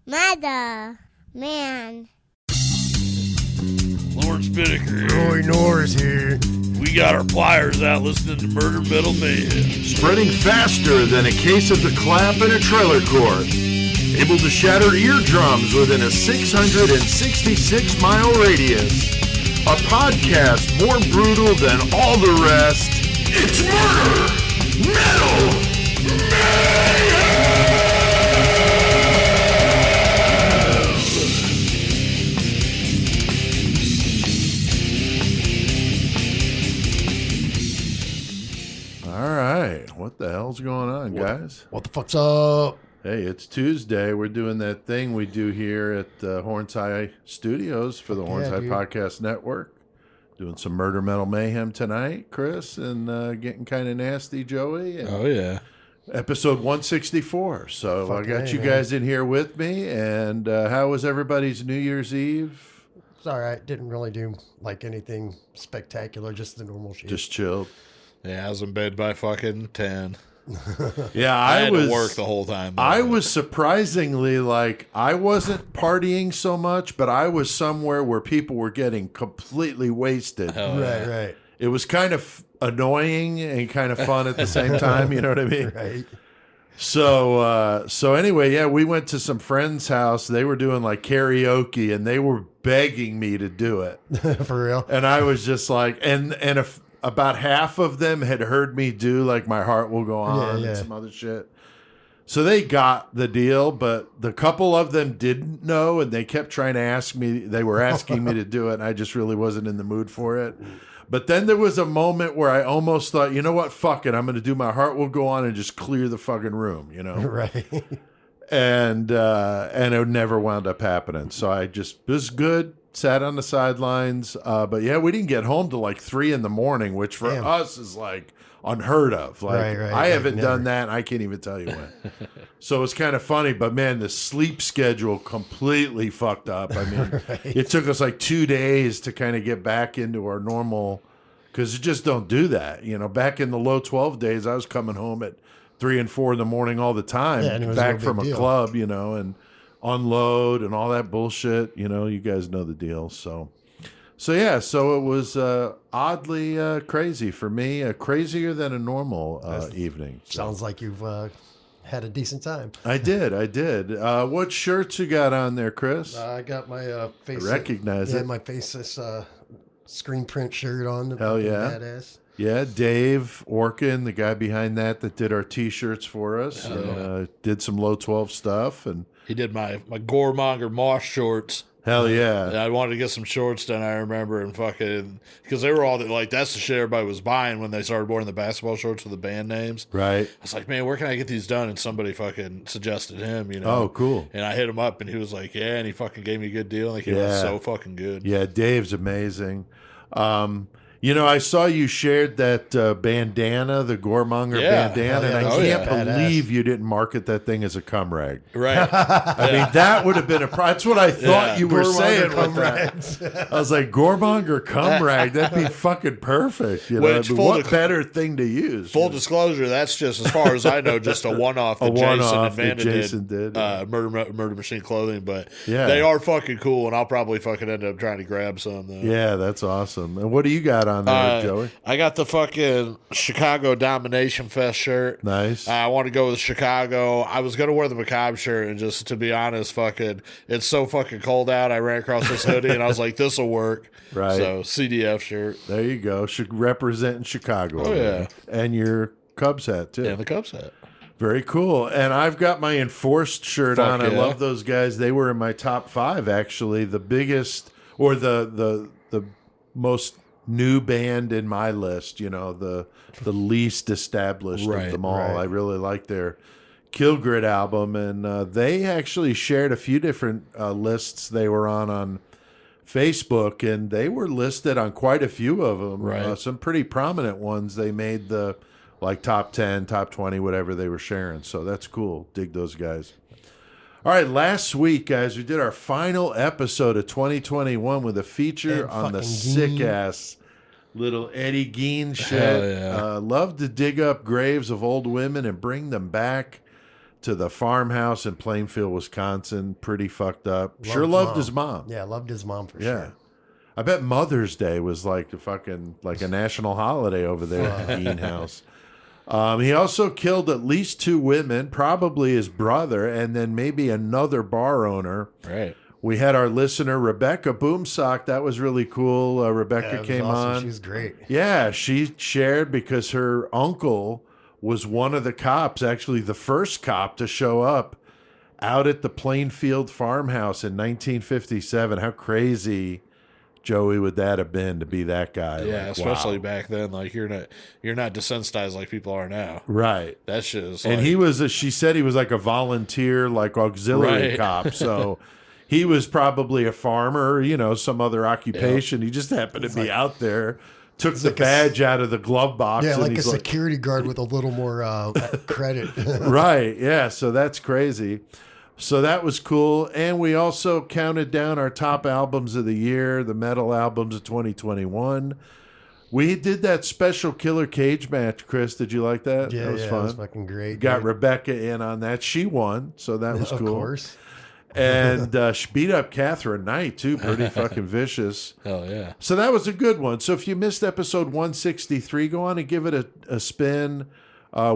Mother. Man. Lawrence Bittaker here. Roy Norris here. We got our pliers out listening to Murder Metal Mayhem. Spreading faster than a case of the clap in a trailer court. Able to shatter eardrums within a 666-mile radius. A podcast more brutal than all the rest. It's Murder Metal Mayhem! All right, what the hell's going on, guys? What the fuck's up? Hey, it's Tuesday. We're doing that thing we do here at Horns High Studios for the Horns High dude. Podcast Network. Doing some Murder Metal Mayhem tonight, Chris, and getting kind of nasty, Joey. And Oh, yeah. episode 164. So I Fucking got A, you man. guys in here with me. And how was everybody's New Year's Eve? It's all right. Didn't really do like anything spectacular, just the normal shit. Just chilled. Yeah, I was in bed by fucking 10. Yeah, I had was to work the whole time. I was surprisingly like, I wasn't partying so much, but I was somewhere where people were getting completely wasted. Hell yeah. right. It was kind of annoying and kind of fun at the same time. You know what I mean? Right. So anyway, yeah, we went to some friend's house. They were doing like karaoke and they were begging me to do it. For real. And I was just like, and if about half of them had heard me do like My Heart Will Go On Yeah. and some other shit. So they got the deal, but the couple of them didn't know and they kept trying to ask me, they were asking me to do it and I just really wasn't in the mood for it. But then there was a moment where I almost thought, you know what, fuck it, I'm going to do My Heart Will Go On and just clear the fucking room, you know? Right. And it never wound up happening. So I just, it was good. Sat on the sidelines, but yeah, we didn't get home till like 3 a.m, which for Damn. us is like unheard of. Like Right, I like haven't never. done that. And I can't even tell you when. So it's kind of funny, but man, the sleep schedule completely fucked up. I mean, it took us like 2 days to kind of get back into our normal, because you just don't do that. You know, back in the low 12 days, I was coming home at 3 and 4 in the morning all the time, Yeah, and it was back no big from a deal. club, you know, and unload and all that bullshit. You know, you guys know the deal. So yeah, so it was oddly crazy for me, crazier than a normal evening. So. Sounds like you've had a decent time. I did. What shirts you got on there, Chris? I got my face. I recognize yeah, it. my faceless screen print shirt on. Hell yeah. Badass. Yeah, Dave Orkin, the guy behind that did our T-shirts for us, and did some low 12 stuff, and He did my Goremonger Moss shorts. hell yeah. And I wanted to get some shorts done, I remember, and fucking, because they were all like, that's the shit everybody was buying when they started wearing the basketball shorts with the band names. Right. I was like, man, where can I get these done? And somebody fucking suggested him, you know. Oh, cool. And I hit him up, and he was like, yeah, and he fucking gave me a good deal, and they came out Yeah. so fucking good. Yeah, Dave's amazing. You know, I saw you shared that bandana, the Goremonger Yeah. bandana, and Hell I yeah. Oh, can't yeah. believe you didn't market that thing as a cum rag. Right. I mean, that would have been that's what I thought Yeah. you were Goremonger saying with cum that. rags. I was like, Goremonger cum rag, that'd be fucking perfect. You know, Which, I mean, full what dis- better thing to use? Full disclosure, that's just, as far as I know, just a one-off that A Jason one-off and Vanna that Jason did. Murder Machine Clothing, but Yeah. they are fucking cool, and I'll probably fucking end up trying to grab some, though. Yeah, that's awesome. And what do you got on there, Joey? I got the fucking Chicago Domination Fest shirt. Nice. I want to go with Chicago. I was going to wear the Macabre shirt, and just to be honest, fucking, it's so fucking cold out. I ran across this hoodie, and I was like, this will work. Right. So, CDF shirt. There you go. Representing Chicago. Oh, over yeah. there. And your Cubs hat, too. Yeah, the Cubs hat. Very cool. And I've got my Enforced shirt Fuck on. I yeah. love those guys. They were in my top 5, actually. The biggest, or the most new band in my list, you know, the least established Right, of them all. right. I really like their Kill Grid album. And they actually shared a few different lists they were on Facebook, and they were listed on quite a few of them. Right. Some pretty prominent ones. They made the like top 10, top 20, whatever they were sharing. So that's cool. Dig those guys. All right, last week, guys, we did our final episode of 2021 with a feature Ed on the fucking sick-ass little Eddie Gein shit. Hell yeah. Love to dig up graves of old women and bring them back to the farmhouse in Plainfield, Wisconsin. Pretty fucked up. Sure Loved loved mom. his mom. Yeah, loved his mom for Yeah. sure. I bet Mother's Day was like a national holiday over there at the Dean house. He also killed at least 2 women, probably his brother, and then maybe another bar owner. Right. We had our listener, Rebecca Boomsock. That was really cool. Rebecca Yeah, it was came awesome. on. She was great. Yeah, she shared because her uncle was one of the cops, actually the first cop to show up out at the Plainfield farmhouse in 1957. How crazy, Joey, would that have been to be that guy? Yeah, Like, especially wow. back then. Like you're not desensitized like people are now. Right. That shit is. And like, he was, she said he was like a volunteer, like auxiliary Right. cop. So he was probably a farmer, some other occupation. He just happened to be out there, took the like badge out of the glove box. Yeah, and like a he's security guard with a little more credit. Right. Yeah. So that's crazy. So that was cool. And we also counted down our top albums of the year, the metal albums of 2021. We did that special Killer Cage match, Chris. Did you like that? Yeah, That was yeah, fun. it was fucking great. Got dude. Rebecca in on that. She won. So that was Of cool. course. And she beat up Catherine Knight, too. Pretty fucking vicious. hell yeah. So that was a good one. So if you missed episode 163, go on and give it a spin.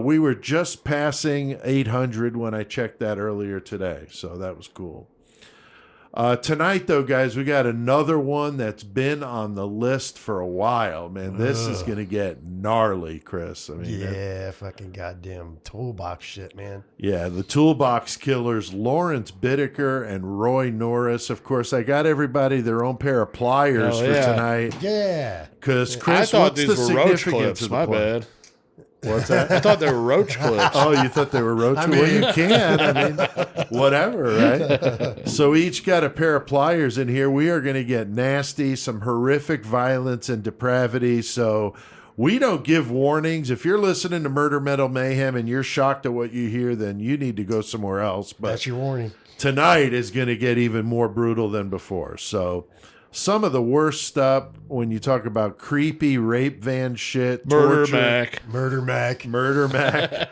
We were just passing 800 when I checked that earlier today. So that was cool. Tonight, though, guys, we got another one that's been on the list for a while. Man, this is going to get gnarly, Chris. I mean, Yeah, fucking goddamn toolbox shit, man. yeah, the Toolbox Killers, Lawrence Bittaker and Roy Norris. Of course, I got everybody their own pair of pliers Hell for yeah. tonight. Yeah. Because, I Chris, thought what's these the were roach significance clips. of the My pli- bad. What's that? I thought they were roach clips. Oh, you thought they were roach? Well, you can. I mean, whatever, right? So we each got a pair of pliers in here. We are going to get nasty, some horrific violence and depravity. So we don't give warnings. If you're listening to Murder Metal Mayhem and you're shocked at what you hear, then you need to go somewhere else. But That's your warning. tonight is going to get even more brutal than before. So some of the worst stuff when you talk about creepy rape van shit, Murder torture, Mac. Murder Mac.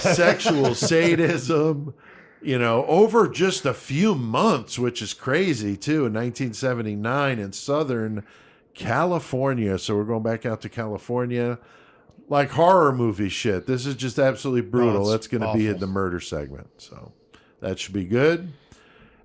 sexual sadism, over just a few months, which is crazy too, in 1979 in Southern California. So we're going back out to California. Like horror movie shit. This is just absolutely brutal. it's That's going to be in awful. the murder segment. So that should be good.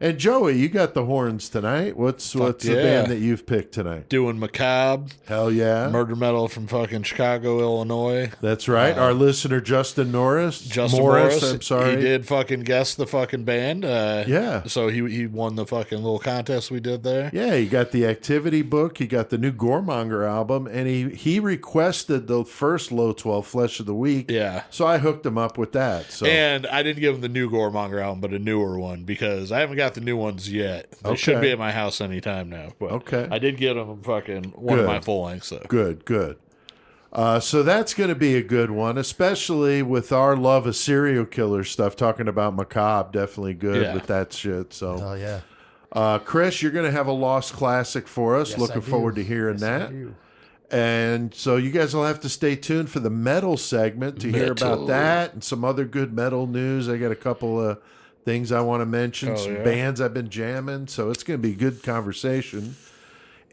And Joey, you got the horns tonight. What's the yeah. band that you've picked tonight? Doing Macabre. Hell yeah. Murder Metal from fucking Chicago, Illinois. That's right. Our listener, Justin Norris. Justin Morris. I'm sorry. He did fucking guess the fucking band. Yeah. So he won the fucking little contest we did there. Yeah, he got the activity book. He got the new Goremonger album. And he requested the first Low 12 Flesh of the Week. Yeah. So I hooked him up with that. So And I didn't give him the new Goremonger album, but a newer one because I haven't got the new ones yet. They should Okay. be at my house anytime now. But Okay. I did get him fucking one Good. of my full lengths though. Good. So that's going to be a good one, especially with our love of serial killer stuff. Talking about Macabre, definitely good Yeah. with that shit. So, Oh, yeah. Chris, you're going to have a lost classic for us. Yes, Looking I do. forward to hearing Yes, I that. do. And so you guys will have to stay tuned for the metal segment to hear about Metal. that and some other good metal news. I got a couple of things I want to mention, Oh, some yeah. bands I've been jamming. So it's going to be a good conversation.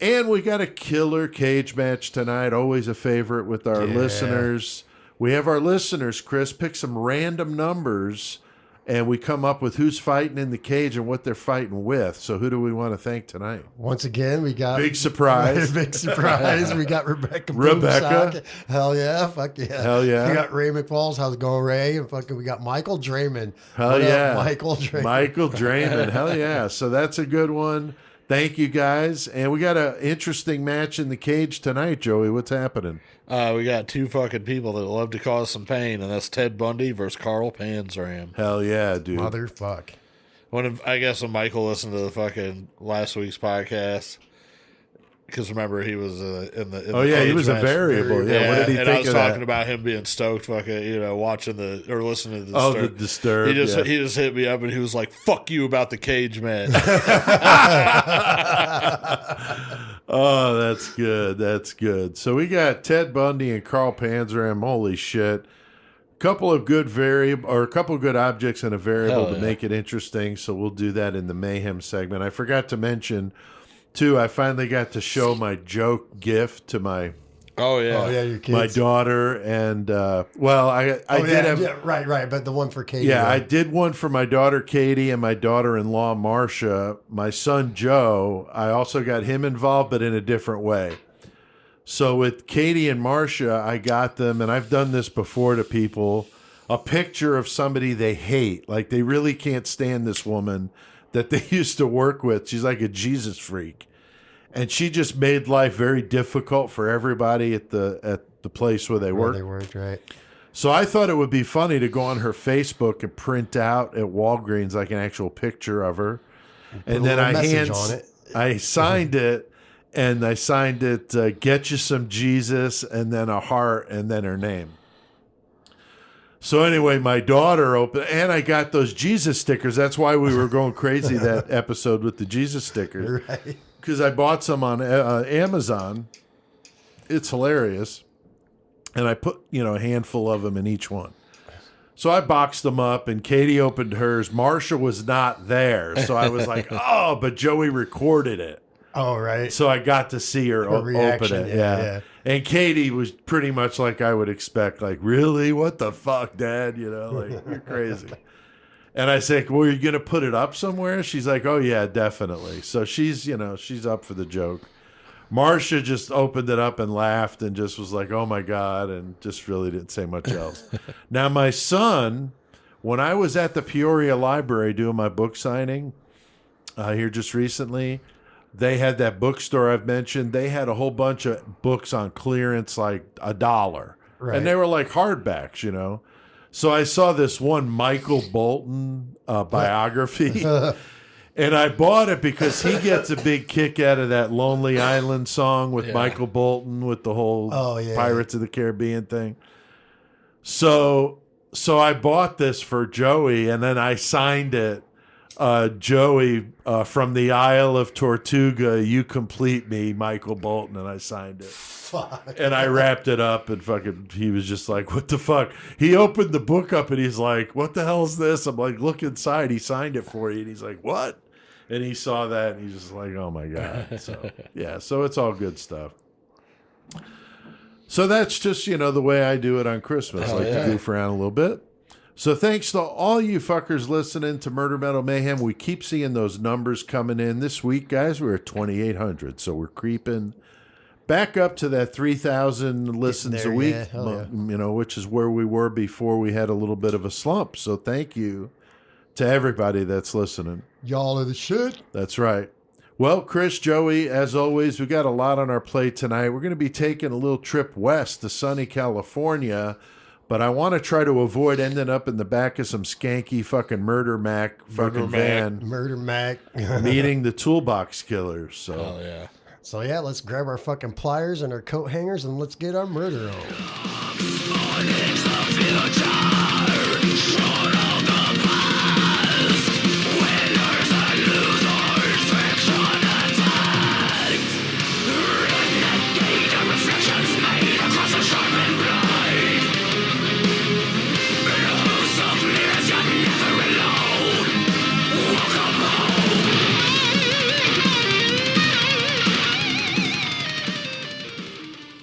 And we got a killer cage match tonight, always a favorite with our Yeah. listeners. We have our listeners, Chris, pick some random numbers, and we come up with who's fighting in the cage and what they're fighting with. So who do we want to thank tonight? Once again, we got Big surprise. Big surprise. We got Rebecca. Rebecca. Boomsock. Hell yeah. Fuck yeah. Hell yeah. We got Ray McFalls. How's it going, Ray? And fucking we got Michael Draymond. Hell What up, yeah. Michael Draymond. Michael Draymond. Hell yeah. So that's a good one. Thank you guys. And we got an interesting match in the cage tonight, Joey. What's happening? We got two fucking people that love to cause some pain, and that's Ted Bundy versus Carl Panzram. Hell yeah, dude. Motherfuck. I guess when Michael listened to the fucking last week's podcast, because remember he was in the Oh, yeah, he cage was a match. variable. Yeah, what did he and I think was of talking that? about him being stoked, fucking, watching or listening to the Oh, Disturbed. the Disturbed. He just hit me up and he was like, "Fuck you about the cage match." Oh, that's good. That's good. So we got Ted Bundy and Carl Panzram. Holy shit. couple of good objects and a variable Hell to yeah. make it interesting. So we'll do that in the mayhem segment. I forgot to mention, too, I finally got to show my joke gift to my Oh yeah. Oh yeah, your kids. my daughter, and I did have right. But the one for Katie. yeah, I right? did one for my daughter Katie and my daughter-in-law Marcia. My son Joe, I also got him involved, but in a different way. So with Katie and Marcia, I got them, and I've done this before to people, a picture of somebody they hate. Like they really can't stand this woman that they used to work with. She's like a Jesus freak. And she just made life very difficult for everybody at the place where they Where work. they worked, right? So I thought it would be funny to go on her Facebook and print out at Walgreens like an actual picture of her, and then I signed it, and I signed it, "Get you some Jesus," and then a heart, and then her name. So anyway, my daughter opened, and I got those Jesus stickers. That's why we were going crazy that episode with the Jesus stickers. Right. Because I bought some on Amazon. It's hilarious. And I put, a handful of them in each one. So I boxed them up, and Katie opened hers. Marsha was not there. So I was like, oh, but Joey recorded it. Oh, right. So I got to see her open reaction, it. yeah. And Katie was pretty much like I would expect. Like, really? What the fuck, Dad? Like, you're crazy. And I said, well, you're going to put it up somewhere? She's like, oh, yeah, definitely. So she's up for the joke. Marcia just opened it up and laughed and just was like, oh, my God, and just really didn't say much else. Now, my son, when I was at the Peoria Library doing my book signing here just recently, they had that bookstore I've mentioned. They had a whole bunch of books on clearance, like $1. Right. And they were like hardbacks, So I saw this one Michael Bolton biography, and I bought it because he gets a big kick out of that Lonely Island song with Michael Bolton with the whole Pirates of the Caribbean thing. So I bought this for Joey, and then I signed it. Joey, from the Isle of Tortuga, you complete me, Michael Bolton, and I signed it. Fuck. And I wrapped it up, and he was just like, what the fuck? He opened the book up, and he's like, what the hell is this? I'm like, look inside. He signed it for you. And he's like, what? And he saw that, and he's just like, oh, my God. So, yeah, so it's all good stuff. So that's just, the way I do it on Christmas. I like to goof around a little bit. So thanks to all you fuckers listening to Murder Metal Mayhem. We keep seeing those numbers coming in. This week, guys, we're at 2,800. So we're creeping back up to that 3,000 listens a week, which is where we were before we had a little bit of a slump. So thank you to everybody that's listening. Y'all are the shit. That's right. Well, Chris, Joey, as always, we got a lot on our plate tonight. We're going to be taking a little trip west to sunny California. But I want to try to avoid ending up in the back of some skanky fucking Murder Mac van. Murder Mac. Meeting the Toolbox Killers. So. Oh, yeah. So, yeah, let's grab our fucking pliers and our coat hangers and let's get our murder on.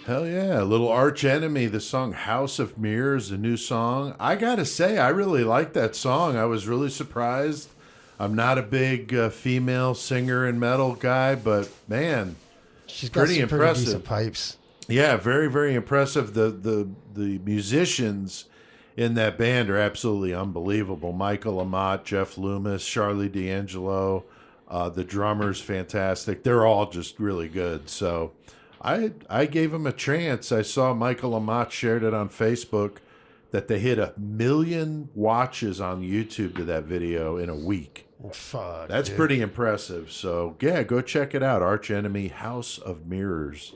Hell yeah. A little Arch Enemy, the song House of Mirrors, a new song. I got to say, I really like that song. I was really surprised. I'm not a big female singer and metal guy, but man, she's got pretty some impressive. pretty decent pipes. Yeah, very, very impressive. The musicians in that band are absolutely unbelievable. Michael Amott, Jeff Loomis, Charlie D'Angelo, the drummer's fantastic. They're all just really good. So I gave them a chance. I saw Michael Amott shared it on Facebook that they hit 1 million watches on YouTube to that video in a week. Fuck. That's pretty impressive. So yeah, go check it out. Arch Enemy, House of Mirrors.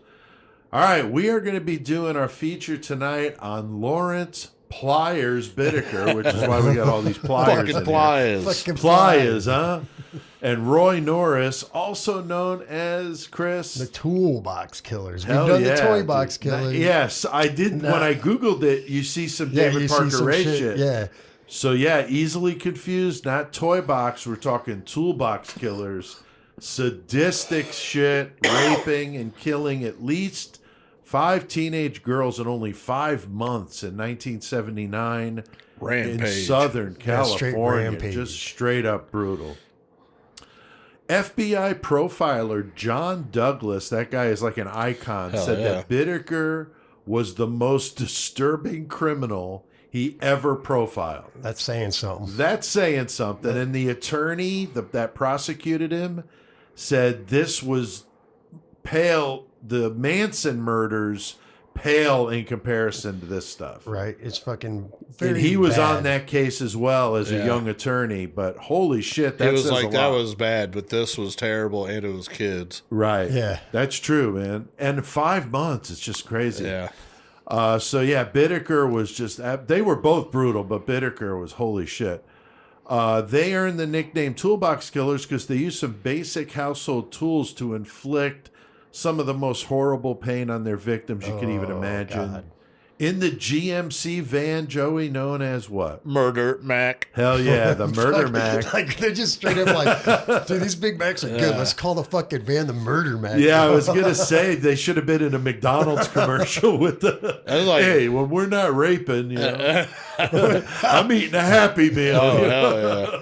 All right, we are going to be doing our feature tonight on Lawrence Pliers Bittaker, which is why we got all these pliers. Fucking pliers. Fucking Pliers, huh? And Roy Norris, also known as Chris. The Toolbox Killers. We've Hell done yeah, the Toy dude. Box Killers. Yes, I did. No. When I Googled it, you see some Yeah, David you see Parker some Ray shit. shit. Yeah. So, yeah, easily confused. Not Toy Box. We're talking Toolbox Killers. Sadistic shit, raping and killing at least 5 teenage girls in only 5 months in 1979 Rampage. in Southern Yeah, straight California. rampage. Just straight up brutal. FBI profiler John Douglas, that guy is like an icon, Hell said yeah. that Bittaker was the most disturbing criminal he ever profiled. That's saying something. That's saying something. And the attorney that prosecuted him said this was pale. The Manson murders pale in comparison to this stuff. Right. It's fucking And very he was bad. on that case as well as a Yeah. young attorney. But holy shit, that It was says like a that lot. was bad, but this was terrible, and it was kids. Right. Yeah. That's true, man. And 5 months, it's just crazy. Yeah. So yeah, Bittaker was just, they were both brutal, but Bittaker was holy shit. They earned the nickname Toolbox Killers because they used some basic household tools to inflict some of the most horrible pain on their victims you can even imagine. God. In the GMC van, Joey, known as what? Murder Mac. Hell yeah, the Murder Mac. Like, they're just straight up like, dude, these Big Macs are good. Let's call the fucking van the Murder Mac. Yeah, I was gonna say they should have been in a McDonald's commercial with the. I was like- hey, when we're not raping, you know, I'm eating a Happy Meal. Oh, hell yeah.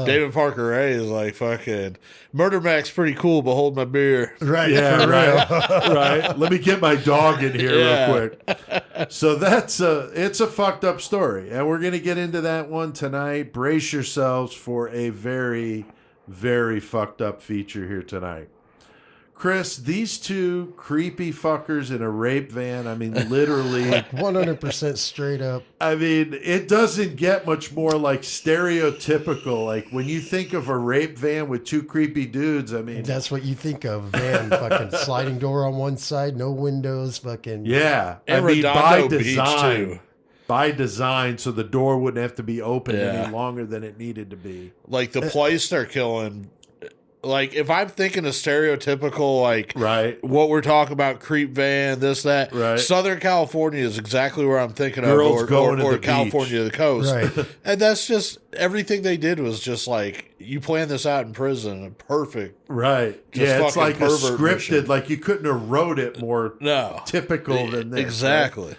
David Parker Ray is like fucking Murder Mac's pretty cool, but hold my beer. Right. Yeah, for real. right, right. Let me get my dog in here Yeah. real quick. So it's a fucked up story, and we're gonna get into that one tonight. Brace yourselves for a very, very fucked up feature here tonight. Chris, these two creepy fuckers in a rape van. I mean, literally. 100% straight up. I mean, it doesn't get much more like stereotypical. Like when you think of a rape van with two creepy dudes, I mean, That's what you think of. Van, fucking sliding door on one side, no windows, fucking. yeah. And I mean, by Redondo Beach, design. too. By design, so the door wouldn't have to be open Yeah. any longer than it needed to be. Like the place they're killing. Like if I'm thinking of stereotypical, like Right. what we're talking about, creep van, this, that. Right. Southern California is exactly where I'm thinking Girls of, going to or the California, the coast. Right. And that's just everything they did was just like you planned this out in prison, perfect. Right. Just yeah, it's fucking like a pervert scripted, mission. like you couldn't have wrote it more No, typical than this. exactly. Right?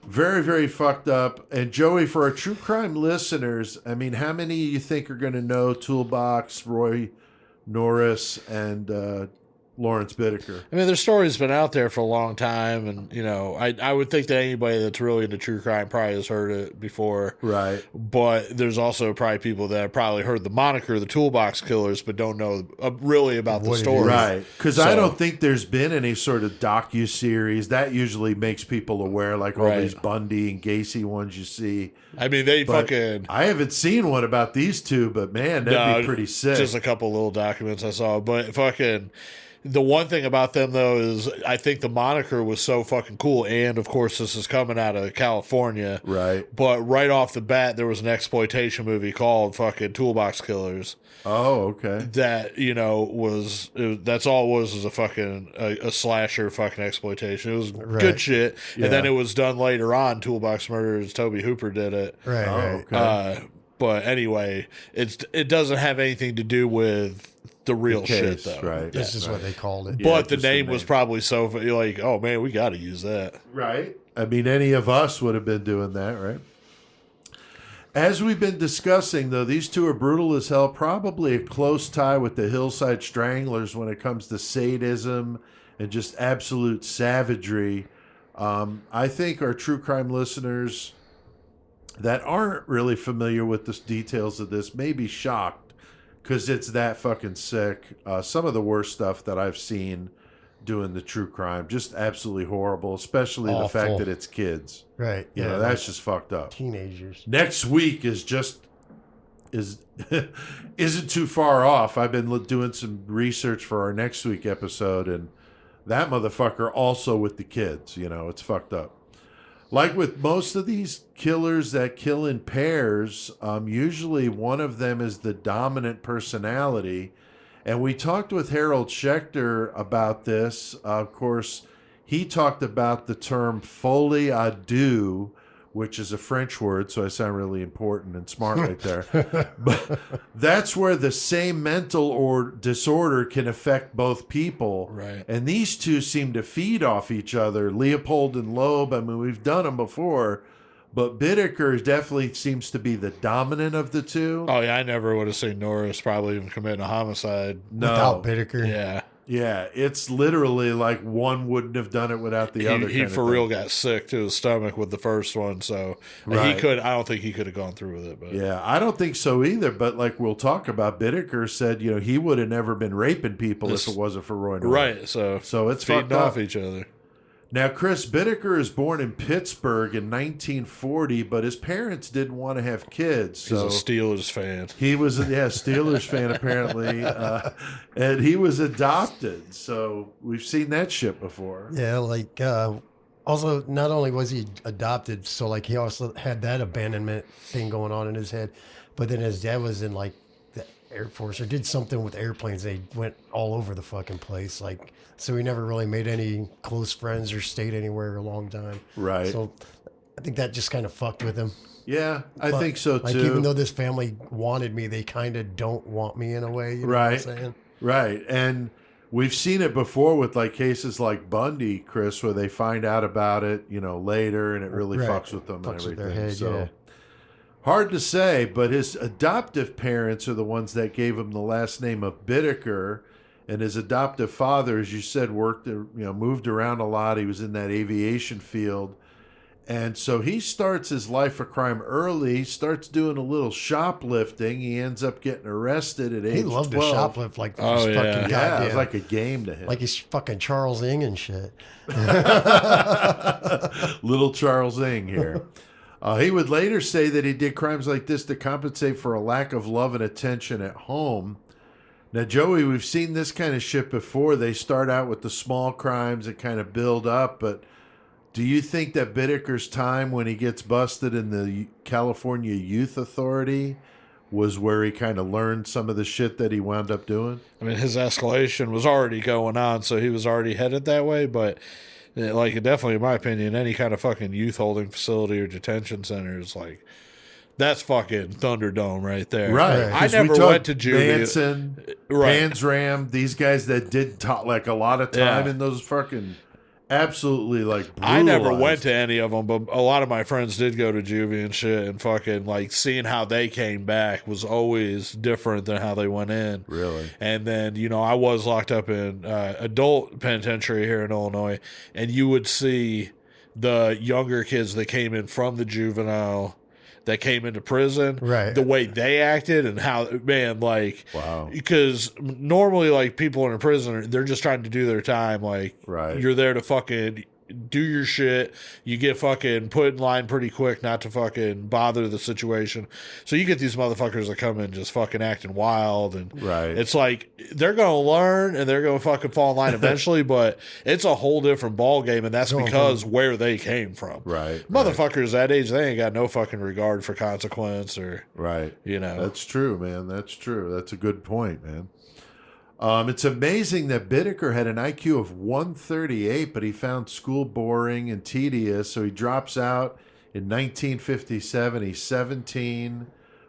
Very, very fucked up. And Joey, for our true crime listeners, I mean, how many you think are going to know Toolbox, Roy Norris, and Lawrence Bittaker? I mean, their story's been out there for a long time, and you know, I would think that anybody that's really into true crime probably has heard it before. Right. But there's also probably people that have probably heard the moniker, the Toolbox Killers, but don't know really about the What it story. is. Right. Because I So- don't think there's been any sort of docu-series. That usually makes people aware, like all Right. these Bundy and Gacy ones you see. I mean, they But fucking. I haven't seen one about these two, but man, that'd be pretty sick. Just a couple little documents I saw, but fucking. The one thing about them though is I think the moniker was so fucking cool, and of course this is coming out of California, Right. But right off the bat, there was an exploitation movie called fucking Toolbox Killers. Oh, okay. That that's all it was a fucking a slasher fucking exploitation. It was good shit, Yeah. and then it was done later on. Toolbox Murders, Toby Hooper did it. Right, Oh, right. okay. But anyway, it doesn't have anything to do with the real The shit case, though. right. This is what they called it. Yeah, But the just the name was name. probably so you're like, oh man, we got to use that. Right. I mean, any of us would have been doing that, right? As we've been discussing, though, these two are brutal as hell. Probably a close tie with the Hillside Stranglers when it comes to sadism and just absolute savagery. I think our true crime listeners that aren't really familiar with the details of this may be shocked because it's that fucking sick. Some of the worst stuff that I've seen doing the true crime, just absolutely horrible, especially the fact Awful. that it's kids. Right. You know, that's just fucked up. teenagers. Next week isn't too far off. I've been doing some research for our next week episode, and that motherfucker also with the kids. You know, it's fucked up. Like with most of these killers that kill in pairs, usually one of them is the dominant personality. And we talked with Harold Schechter about this. Of course, he talked about the term folie à deux, which is a French word, so I sound really important and smart right there. But that's where the same mental or disorder can affect both people. Right. And these two seem to feed off each other. Leopold and Loeb, I mean, we've done them before, but Bittaker definitely seems to be the dominant of the two. Oh, yeah, I never would have seen Norris probably even committing a homicide. No. Without Bittaker. Yeah. Yeah, it's literally like one wouldn't have done it without the other. He for real got sick to his stomach with the first one, so Right. I don't think he could have gone through with it. But Yeah, I don't think so either. But like we'll talk about, Bittaker said, he would have never been raping people if it wasn't for Roy Norris. right, so it's feeding fucked up. off each other. Now, Chris Bittaker is born in Pittsburgh in 1940, but his parents didn't want to have kids. He's So a Steelers fan. he was a Steelers fan apparently, and he was adopted. So we've seen that shit before. Yeah, like also not only was he adopted, so like he also had that abandonment thing going on in his head, but then his dad was in like the Air Force or did something with airplanes. They went all over the fucking place, like so he never really made any close friends or stayed anywhere a long time. Right. So I think that just kind of fucked with him. Yeah, I But, think so too. Like even though this family wanted me, they kind of don't want me in a way. You know Right. what I'm saying? Right. And we've seen it before with like cases like Bundy, Chris, where they find out about it, later and it really Right. fucks with them and Fucks with everything. their head, so yeah. hard to say, but his adoptive parents are the ones that gave him the last name of Bittaker. And his adoptive father, as you said, worked, moved around a lot. He was in that aviation field. And so he starts his life of crime early. He starts doing a little shoplifting. He ends up getting arrested at age 12. He loved to shoplift like Oh, this yeah. fucking Yeah, it goddamn. was like a game to him. Like he's fucking Charles Ng and shit. Little Charles Ng here. He would later say that he did crimes like this to compensate for a lack of love and attention at home. Now, Joey, we've seen this kind of shit before. They start out with the small crimes and kind of build up, but do you think that Bittaker's time when he gets busted in the California Youth Authority was where he kind of learned some of the shit that he wound up doing? I mean, his escalation was already going on, so he was already headed that way. But like, definitely, in my opinion, any kind of fucking youth holding facility or detention center is like, that's fucking Thunderdome right there. Right. I 'Cause we never talked went to juvie. Manson, Right. Panzram, these guys that did talk like a lot of time Yeah. in those fucking absolutely like I never brutalized. went to any of them, but a lot of my friends did go to juvie and shit, and fucking like seeing how they came back was always different than how they went in. Really? And then, I was locked up in adult penitentiary here in Illinois, and you would see the younger kids that came in from the juvenile that came into prison, Right. the way they acted and how, man, like, Wow. because normally, like, people in a prison, they're just trying to do their time. Like, Right. you're there to fucking do your shit. You get fucking put in line pretty quick not to fucking bother the situation. So you get these motherfuckers that come in just fucking acting wild, and Right. it's like they're gonna learn and they're gonna fucking fall in line eventually, but it's a whole different ball game, and that's Going because where they came from. Right. Motherfuckers that age, they ain't got no fucking regard for consequence or Right. That's true, man. That's true. That's a good point, man. It's amazing that Bittaker had an IQ of 138, but he found school boring and tedious, so he drops out in 1957. He's 17,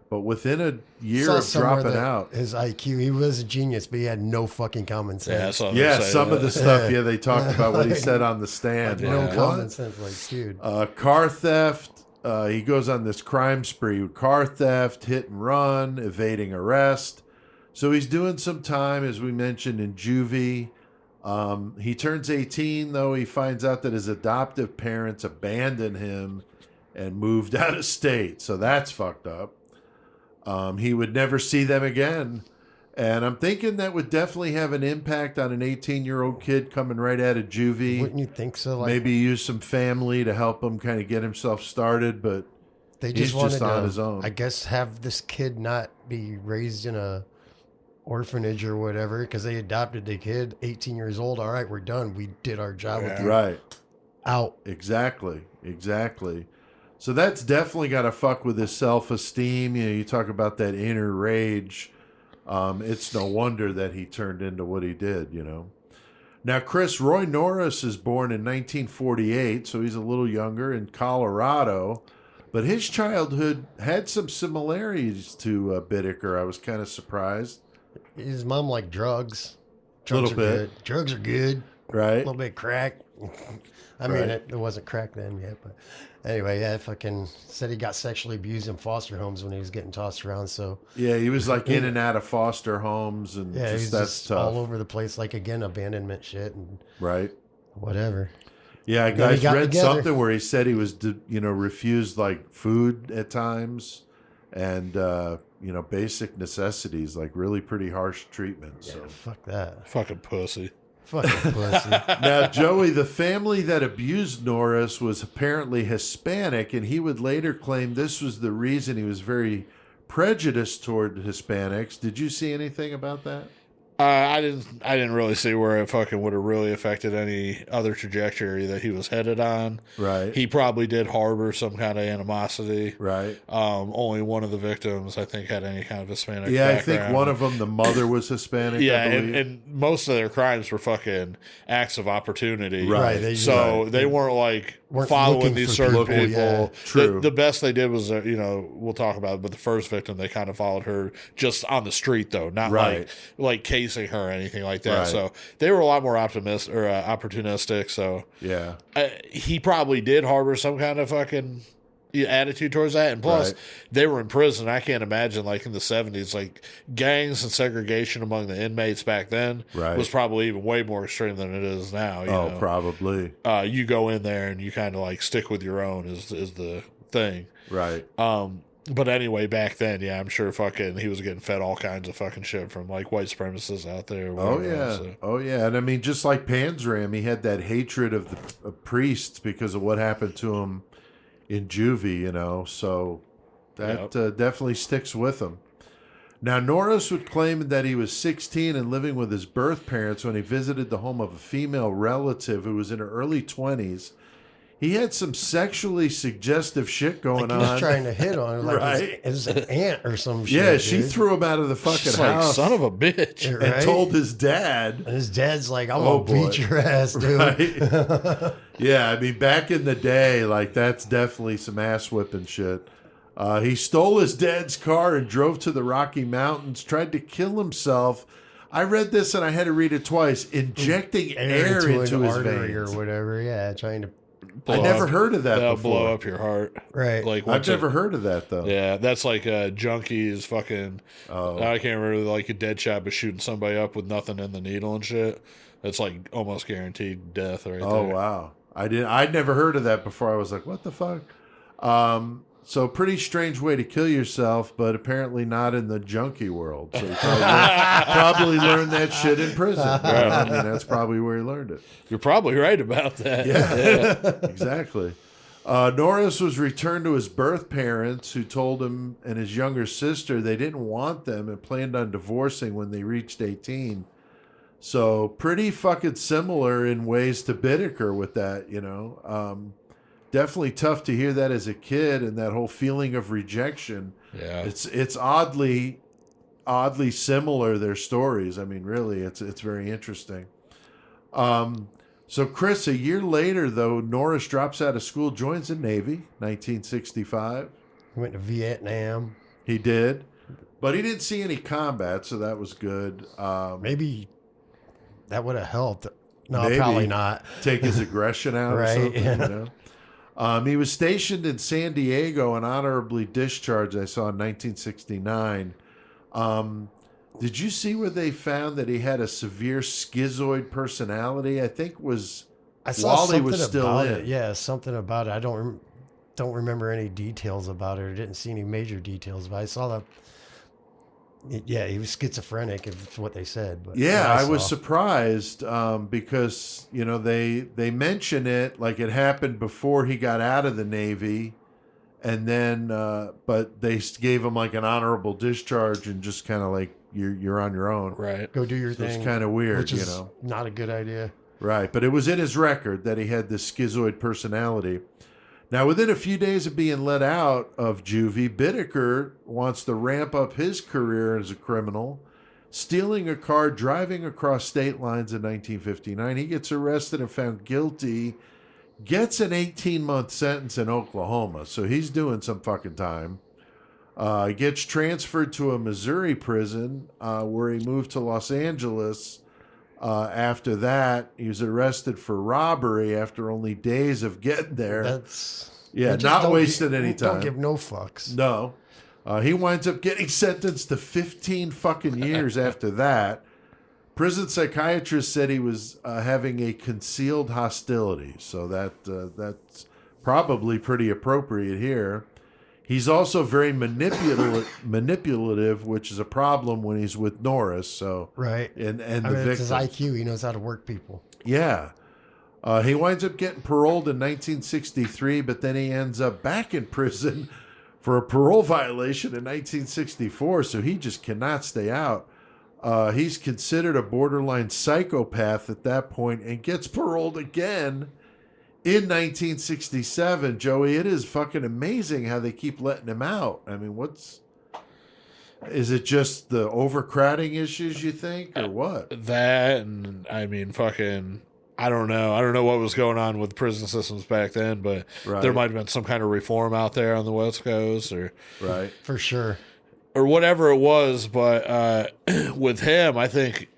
but within a year Saw of somewhere dropping that out. his IQ, he was a genius, but he had no fucking common Yeah, sense. that's what I'm Yeah, saying. some of the stuff, they talked about what he said on the stand. no Like, common what? sense, like dude. Car theft. He goes on this crime spree: car theft, hit and run, evading arrest. So he's doing some time, as we mentioned, in juvie. He turns 18, though. He finds out that his adoptive parents abandoned him and moved out of state. So that's fucked up. He would never see them again. And I'm thinking that would definitely have an impact on an 18-year-old kid coming right out of juvie. Wouldn't you think so? Like Maybe use some family to help him kind of get himself started, but they he's just wanted just on to, his own. I guess, have this kid not be raised in a orphanage or whatever because they adopted the kid, 18 years old. All right, we're done. We did our job with you. right. out. Exactly. So that's definitely got to fuck with his self-esteem. You know, you talk about that inner rage. It's no wonder that he turned into what he did, you know. Now, Roy Norris is born in 1948, so he's a little younger, in Colorado. But his childhood had some similarities to Bittaker. I was kind of surprised. His mom liked drugs. Little Drugs are bit. good. Drugs are good. A Right? little bit of crack. I mean, it wasn't crack then yet, but anyway, yeah, fucking said he got sexually abused in foster homes when he was getting tossed around. So Yeah, he was like in and out of foster homes, and yeah, just he's that's just tough. all over the place. Like again, abandonment shit and Right? whatever. Yeah, I Then he guys got read together. something where he said he was, refused like food at times, and basic necessities, like really pretty harsh treatment. Yeah, So fuck that. Fucking pussy. Fucking pussy. now, Joey, the family that abused Norris was apparently Hispanic, and he would later claim this was the reason he was very prejudiced toward Hispanics. Did you see anything about that? I didn't really see where it fucking would have really affected any other trajectory that he was headed on. Right. He probably did harbor some kind of animosity. Right. Only one of the victims, I think, had any kind of Hispanic Yeah, I background. think one of them, the mother was Hispanic. Yeah, I believe. and most of their crimes were fucking acts of opportunity. Right. So they weren't like Weren't following looking these for certain people, people. yeah. True. The best they did was, we'll talk about it, but the first victim, they kind of followed her just on the street, though, not Right. like casing her or anything like that. Right. So they were a lot more opportunistic. So Yeah. he probably did harbor some kind of fucking attitude towards that, and plus Right. they were in prison. I can't imagine, like in the 70s, like gangs and segregation among the inmates back then Right. was probably even way more extreme than it is now. You know? Probably. You go in there and you kind of like stick with your own is the thing. Right. But anyway, back then, yeah, I'm sure fucking he was getting fed all kinds of fucking shit from like white supremacists out there. or Oh whatever, yeah, so. oh yeah, and I mean, just like Panzram, he had that hatred of the priests because of what happened to him in juvie, So that definitely sticks with him. Now, Norris would claim that he was 16 and living with his birth parents when he visited the home of a female relative who was in her early 20s. He had some sexually suggestive shit going Like he was on. trying to hit on her, like Right. it was an aunt or some shit. Yeah, she dude. threw him out of the fucking Just like, house son of a bitch. Right? and told his dad. And his dad's like, I'm Oh, gonna boy. beat your ass, dude. Right? Yeah, I mean, back in the day, like, that's definitely some ass whipping shit. He stole his dad's car and drove to the Rocky Mountains, tried to kill himself. I read this and I had to read it twice. Injecting air into an his artery veins. or whatever. Yeah, trying to. I never heard of that That'll before. blow up your heart. Right. Like I've once never heard of that, though. Yeah, that's like junkies fucking. Oh. I can't remember, like a dead shot, but shooting somebody up with nothing in the needle and shit. That's like almost guaranteed death right Oh, there. wow. I'd never heard of that before. I was like, what the fuck? So pretty strange way to kill yourself, but apparently not in the junkie world. So you probably learned that shit in prison. I mean, that's probably where he learned it. You're probably right about that. Yeah. Exactly. Norris was returned to his birth parents, who told him and his younger sister they didn't want them and planned on divorcing when they reached 18. So pretty fucking similar in ways to Bittaker with that, Definitely tough to hear that as a kid, and that whole feeling of rejection. Yeah. It's oddly similar, their stories. I mean, really, it's very interesting. So Chris, a year later, though, Norris drops out of school, joins the Navy, 1965. He went to Vietnam. He did, but he didn't see any combat, so that was good. Maybe that would have helped. No, Maybe. probably not. Take his aggression out or Right, something, yeah. He was stationed in San Diego and honorably discharged, I saw in 1969. Did you see where they found that he had a severe schizoid personality? I think was I saw while he something was still about in. it. Yeah, something about it. I don't remember any details about it. Or didn't see any major details, but I saw that. Yeah, he was schizophrenic, if what they said. But Yeah, what I was saw. surprised because they mention it like it happened before he got out of the Navy, and then but they gave him like an honorable discharge and just kind of like you're on your own. Right. Go do your So thing. it's kind of weird, which is not a good idea. Right, but it was in his record that he had this schizoid personality. Now, within a few days of being let out of juvie, Bittaker wants to ramp up his career as a criminal, stealing a car, driving across state lines in 1959. He gets arrested and found guilty, gets an 18-month sentence in Oklahoma, so he's doing some fucking time. Gets transferred to a Missouri prison where he moved to Los Angeles. After that, he was arrested for robbery after only days of getting there. Not wasting any time. Don't give no fucks. No. He winds up getting sentenced to 15 fucking years after that. Prison psychiatrist said he was having a concealed hostility, so that's probably pretty appropriate here. He's also very manipulative, which is a problem when he's with Norris. So right, and I the mean, victims. it's his IQ. He knows how to work people. Yeah. He winds up getting paroled in 1963, but then he ends up back in prison for a parole violation in 1964. So he just cannot stay out. He's considered a borderline psychopath at that point and gets paroled again in 1967. Joey, it is fucking amazing how they keep letting him out. I mean, is it just the overcrowding issues, you think, or what? That, and I mean, fucking, I don't know. I don't know what was going on with prison systems back then, but there might have been some kind of reform out there on the West Coast, or right, for sure, or whatever it was. But with him, I think,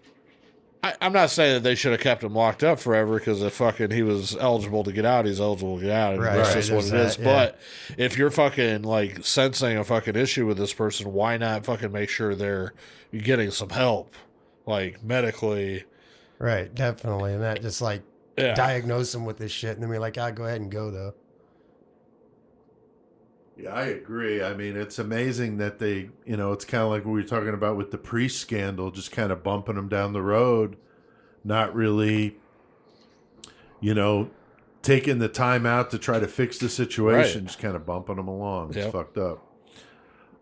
I'm not saying that they should have kept him locked up forever, because if fucking he was eligible to get out, he's eligible to get out. And that's just what it is. Yeah. But if you're fucking like sensing a fucking issue with this person, why not fucking make sure they're getting some help, like medically? Right, definitely. And that just like diagnose them with this shit, and then be like, go ahead and go though. Yeah, I agree. I mean, it's amazing that they, it's kind of like what we were talking about with the priest scandal, just kind of bumping them down the road, not really, taking the time out to try to fix the situation, just kind of bumping them along. It's fucked up.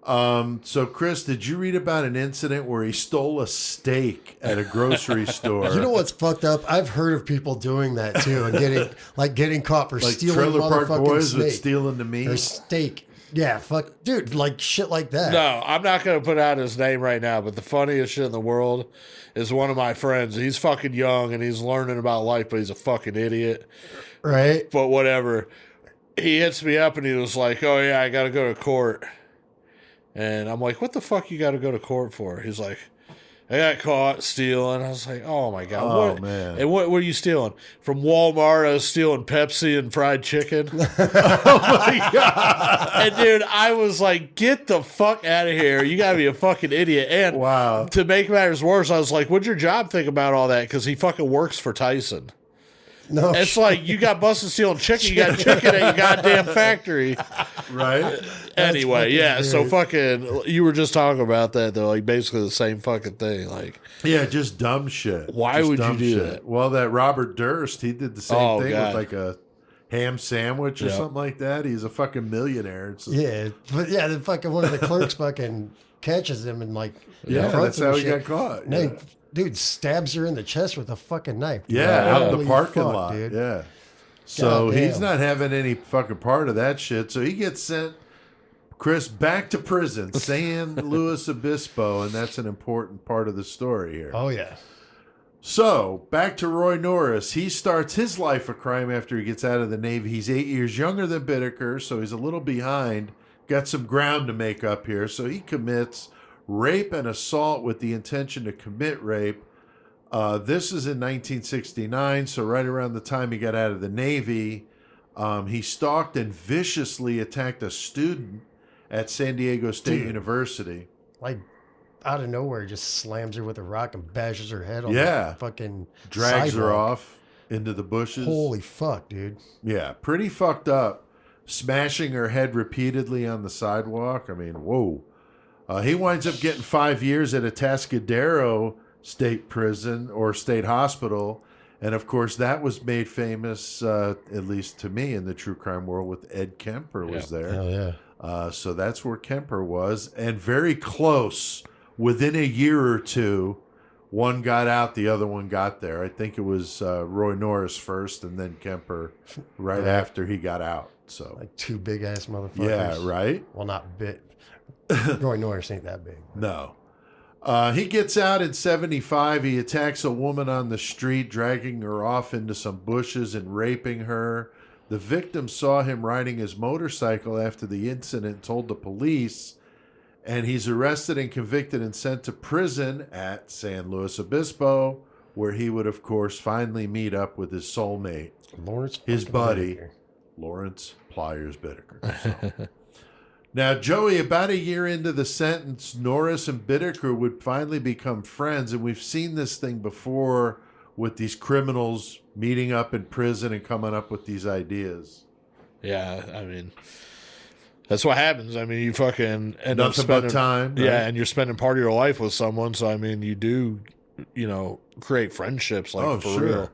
So, Chris, did you read about an incident where he stole a steak at a grocery store? You know what's fucked up? I've heard of people doing that too, and getting caught for like stealing Trailer Park motherfucking Boys steak. with stealing the meat Or steak. Yeah, fuck, dude, like shit like that. No, I'm not going to put out his name right now, but the funniest shit in the world is one of my friends. He's fucking young and he's learning about life, but he's a fucking idiot. Right? But whatever. He hits me up and he was like, "Oh yeah, I got to go to court." And I'm like, "What the fuck you got to go to court for?" He's like, "I got caught stealing." I was like, "Oh my God." Oh, man. And what are you stealing? From Walmart, I was stealing Pepsi and fried chicken. Oh my God. And dude, I was like, "Get the fuck out of here. You got to be a fucking idiot." And wow. To make matters worse, I was like, "What'd your job think about all that?" Because he fucking works for Tyson. No, it's like you got busted stealing chicken. You got chicken at your goddamn factory, right? Anyway, yeah. Weird. So fucking, you were just talking about that though, like basically the same fucking thing. Like, yeah, just dumb shit. Why just would you do shit. that? Well, that Robert Durst, he did the same thing God. with like a ham sandwich or something like that. He's a fucking millionaire. It's the fucking one of the clerks fucking catches him and like that's how he got caught. No, dude stabs her in the chest with a fucking knife. Yeah, out in the Holy parking fuck, lot. dude. Yeah. So God he's damn. not having any fucking part of that shit. So he gets sent, Chris, back to prison, San Luis Obispo, and that's an important part of the story here. Oh yeah. So back to Roy Norris. He starts his life of crime after he gets out of the Navy. He's 8 years younger than Bittaker, so he's a little behind. Got some ground to make up here. So he commits rape and assault with the intention to commit rape. This is in 1969, so right around the time he got out of the Navy. He stalked and viciously attacked a student at San Diego State University. Like out of nowhere, just slams her with a rock and bashes her head on the fucking drags her sidewalk. off into the bushes. Holy fuck, dude. Yeah, pretty fucked up. Smashing her head repeatedly on the sidewalk. I mean, whoa. He winds up getting 5 years at a Atascadero state prison or state hospital. And of course, that was made famous, at least to me in the true crime world, with Ed Kemper was there. Hell yeah. So that's where Kemper was. And very close, within a year or two, One got out, the other one got there. I think it was Roy Norris first, and then Kemper right after he got out. So Like two big ass motherfuckers. yeah, right. Well, not big. Roy Norris ain't that big. No. He gets out in 75. He attacks a woman on the street, dragging her off into some bushes and raping her. The victim saw him riding his motorcycle after the incident and told the police, and he's arrested and convicted and sent to prison at San Luis Obispo, where he would, of course, finally meet up with his soulmate, Lawrence, his fucking buddy, Bittaker. Lawrence Pliers Bittaker. So. Now, Joey, about a year into the sentence, Norris and Bittaker would finally become friends, and we've seen this thing before with these criminals meeting up in prison and coming up with these ideas. Yeah, I mean, that's what happens. I mean, you fucking end up Nothing but spending time. Yeah, right? and you're spending part of your life with someone, so I mean, you do, create friendships for sure. real.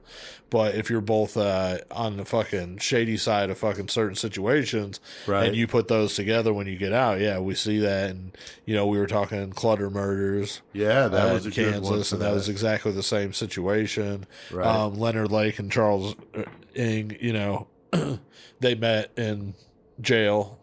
But if you're both on the fucking shady side of fucking certain situations, Right. and you put those together when you get out, yeah, we see that. And we were talking Clutter murders. Yeah, that was a in good one Kansas, for and that was exactly the same situation. Right. Leonard Lake and Charles Ng, they met in jail.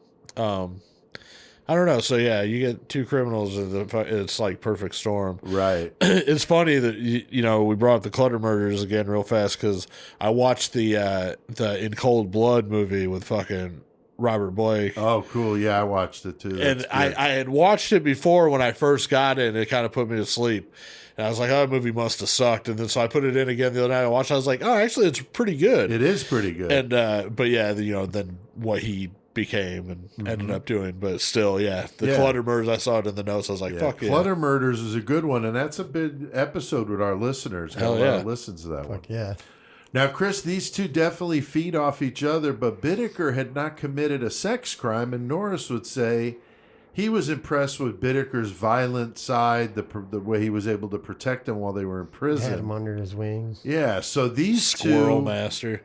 I don't know. So yeah, you get two criminals. It's like perfect storm. Right. It's funny that we brought up the Clutter murders again real fast because I watched the In Cold Blood movie with fucking Robert Blake. Oh, cool. Yeah, I watched it too. And That's I good. had watched it before when I first got it, and it kind of put me to sleep. And I was like, oh, that movie must have sucked. And then so I put it in again the other night. I watched it. I was like, oh, actually, it's pretty good. It is pretty good. And but yeah, then what he became and ended up doing, but still, yeah, the Yeah. Clutter murders. I saw it in the notes. I was like, yeah, fuck yeah. Clutter Murders is a good one, and that's a big episode with our listeners. Got Hell a lot yeah. of listens to that one. Fuck yeah. Now, Chris, these two definitely feed off each other, but Bittaker had not committed a sex crime, and Norris would say he was impressed with Bittaker's violent side, the way he was able to protect them while they were in Had him prison. under his wings. Yeah, so these Squirrel two... Master.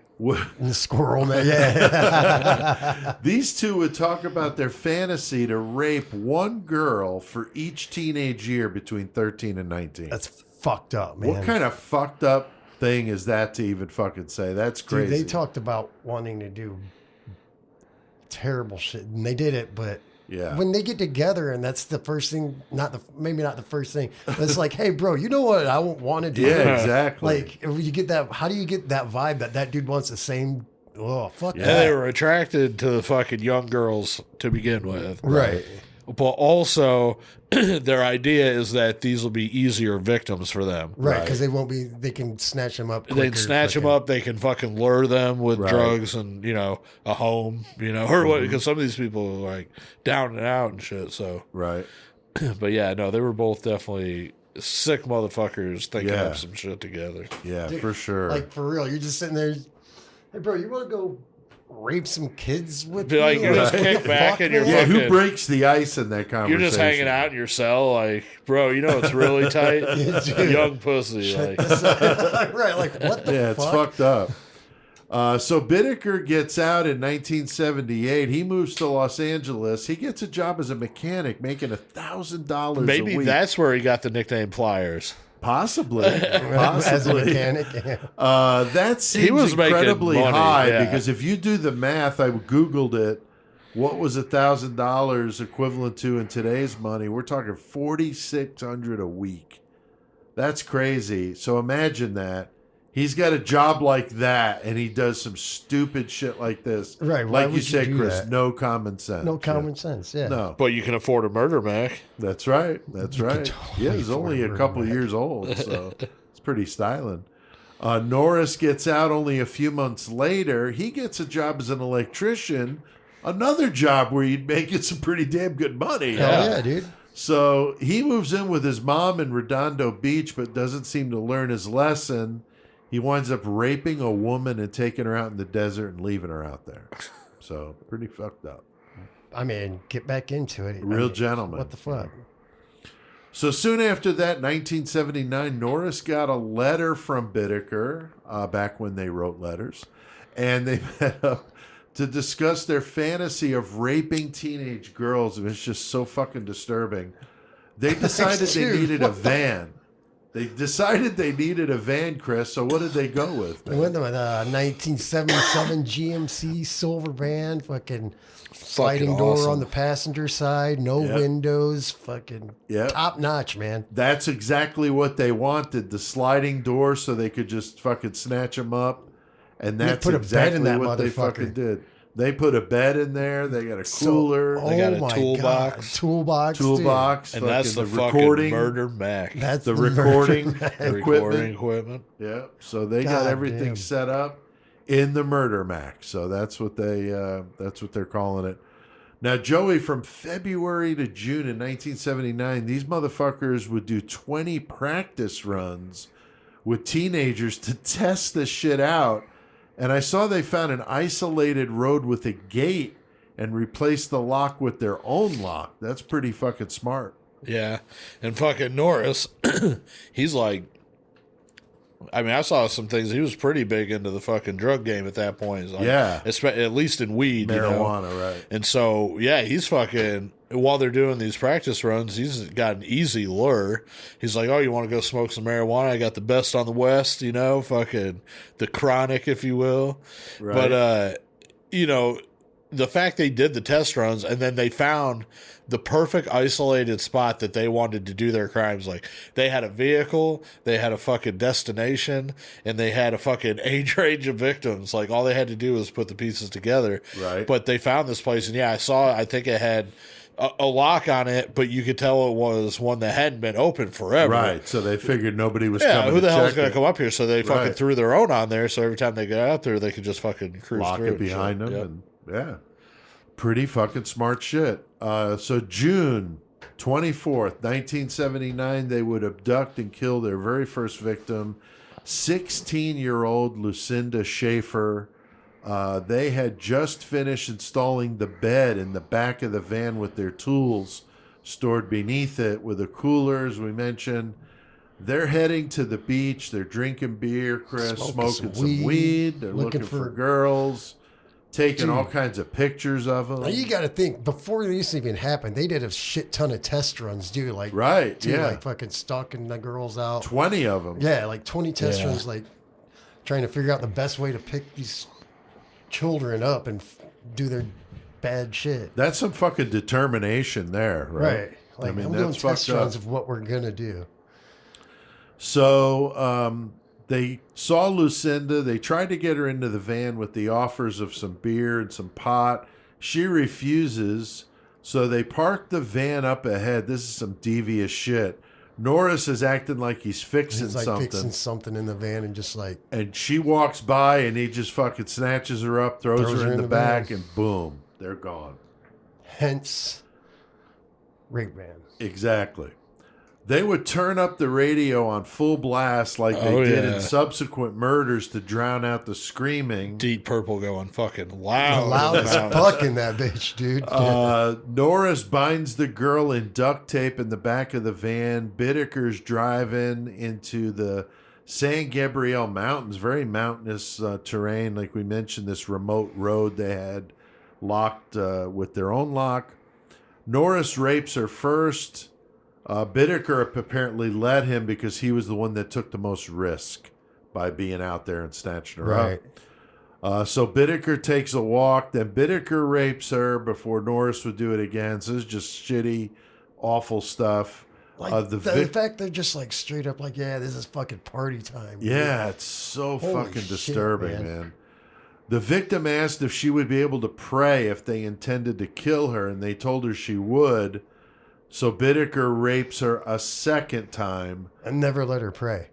The squirrel man. Yeah. These two would talk about their fantasy to rape one girl for each teenage year between 13 and 19. That's fucked up, man. What kind of fucked up thing is that to even fucking say? That's Dude, crazy. they talked about wanting to do terrible shit, and they did it, but Yeah. when they get together, and that's the first thing, maybe not the first thing, but it's like, hey, bro, you know what I want to do? Yeah, exactly. Like, if you get that, how do you get that vibe that dude wants the same? Oh, fuck Yeah, that. they were attracted to the fucking young girls to begin with. Right. But also, their idea is that these will be easier victims for them. Right, because they can snatch them up. They quicker, can snatch them fucking- up. They can fucking lure them with Right. drugs and a home, or what? Because some of these people are like down and out and shit. So, Right. but yeah, no, they were both definitely sick motherfuckers thinking Yeah. up some shit together. Yeah, Dude, for sure. Like, for real, you're just sitting there. Hey, bro, you want to go rape some kids with Be like, me? you just Or- kick Fuck, back and you're man? yeah, who fucking- breaks the ice in that conversation? You're just hanging out in your cell, like, bro, it's really tight. dude. Young pussy, like. Right, like, what the Yeah, it's fuck? fucked up. So Bittaker gets out in 1978. He moves to Los Angeles. He gets a job as a mechanic, making $1,000 a Maybe week. that's where he got the nickname Pliers. Possibly. As a mechanic. Yeah. That seems was making incredibly money, high yeah. because if you do the math, I Googled it. What was $1,000 equivalent to in today's money? We're talking $4,600 a week. That's crazy. So imagine that. He's got a job like that, and he does some stupid shit like this. Right, why Like you would you said, do Chris, that? no common sense. No common sense, yeah. No. But you can afford a murder Mac. That's right. That's right. totally Yeah, he's only a afford couple Mac. years old, so it's pretty styling. Norris gets out only a few months later. He gets a job as an electrician, another job where he'd making some pretty damn good money. Hell yeah, dude. So he moves in with his mom in Redondo Beach, but doesn't seem to learn his lesson. He winds up raping a woman and taking her out in the desert and leaving her out there. So pretty fucked up. I mean, get back into it. Real gentleman. What the fuck? So soon after that, 1979, Norris got a letter from Bittaker, back when they wrote letters, and they met up to discuss their fantasy of raping teenage girls. It was just so fucking disturbing. They decided they Dude, needed a van. They decided they needed a van, Chris. So what did they go with? They went with a 1977 GMC silver van, fucking sliding door awesome. on the passenger side, no windows, fucking top notch, man. That's exactly what they wanted, the sliding door so they could just fucking snatch them up. And that's put a bed exactly in that what they motherfucker. fucking did. They put a bed in there. They got a cooler. They got a my toolbox. God. Toolbox. Toolbox. And that's the fucking fucking murder Mac. That's the recording the recording equipment. Yeah. So they got God everything damn. set up in the murder Mac. So that's what they're calling it. Now, Joey, from February to June in 1979, these motherfuckers would do 20 practice runs with teenagers to test the shit out. And I saw they found an isolated road with a gate and replaced the lock with their own lock. That's pretty fucking smart. Yeah. And fucking Norris, he's like, I mean, I saw some things. He was pretty big into the fucking drug game at that point. Like, at least in weed. Marijuana, you know? right. And so, yeah, he's fucking, while they're doing these practice runs, he's got an easy lure. He's like, oh, you want to go smoke some marijuana? I got the best on the West, you know, fucking the chronic, if you will. Right. But, you know, the fact they did the test runs and then they found the perfect isolated spot that they wanted to do their crimes. Like, they had a vehicle, they had a fucking destination, and they had a fucking age range of victims. Like, all they had to do was put the pieces together. Right. But they found this place, and I think it had a lock on it, but you could tell it was one that hadn't been open forever. Right. So they figured nobody was coming. Yeah, who the to hell is check going it. to come up here? So they fucking Right. threw their own on there, so every time they got out there, they could just fucking cruise Lock through it and behind shit. them. Yep. And yeah. Pretty fucking smart shit. So June 24th, 1979, they would abduct and kill their very first victim, 16-year-old Lucinda Schaefer. They had just finished installing the bed in the back of the van with their tools stored beneath it with a cooler, as we mentioned. They're heading to the beach. They're drinking beer, Chris, smoking some weed. They're looking for girls. Taking all kinds of pictures of them. Now you got to think, before this even happened, they did a shit ton of test runs, dude. Like, right, yeah. Like fucking stalking the girls out. 20 of them. Yeah, like 20 test runs, like trying to figure out the best way to pick these children up and do their bad shit. That's some fucking determination there, right? Like, I mean, I'm that's doing test fucked runs up. of what we're going to do. So they saw Lucinda. They tried to get her into the van with the offers of some beer and some pot. She refuses. So they park the van up ahead. This is some devious shit. Norris is acting like he's fixing He's like something. fixing something in the van and just like, And she walks by and he just fucking snatches her up, throws her in the back, van. and boom, they're gone. hence rape van. Exactly. They would turn up the radio on full blast like they did in subsequent murders to drown out the screaming. Deep Purple going fucking loud. Loud as fuck in that bitch, dude. Norris binds the girl in duct tape in the back of the van. Bittaker's driving into the San Gabriel Mountains, very mountainous terrain. Like we mentioned, this remote road they had locked with their own lock. Norris rapes her first. Bittaker apparently led him because he was the one that took the most risk by being out there and snatching her up. So Bittaker takes a walk. Then Bittaker rapes her before Norris would do it again. So it's just shitty, awful stuff. Like the fact they're just like straight up like, yeah, this is fucking party time. Yeah, it's so Holy fucking shit, disturbing, man. man. The victim asked if she would be able to pray if they intended to kill her, and they told her she would. So Bittaker rapes her a second time. And never let her pray.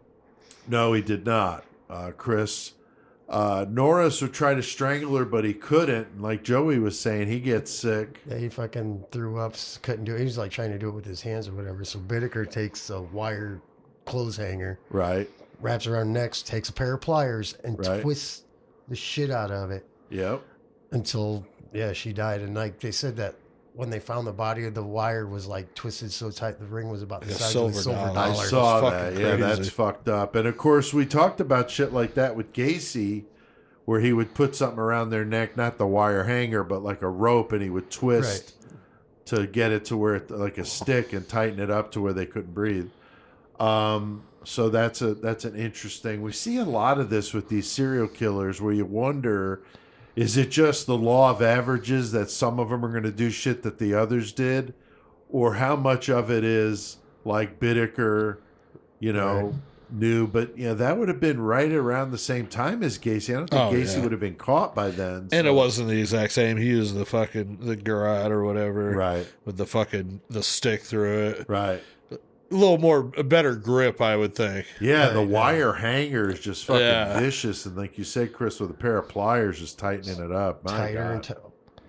No, he did not, Chris. Norris would try to strangle her, but he couldn't. And like Joey was saying, he gets sick. Yeah, he fucking threw up, couldn't do it. He was like trying to do it with his hands or whatever. So Bittaker takes a wire clothes hanger, Right. wraps around her neck, takes a pair of pliers, and twists the shit out of it Yep. until, yeah, she died. And like they said that when they found the body, the wire was like twisted so tight the ring was about the size of a silver dollar. I saw It's that. fucking Yeah, crazy. that's fucked up. And of course, we talked about shit like that with Gacy, where he would put something around their neck, not the wire hanger, but like a rope, and he would twist to get it to where it like a stick and tighten it up to where they couldn't breathe. So that's an interesting. We see a lot of this with these serial killers where you wonder, is it just the law of averages that some of them are going to do shit that the others did, or how much of it is like Bittaker, knew, but that would have been right around the same time as Gacy. I don't think Gacy would have been caught by then. And it wasn't the exact same. He used the garrote or whatever, right, with the stick through it, right. A better grip, I would think. Yeah, the wire hanger is just fucking vicious, and like you said, Chris, with a pair of pliers, just tightening it up. My God.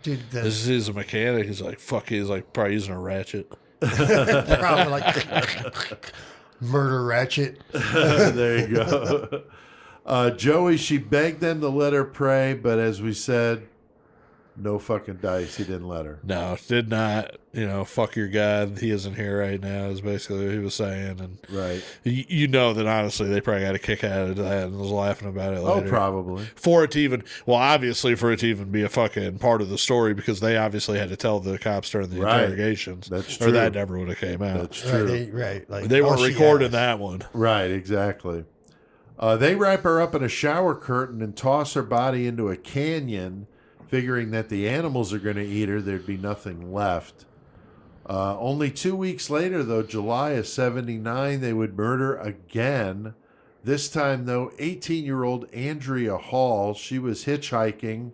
Dude, this is a mechanic. He's like, fuck. He's like probably using a ratchet. Probably like murder ratchet. There you go. Joey, she begged them to let her pray, but as we said, no fucking dice. He didn't let her. No, did not. Fuck your God. He isn't here right now is basically what he was saying. And right. That honestly, they probably got a kick out of that and was laughing about it later. Oh, probably. Obviously for it to even be a fucking part of the story, because they obviously had to tell the cops during the interrogations. That's true. Or that never would have came out. That's true. Right. Like, they weren't recording that one. Right, exactly. They wrap her up in a shower curtain and toss her body into a canyon, figuring that the animals are going to eat her. There'd be nothing left. Only 2 weeks later, though, July of 79, they would murder again. This time, though, 18-year-old Andrea Hall. She was hitchhiking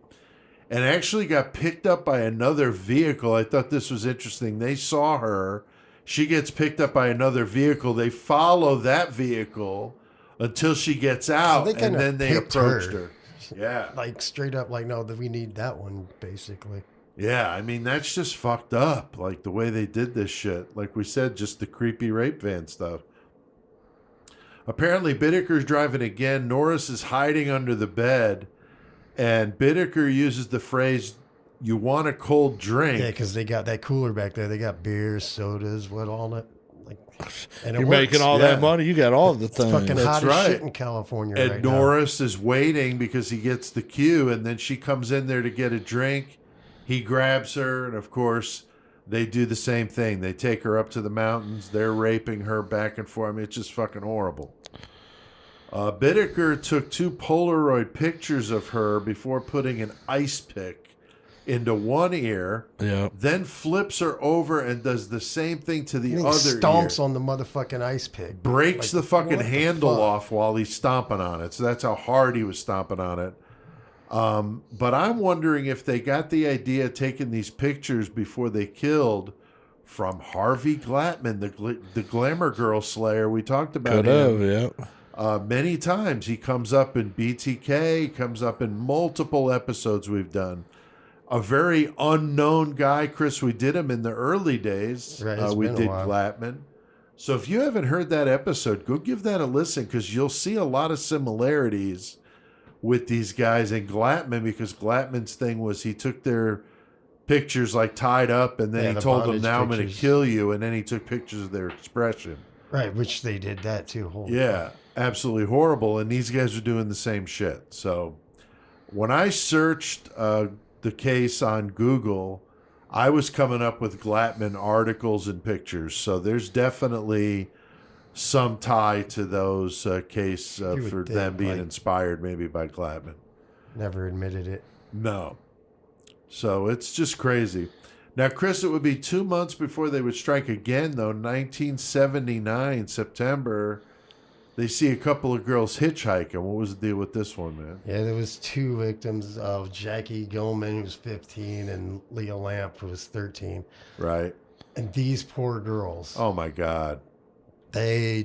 and actually got picked up by another vehicle. I thought this was interesting. They saw her. She gets picked up by another vehicle. They follow that vehicle until she gets out, and then they approached her. Yeah. Like, straight up, like, no, we need that one, basically. Yeah, I mean, that's just fucked up, like, the way they did this shit. Like we said, just the creepy rape van stuff. Apparently, Bittaker's driving again. Norris is hiding under the bed, and Bittaker uses the phrase, "You want a cold drink?" Yeah, because they got that cooler back there. They got beers, sodas, what all that. Like, and you're making all that money. You got all the things. Fucking hot That's as shit in California and right now. Norris is waiting because he gets the cue, and then she comes in there to get a drink. He grabs her, and of course, they do the same thing. They take her up to the mountains. They're raping her back and forth. I mean, it's just fucking horrible. Bittaker took 2 Polaroid pictures of her before putting an ice pick into one ear, then flips her over and does the same thing to the other stomps ear. on the motherfucking ice pick. Breaks the fucking handle off while he's stomping on it. So that's how hard he was stomping on it. But I'm wondering if they got the idea of taking these pictures before they killed from Harvey Glattman, the glamour girl slayer. We talked about him. Many times. He comes up in BTK, he comes up in multiple episodes we've done. A very unknown guy, Chris. We did him in the early days. Right, we did Glattman. So if you haven't heard that episode, go give that a listen, because you'll see a lot of similarities with these guys and Glattman, because Glattman's thing was he took their pictures like tied up, and then he told them, "Now I'm going to kill you," and then he took pictures of their expression. Right, which they did that too. Yeah, absolutely horrible. And these guys are doing the same shit. So when I searched the case on Google, I was coming up with Glattman articles and pictures. So there's definitely some tie to those case for them being inspired maybe by Glattman. Never admitted it. No. So it's just crazy. Now, Chris, it would be 2 months before they would strike again, though. 1979, September, they see a couple of girls hitchhiking. What was the deal with this one, man? Yeah, there was 2 victims of Jackie Gilman, who was 15, and Leah Lamp, who was 13. Right. And these poor girls. Oh, my God. These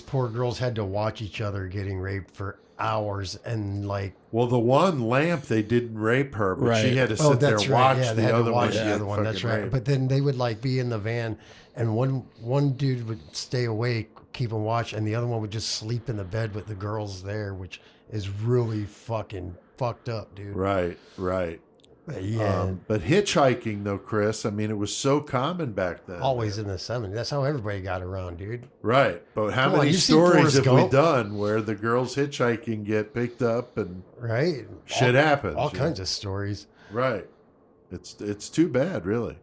poor girls had to watch each other getting raped for hours, and like, well, the one Lamp, they didn't rape her, but she had to sit there and watch the other one. That's right. But then they would like be in the van, and one dude would stay awake, keep and watch, and the other one would just sleep in the bed with the girls there, which is really fucking fucked up, dude. Right. Yeah. But hitchhiking, though, Chris, I mean, it was so common back then. Always in the 70s. That's how everybody got around, dude. Right. But how many stories have we done where the girls hitchhiking get picked up and shit happens? All kinds of stories. Right. It's too bad, really.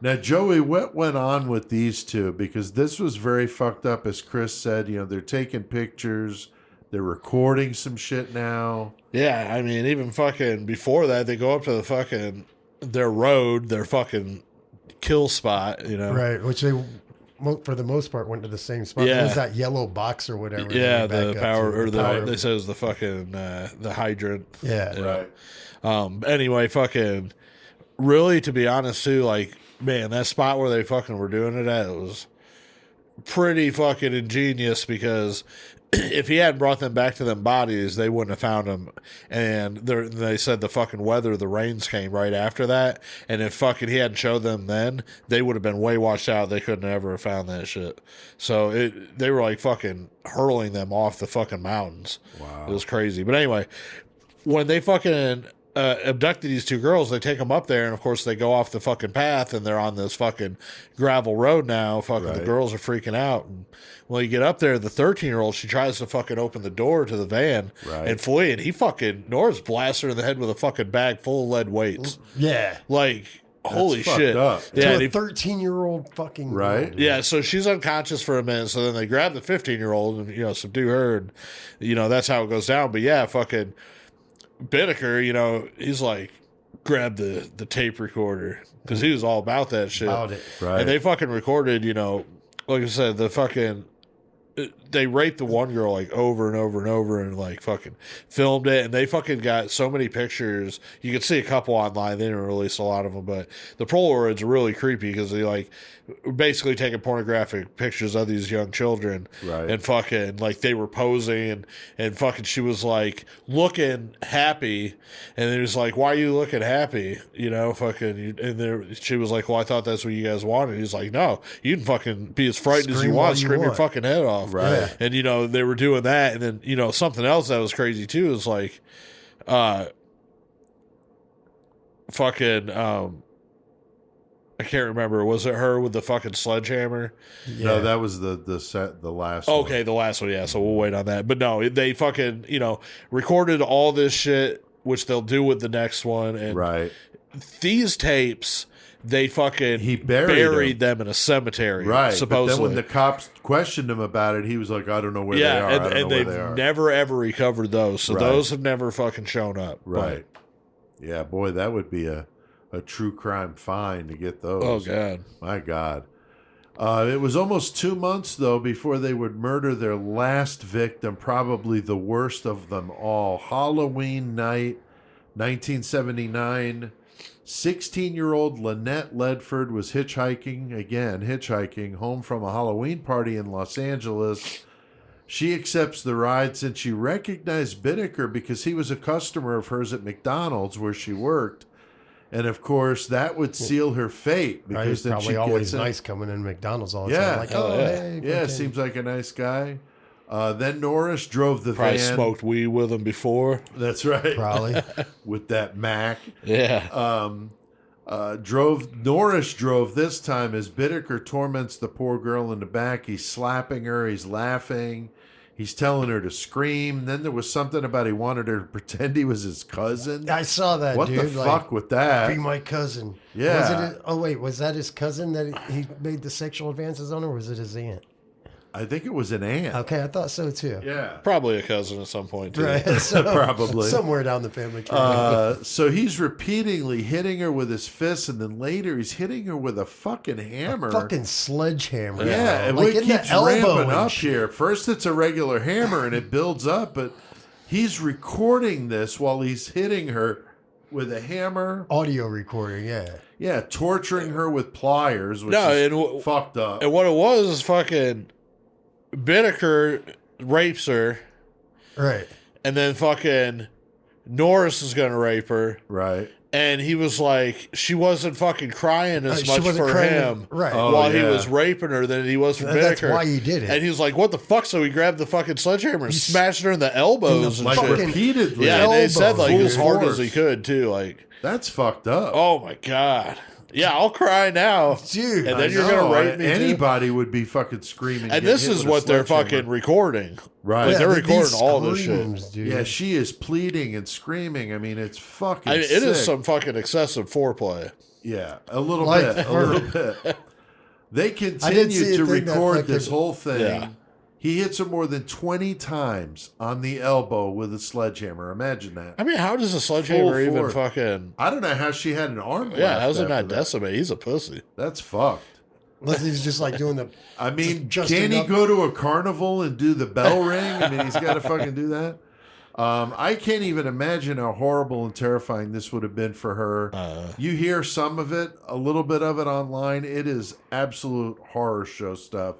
Now, Joey, what went on with these two? Because this was very fucked up, as Chris said. You know, they're taking pictures, they're recording some shit now. Yeah, I mean, even fucking before that, they go up to the fucking their road, their fucking kill spot, you know. Right, which they, for the most part, went to the same spot. Yeah. It was that yellow box or whatever. Yeah, they the back up power, to. or the power. they said it was the fucking the hydrant. Yeah. Right. Anyway, fucking, really, to be honest, too, like, man, that spot where they fucking were doing it at was pretty fucking ingenious, because if he hadn't brought them back to them bodies, they wouldn't have found them. And they said the fucking weather, the rains came right after that. And if fucking he hadn't showed them then, they would have been way washed out. They couldn't ever have found that shit. So they were like fucking hurling them off the fucking mountains. Wow. It was crazy. But anyway, when they fucking abducted these two girls, they take them up there, and of course they go off the fucking path, and they're on this fucking gravel road now. Fucking the Right. girls are freaking out. And when you get up there, the 13-year-old, she tries to fucking open the door to the van Right. and flee, and he fucking Norris blasts her in the head with a fucking bag full of lead weights. Yeah. Like, holy fucked shit. up. Yeah, and To he- a 13-year-old fucking Right. girl. yeah, so she's unconscious for a minute. So then they grab the 15-year-old and, you know, subdue her, and, you know, that's how it goes down. But yeah, fucking Bittaker, you know, he's like, grab the tape recorder, because he was all about that shit. About it. Right. And they fucking recorded, you know, like I said, the fucking, they raped the one girl like over and over and over, and like fucking filmed it. And they fucking got so many pictures. You could see a couple online. They didn't release a lot of them, but the Polaroids are really creepy, because they like basically taking pornographic pictures of these young children. Right. And fucking like they were posing, and fucking she was like looking happy, and it was like, why are you looking happy? You know, fucking, and there she was like, well, I thought that's what you guys wanted. He's like, no, you can fucking be as frightened as you Scream want, all you scream your want. fucking head off. Right. And, you know, they were doing that. And then, you know, something else that was crazy too is like, fucking, I can't remember. Was it her with the fucking sledgehammer? Yeah. No, that was the last one. Okay, the last one, yeah. So we'll wait on that. But no, they fucking, you know, recorded all this shit, which they'll do with the next one. And Right. these tapes, they fucking He buried them in a cemetery, Right. supposedly. But then when the cops questioned him about it, he was like, I don't know where they are. I don't and know where they've they are. never ever recovered those. So Right. those have never fucking shown up. Right. Yeah, boy, that would be a true crime fine to get those. Oh God. My God. It was almost 2 months, though, before they would murder their last victim, probably the worst of them all. Halloween night, 1979. 16-year-old Lynette Ledford was hitchhiking home from a Halloween party in Los Angeles. She accepts the ride since she recognized Bittaker because he was a customer of hers at McDonald's where she worked. And, of course, that would seal her fate Right, because he's then probably she always gets in. nice coming in McDonald's all the Yeah. time. Like, Oh, oh, yeah. hey, Yeah, fucking- seems like a nice guy. Then Norris drove the Probably van. smoked weed with him before. That's right. probably. With that Mac. Yeah. Norris drove this time as Bittaker torments the poor girl in the back. He's slapping her. He's laughing. He's telling her to scream. Then there was something about he wanted her to pretend he was his cousin. I saw that, What dude. the fuck with that? Be my cousin. Yeah. Was that his cousin that he made the sexual advances on, or was it his aunt? I think it was an aunt. Okay, I thought so too. Yeah. Probably a cousin at some point too. Right. So, Probably. somewhere down the family tree. So he's repeatedly hitting her with his fists, and then later he's hitting her with a fucking hammer. Fucking sledgehammer. Yeah, and like it in the keeps elbow ramping and up shit. here. First it's a regular hammer, and it builds up, but he's recording this while he's hitting her with a hammer. Audio recording, yeah. Yeah, torturing her with pliers, which No, is and fucked up. And what it was is fucking Bittaker rapes her, Right. and then fucking Norris is gonna rape her. Right. And he was like, she wasn't fucking crying as She much wasn't for crying, him right. Oh, while he yeah. was raping her than he was for That's Bittaker. why he did it. And he was like, what the fuck? So he grabbed the fucking sledgehammer and smashed her in the elbows and Like shit. fucking repeatedly. Yeah, and they said elbow, like full as hard force. as he could too. Like, That's fucked up. oh my God. Yeah, I'll cry now. Dude. And I then you're know. going to rape me too? Anybody would be fucking screaming. And getting this hit is with a what they're sledgehammer. fucking recording. Right. Like, they're these recording all this shit. screams, dude. Yeah, she is pleading and screaming. I mean, it's fucking I mean, it is sick. some fucking excessive foreplay. Yeah, a little Like bit. A for- little bit. They see continue a to thing that record fucking- this whole thing. Yeah. He hits her more than 20 times on the elbow with a sledgehammer. Imagine that. I mean, how does a sledgehammer Full even force. fucking? I don't know how she had an arm left. Yeah, how's it after not that. decimate? He's a pussy. That's fucked. Unless he's just like doing the. I mean, Just can he enough- go to a carnival and do the bell ring? I mean, he's got to fucking do that. I can't even imagine how horrible and terrifying this would have been for her. You hear some of it, a little bit of it online. It is absolute horror show stuff.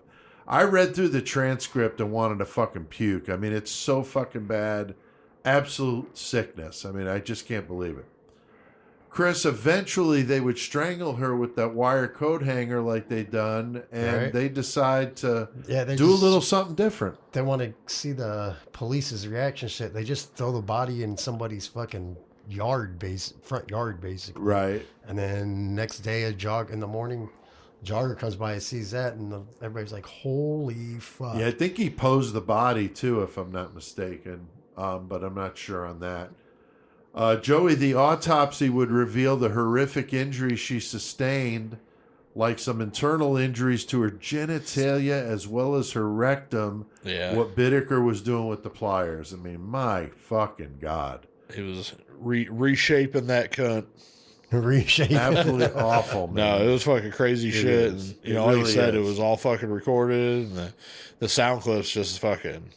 I read through the transcript and wanted to fucking puke. I mean, it's so fucking bad. Absolute sickness. I mean, I just can't believe it. Chris, eventually they would strangle her with that wire coat hanger like they'd done, and Right. they decide to They do just- a little something different. They want to see the police's reaction shit. They just throw the body in somebody's fucking front yard, basically. Right. And then next day, in the morning, jogger comes by and sees that, and everybody's like, "Holy fuck!" Yeah, I think he posed the body too, if I'm not mistaken, but I'm not sure on that. Joey, the autopsy would reveal the horrific injuries she sustained, like some internal injuries to her genitalia as well as her rectum. Yeah. What Bittaker was doing with the pliers. I mean, my fucking God. He was reshaping that cunt. Reshape. Absolutely awful, man. No, it was fucking crazy shit. is. And, It like you really said, is. it was all fucking recorded, and the sound clips just fucking.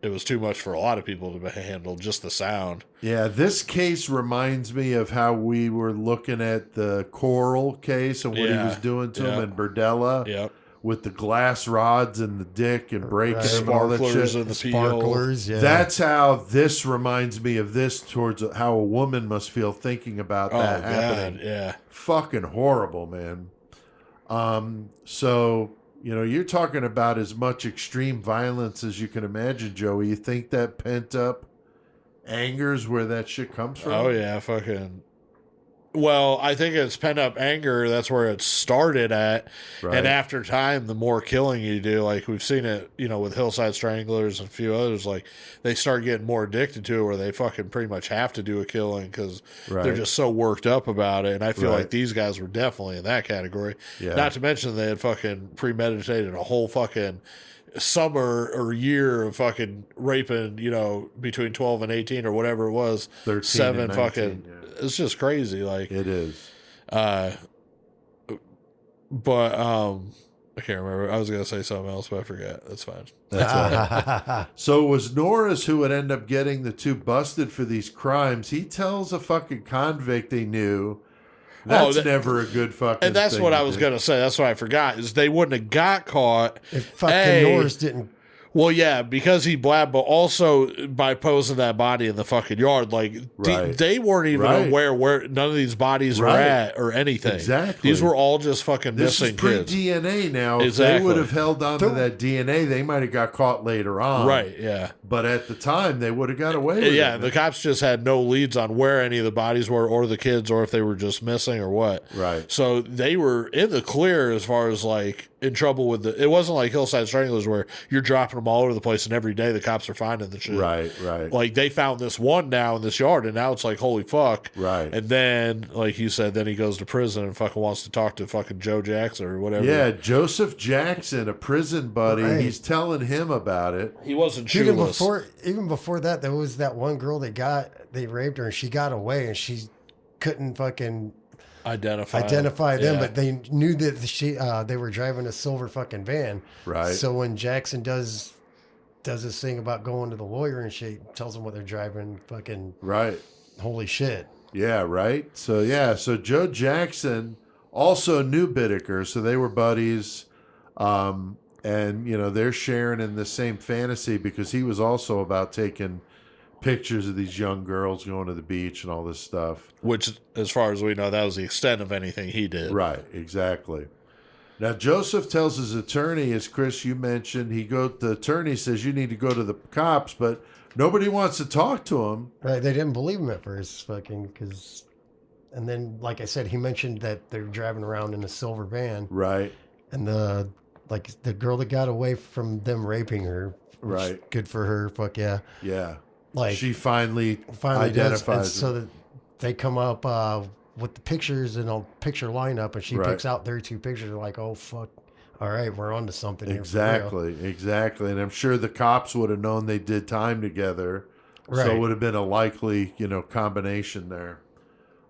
It was too much for a lot of people to handle, just the sound. Yeah, this case reminds me of how we were looking at the Coral case and what he Yeah, was doing to yeah. him in Berdella Yep. with the glass rods and the dick and breaking Right. him and all that Sparklers shit. in the peel. Sparklers. Yeah. That's how this reminds me of this towards how a woman must feel thinking about Oh, that God. happening. Yeah. Fucking horrible, man. So, you know, you're talking about as much extreme violence as you can imagine, Joey. You think that pent up anger is where that shit comes from? Oh, yeah. Fucking. Well, I think it's pent up anger. That's where it started at. Right. And after time, the more killing you do, like we've seen it, with Hillside Stranglers and a few others, like they start getting more addicted to it where they fucking pretty much have to do a killing because they're Right. just so worked up about it. And I feel Right. like these guys were definitely in that category. Yeah. Not to mention they had fucking premeditated a whole fucking summer or year of fucking raping, between 12 and 18 or whatever it was. 13 7 and 19, fucking. yeah. It's just crazy. Like, It is. but I can't remember. I was gonna say something else, but I forgot. That's fine. That's right. So it was Norris who would end up getting the two busted for these crimes. He tells a fucking convict he knew. That's never a good fucking And that's thing what to I was do. gonna say. That's what I forgot is they wouldn't have got caught. If fucking A, Norris didn't. Well, yeah, because he blabbed, but also by posing that body in the fucking yard. Like, Right. they weren't even Right. aware where none of these bodies Right. were at or anything. Exactly. These were all just fucking This is missing kids. pre-DNA now. If Exactly. they would have held on to that DNA, they might have got caught later on. Right, yeah. But at the time, they would have got away with Yeah, it. the cops just had no leads on where any of the bodies were or the kids or if they were just missing or what. Right. So they were in the clear as far as like in trouble with it wasn't like Hillside Stranglers where you're dropping them all over the place and every day the cops are finding the shit. Right, right. Like they found this one now in this yard and now it's like holy fuck. Right. And then like you said, then he goes to prison and fucking wants to talk to fucking Joe Jackson or whatever. Yeah, Joseph Jackson, a prison buddy, Right. he's telling him about it. He wasn't Even shoeless. before that, there was that one girl they raped her and she got away and she couldn't fucking identify them, Yeah. but they knew that they were driving a silver fucking van. Right. So when Jackson does this thing about going to the lawyer and shit, tells them what they're driving, fucking Right. holy shit. Yeah, right. So Joe Jackson also knew Bittaker, so they were buddies. And they're sharing in the same fantasy because he was also about taking pictures of these young girls going to the beach and all this stuff. Which, as far as we know, that was the extent of anything he did. Right, exactly. Now Joseph tells his attorney, as Chris you mentioned, the attorney says you need to go to the cops, but nobody wants to talk to him. Right. They didn't believe him at first, and then, like I said, he mentioned that they're driving around in a silver van. Right. And the girl that got away from them raping her. which, Right. Good for her. Fuck yeah. Yeah. Like She finally does, and identifies him. so that they come up with the pictures and a picture lineup, and she Right. picks out their 2 pictures. They're like, oh fuck, all right, we're on to something here. For real. Exactly. And I'm sure the cops would have known they did time together. So Right. it would have been a likely, combination there.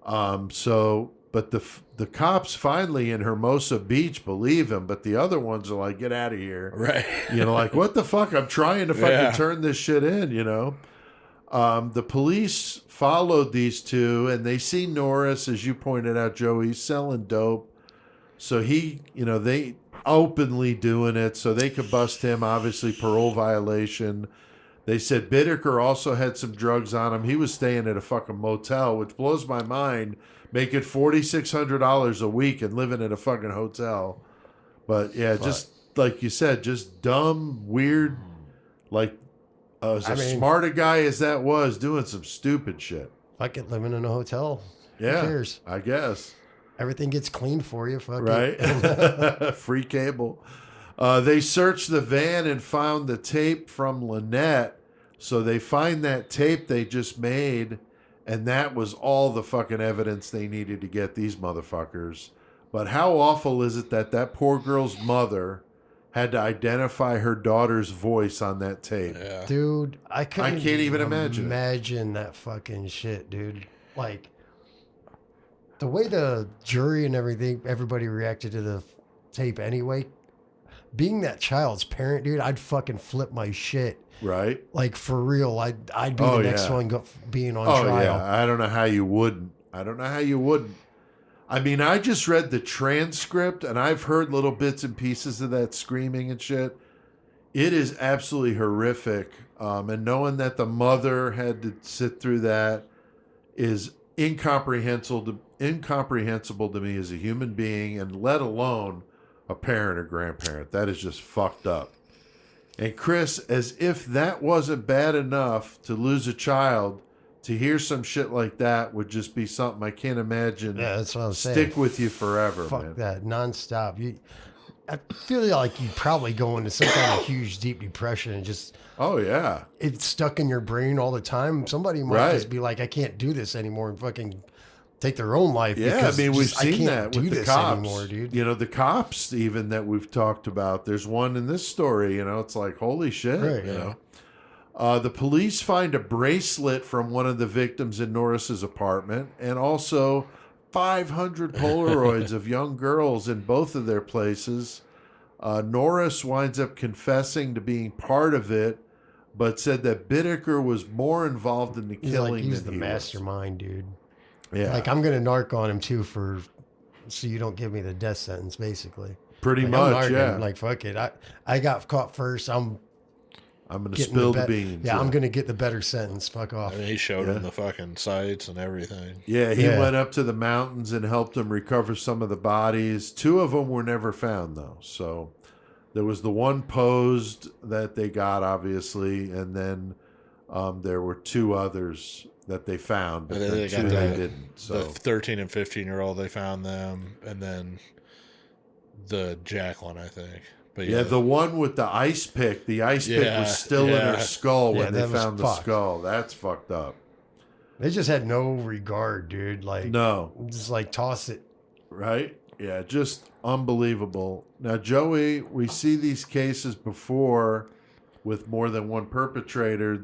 But the cops finally in Hermosa Beach believe him, but the other ones are like, get out of here. Right. Like, what the fuck? I'm trying to fucking Yeah. turn this shit in, The police followed these two, and they see Norris, as you pointed out, Joey, selling dope. So they openly doing it so they could bust him, obviously parole violation. They said Bittaker also had some drugs on him. He was staying at a fucking motel, which blows my mind, making $4,600 a week and living in a fucking hotel. But yeah, just like you said, just dumb, weird, like as smart a guy as that was, doing some stupid shit. Fuck it, living in a hotel. Yeah, Who cares? I guess. Everything gets cleaned for you. Fuck Right? it. Free cable. They searched the van and found the tape from Lynette. So they find that tape they just made, and that was all the fucking evidence they needed to get these motherfuckers. But how awful is it that poor girl's mother had to identify her daughter's voice on that tape? Yeah. Dude, I can't even imagine it. Imagine that fucking shit, dude. Like, the way the jury and everybody reacted to the tape anyway, being that child's parent, dude, I'd fucking flip my shit. Right? Like, for real, I'd be the next one being on trial. Yeah. I don't know how you wouldn't. I mean, I just read the transcript, and I've heard little bits and pieces of that screaming and shit. It is absolutely horrific. And knowing that the mother had to sit through that is incomprehensible to me as a human being, and let alone a parent or grandparent. That is just fucked up. And Chris, as if that wasn't bad enough to lose a child, to hear some shit like that would just be something I can't imagine. Yeah, that's what I was saying. Stick with you forever, Fuck man. that, nonstop. I feel like you'd probably go into some kind of huge, deep depression and just... Oh, yeah. It's stuck in your brain all the time. Somebody might just be like, I can't do this anymore, and fucking take their own life. Yeah, because I mean, we've I seen can't that do with the this cops. anymore, dude. The cops even that we've talked about. There's one in this story, it's like, holy shit. Right, The police find a bracelet from one of the victims in Norris's apartment, and also 500 Polaroids of young girls in both of their places. Norris winds up confessing to being part of it, but said that Bittaker was more involved in the killing He's than the he mastermind, dude. was. Yeah, Like, I'm going to narc on him, too, so you don't give me the death sentence, basically. pretty Like, much, I'm narking yeah. him. Like, fuck it. I got caught first. I'm I'm going to getting spill the beans. Yeah, I'm going to get the better sentence. Fuck off. I mean, he showed him the fucking sites and everything. Yeah, he Yeah. went up to the mountains and helped them recover some of the bodies. 2 of them were never found, though. So there was the one posed that they got, obviously, and then there were 2 others that they found, but And then the they 2 got they the didn't. So 13 and 15-year-old, they found them, and then the Jacqueline, I think. But yeah, the one with the ice pick, was still in her skull when Yeah, they that was found the fucked. skull. That's fucked up. They just had no regard, dude. Like, No. just like toss it. Right? Yeah, just unbelievable. Now, Joey, we see these cases before with more than one perpetrator.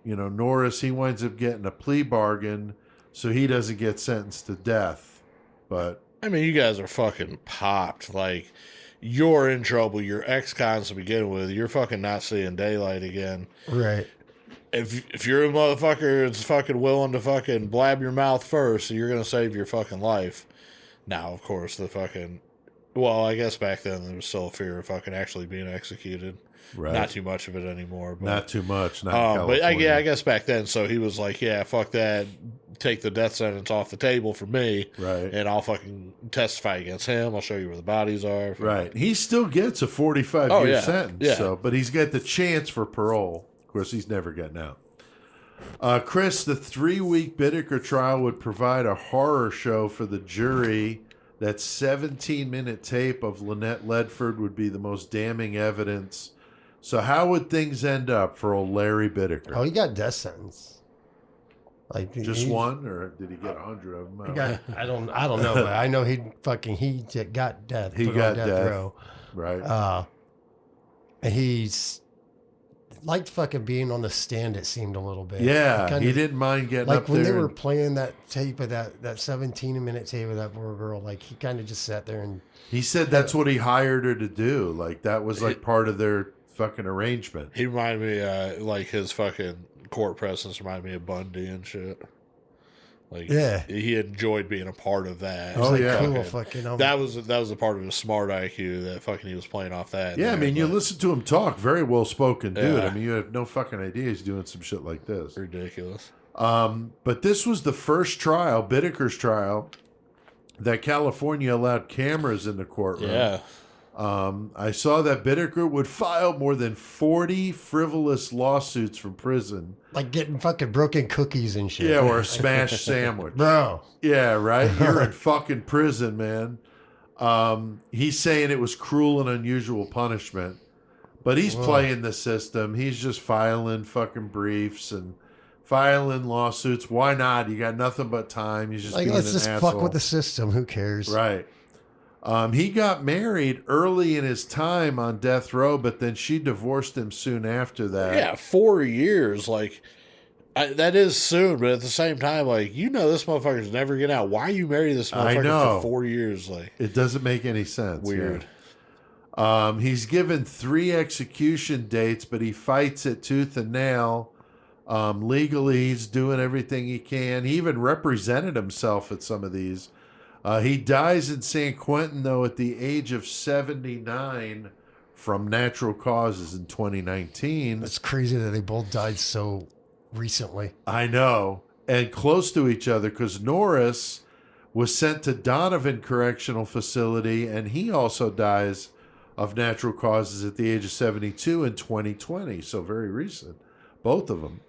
Norris, he winds up getting a plea bargain, so he doesn't get sentenced to death. But I mean, you guys are fucking popped. Like, you're in trouble. You're ex-cons to begin with. You're fucking not seeing daylight again. Right. If you're a motherfucker that's fucking willing to fucking blab your mouth first, you're going to save your fucking life. Now, of course, I guess back then there was still a fear of fucking actually being executed. right. Not too much of it anymore. But, Not too much. Not in but I California. guess back then, so he was like, yeah, fuck that. Take the death sentence off the table for me. Right. And I'll fucking testify against him. I'll show you where the bodies are. Right. He still gets a 45-year yeah. sentence. Yeah. So, but he's got the chance for parole. Of course, he's never getting out. Chris, the 3-week Bittaker trial would provide a horror show for the jury. That 17-minute tape of Lynette Ledford would be the most damning evidence. So how would things end up for old Larry Bittaker? Oh, he got death sentence. Like Just he- one, or did he get 100 of them? he got- I don't know, but I know he got death. He put got on death death. row. Right. And he's liked fucking being on the stand. It seemed a little bit. Yeah, kinda- he didn't mind getting Like up when there. they were and- playing that tape of that 17-minute tape of that poor girl. Like he kind of just sat there and he said that's what he hired her to do. Like that was like part of their fucking arrangement. He reminded me, like his fucking court presence reminded me of Bundy and shit. Like, Yeah. he enjoyed being a part of that. Oh, like, yeah. cool, fucking. That was a part of his smart IQ that fucking he was playing off that. Yeah, I mean, you listen to him talk, very well spoken dude. Yeah. I mean, you have no fucking idea he's doing some shit like this. Ridiculous. But this was the first trial, Bittaker's trial, that California allowed cameras in the courtroom. Yeah. I saw that Bittaker would file more than 40 frivolous lawsuits from prison. like getting fucking broken cookies and shit. Yeah, or a smashed sandwich. Bro. Yeah, right? You're in fucking prison, man. He's saying it was cruel and unusual punishment. But he's playing the system. He's just filing fucking briefs and filing lawsuits. Why not? You got nothing but time. He's just Like, being let's an just asshole. fuck with the system. Who cares? Right. He got married early in his time on death row, but then she divorced him soon after that. Yeah, 4 years. Like, that is soon, but at the same time, like, this motherfucker's never getting out. Why you marry this I motherfucker know. for 4 years? Like, It doesn't make any sense. weird. Yeah. He's given 3 execution dates, but he fights it tooth and nail. Legally, he's doing everything he can. He even represented himself at some of these. He dies in San Quentin, though, at the age of 79 from natural causes in 2019. It's crazy that they both died so recently. I know. And close to each other, because Norris was sent to Donovan Correctional Facility, and he also dies of natural causes at the age of 72 in 2020. So very recent. Both of them.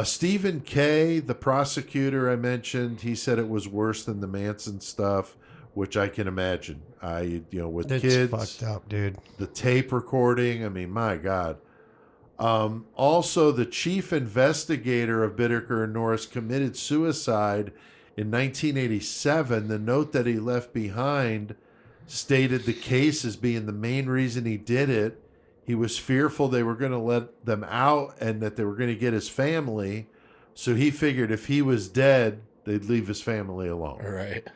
Stephen Kay, the prosecutor I mentioned, he said it was worse than the Manson stuff, which I can imagine. With It's kids, fucked up, dude. the tape recording, I mean, my God. Also, the chief investigator of Bittaker and Norris committed suicide in 1987. The note that he left behind stated the case as being the main reason he did it. He was fearful they were going to let them out and that they were going to get his family. So he figured if he was dead, they'd leave his family alone. All right.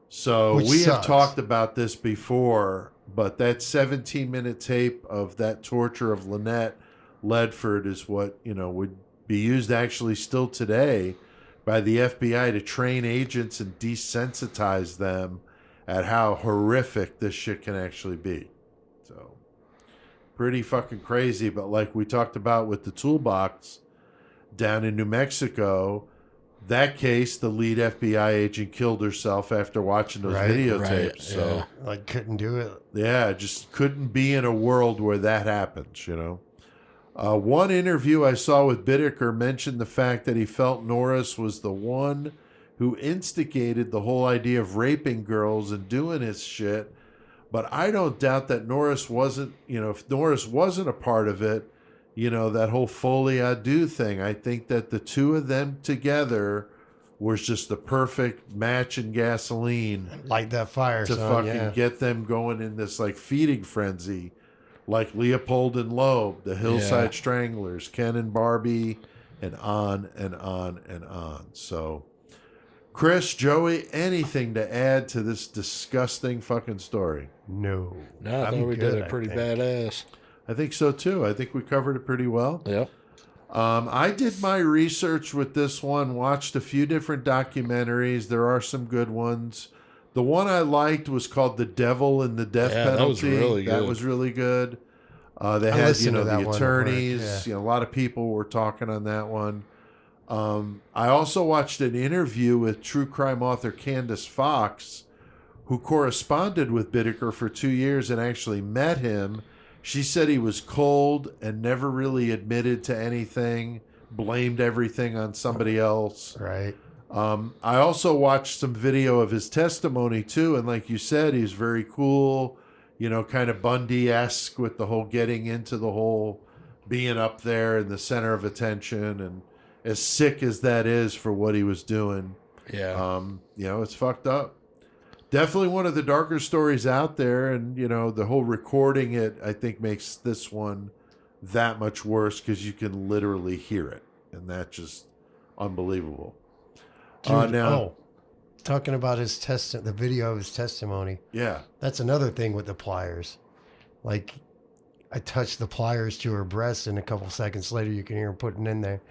So Which we have sucks. talked about this before, but that 17-minute tape of that torture of Lynette Ledford is what, would be used actually still today by the FBI to train agents and desensitize them at how horrific this shit can actually be. So pretty fucking crazy. But like we talked about with the toolbox down in New Mexico, that case, the lead FBI agent killed herself after watching those Right, videotapes. right, So Like, couldn't do it. yeah, just couldn't be in a world where that happens, One interview I saw with Bittaker mentioned the fact that he felt Norris was the one who instigated the whole idea of raping girls and doing his shit. But I don't doubt that Norris wasn't, if Norris wasn't a part of it, that whole folie à deux thing. I think that the two of them together was just the perfect match in gasoline Light that fire, to son. fucking Yeah. get them going in this like feeding frenzy, like Leopold and Loeb, the Hillside Stranglers, Ken and Barbie, and on and on and on. So, Chris, Joey, anything to add to this disgusting fucking story? No. No, I I'm thought we did good, it I pretty think. badass. I think so too. I think we covered it pretty well. Yep. I did my research with this one, watched a few different documentaries. There are some good ones. The one I liked was called The Devil and the Death Yeah, Penalty. that was really good. That was really good. They I had, listened to that the one at attorneys, work, yeah. a lot of people were talking on that one. I also watched an interview with true crime author Candace Fox, who corresponded with Bittaker for 2 years and actually met him. She said he was cold and never really admitted to anything, blamed everything on somebody else. Right. I also watched some video of his testimony too, and like you said, he's very cool, kind of Bundy-esque with the whole getting into the whole being up there in the center of attention and as sick as that is for what he was doing, Yeah. it's fucked up. Definitely one of the darker stories out there, and the whole recording it, I think, makes this one that much worse because you can literally hear it, and that's just unbelievable. Dude, talking about the video of his testimony. Yeah, That's another thing with the pliers. Like, I touched the pliers to her breast, and a couple seconds later, you can hear him putting in there.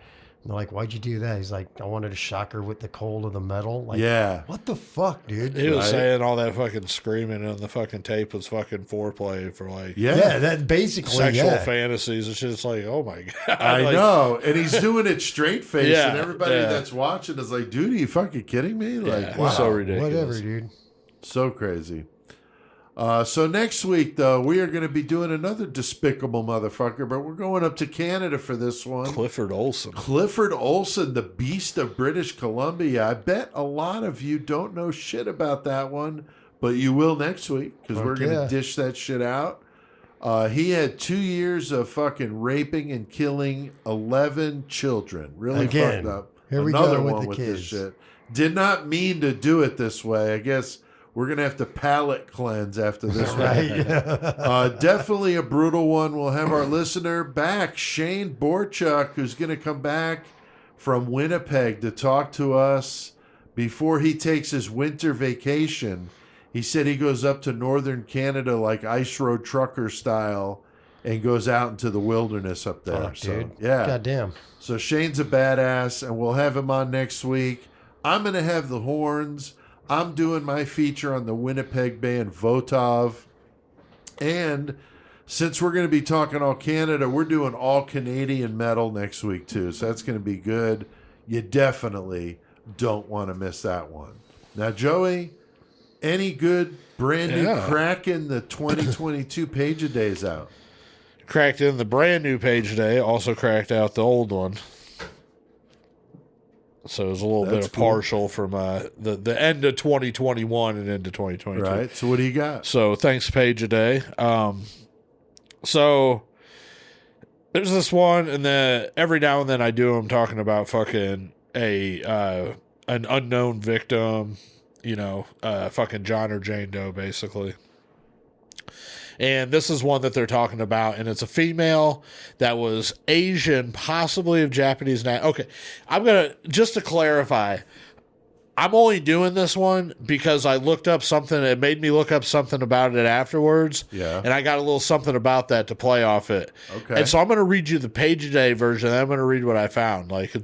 And they're like, "Why'd you do that?" He's like, "I wanted to shock her with the cold of the metal." Like, yeah. what the fuck, dude? He was Right. saying all that fucking screaming on the fucking tape was fucking foreplay for like Yeah, that basically sexual fantasies. It's just like, oh my God. I Like, know, and he's doing it straight face, Yeah, and everybody yeah. that's watching is like, "Dude, are you fucking kidding me?" Like, Yeah, wow, so ridiculous. whatever, dude. so crazy. So next week, though, we are going to be doing another despicable motherfucker, but we're going up to Canada for this one. Clifford Olson. Clifford Olson, the Beast of British Columbia. I bet a lot of you don't know shit about that one, but you will next week because we're going to dish that shit out. He had 2 years of fucking raping and killing 11 children. Really Again, fucked up. here we Another go with one the with kids. this shit. Did not mean to do it this way. I guess we're going to have to palate cleanse after this one. Right? Definitely a brutal one. We'll have our listener back, Shane Borchuk, who's going to come back from Winnipeg to talk to us before he takes his winter vacation. He said he goes up to northern Canada like ice road trucker style and goes out into the wilderness up there. Fuck, So, dude. yeah. Goddamn. So Shane's a badass, and we'll have him on next week. I'm going to have the horns. I'm doing my feature on the Winnipeg band Votov. And since we're going to be talking all Canada, we're doing all Canadian metal next week, too. So that's going to be good. You definitely don't want to miss that one. Now, Joey, any good brand new cracking the 2022 Page a Days out? Cracked in the brand new Page today, also cracked out the old one. So it was a little That's bit of cool. partial from the end of 2021 and into 2022. Right. So what do you got? So thanks, Page a Day. So there's this one, and then every now and then I do them talking about fucking an unknown victim, fucking John or Jane Doe, basically. And this is one that they're talking about, and it's a female that was Asian, possibly of Japanese. Okay, I'm going to, just to clarify, I'm only doing this one because I looked up something. It made me look up something about it afterwards. Yeah. And I got a little something about that to play off it. Okay. And so I'm going to read you the Page a Day version, and I'm going to read what I found. Like,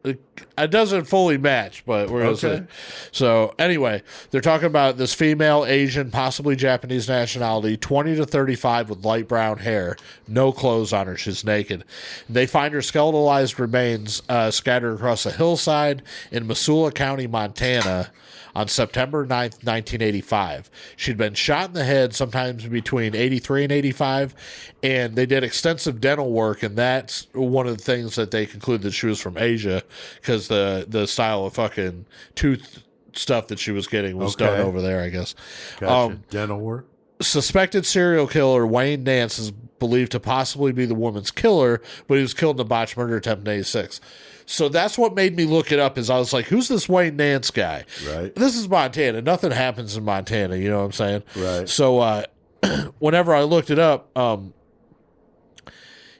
it doesn't fully match, but we're going to see. So anyway, they're talking about this female, Asian, possibly Japanese nationality, 20 to 35 with light brown hair, no clothes on her. She's naked. They find her skeletalized remains scattered across a hillside in Missoula County, Montana, on September 9th, 1985. She'd been shot in the head sometimes between 83 and 85, and they did extensive dental work, and that's one of the things that they conclude that she was from Asia, because the style of fucking tooth stuff that she was getting was done over there, I guess. Gotcha. Dental work. Suspected serial killer Wayne Nance is believed to possibly be the woman's killer, but he was killed in a botched murder attempt in 86. So that's what made me look it up, is I was like, who's this Wayne Nance guy? Right. This is Montana. Nothing happens in Montana, you know what I'm saying? Right. So whenever I looked it up,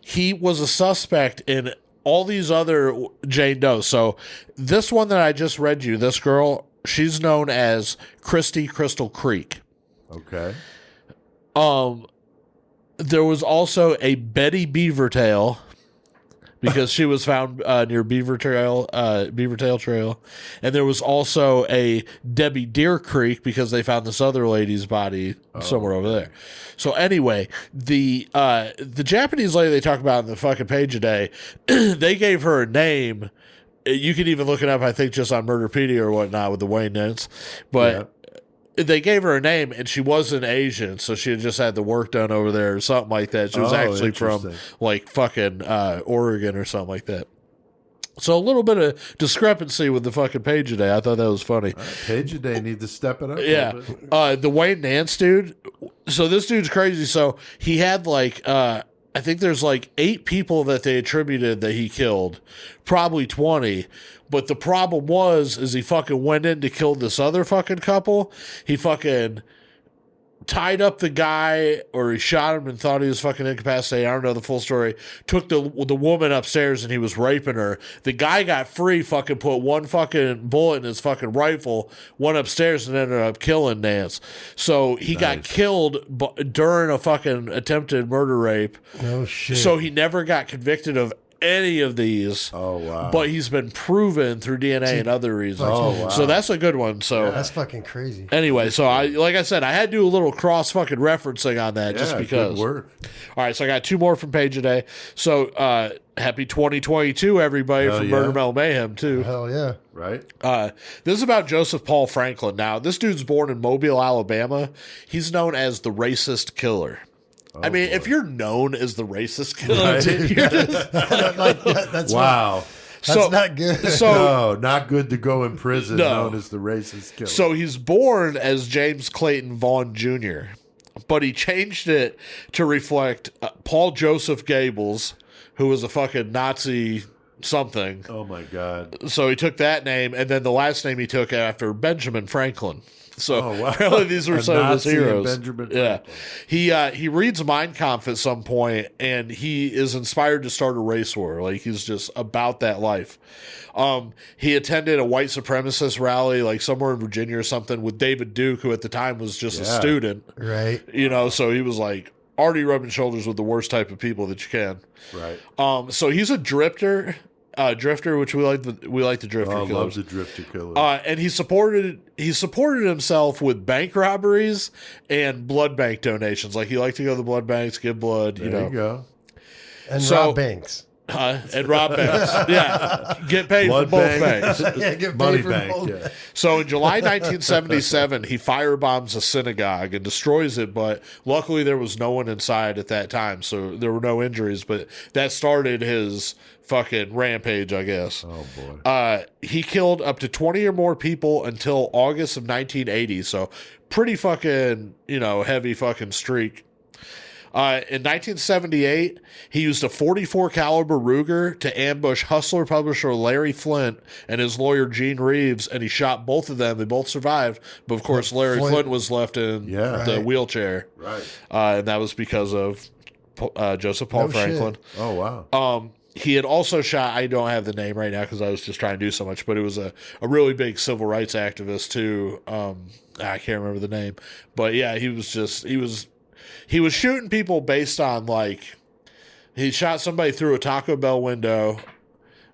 he was a suspect in all these other Jane Doe. So this one that I just read you, this girl, she's known as Christy Crystal Creek. Okay. There was also a Betty Beavertail, because she was found near Beavertail Trail, and there was also a Debbie Deer Creek because they found this other lady's body somewhere over there. So anyway, the Japanese lady they talk about in the fucking Page a Day, they gave her a name. You can even look it up, I think, just on Murderpedia or whatnot with the Wayne Nance, but. They gave her a name, and she wasn't Asian, so she had just had the work done over there or something like that. She was actually from, like, fucking Oregon or something like that. So a little bit of discrepancy with the fucking Page a Day. I thought that was funny. Page a Day need to step it up. Yeah. The Wayne Nance dude. So this dude's crazy. So he had, like, I think there's like 8 people that they attributed that he killed, probably 20. But the problem is he fucking went in to kill this other fucking couple. He fucking tied up the guy, or he shot him and thought he was fucking incapacitated. I don't know the full story. Took the woman upstairs and he was raping her. The guy got free, fucking put one fucking bullet in his fucking rifle, went upstairs and ended up killing Nance. So he got killed during a fucking attempted murder rape. No shit. So he never got convicted of any of these. Oh, wow. But he's been proven through DNA and other reasons. Oh, wow. So that's a good one. So That's fucking crazy. anyway, so like I said, I had to do a little cross fucking referencing on that just because. Good work. All right, so I got 2 more from Page today. So happy 2022, everybody, Hell from yeah. Murder Metal Mayhem too. Hell yeah. Right? This is about Joseph Paul Franklin. Now, this dude's born in Mobile, Alabama. He's known as the racist killer. I mean, if you're known as the racist killer, you're just, That's Wow. That's not good. So No, not good to go in prison No. known as the racist killer. So he's born as James Clayton Vaughn Jr., but he changed it to reflect Paul Joseph Gables, who was a fucking Nazi something. oh, my God. So he took that name, and then the last name he took after Benjamin Franklin. So Oh, wow. apparently these were A some of his Nazi and heroes. Benjamin Yeah, Franklin. he reads Mein Kampf at some point, and he is inspired to start a race war. Like, he's just about that life. He attended a white supremacist rally, like somewhere in Virginia or something, with David Duke, who at the time was just a student. Right. You know, so he was like already rubbing shoulders with the worst type of people that you can. Right. So he's a drifter, which we like the drifter I love killers. the drifter killer. And he supported himself with bank robberies and blood bank donations. Like, he liked to go to the blood banks, give blood, there you go. And So- rob banks. and rob banks. Yeah, get paid Blood for both bank. banks. Yeah, get Money paid for bank. both. Yeah. So in July 1977, he firebombs a synagogue and destroys it, but luckily there was no one inside at that time, so there were no injuries, but that started his fucking rampage, I guess. Oh, boy. He killed up to 20 or more people until August of 1980, so pretty fucking, heavy fucking streak. In 1978, he used a 44 caliber Ruger to ambush hustler publisher Larry Flint and his lawyer Gene Reeves, and he shot both of them. They both survived, but of course Larry Flint was left in the wheelchair, Right. and that was because of Joseph Paul No Franklin. shit. Oh, wow. He had also shot, I don't have the name right now because I was just trying to do so much, but it was a really big civil rights activist too. I can't remember the name, but yeah, he was shooting people based on, like, he shot somebody through a Taco Bell window,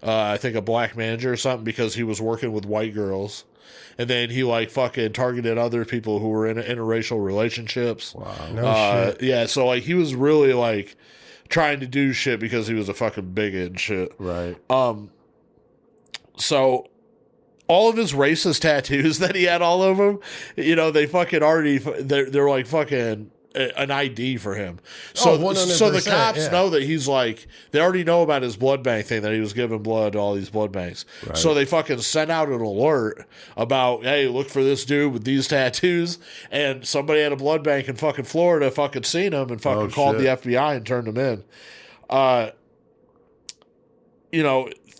I think a black manager or something, because he was working with white girls. And then he, like, fucking targeted other people who were in interracial relationships. Wow. No shit. Yeah, so, like, he was really, like, trying to do shit because he was a fucking bigot and shit. Right. So all of his racist tattoos that he had all over him, they fucking already, they're like fucking an ID for him. So, 100%, so the cops yeah. know that he's like, they already know about his blood bank thing, that he was giving blood to all these blood banks. Right. So they fucking sent out an alert about, hey, look for this dude with these tattoos. And somebody at a blood bank in fucking Florida fucking seen him and fucking called shit. the FBI and turned him in.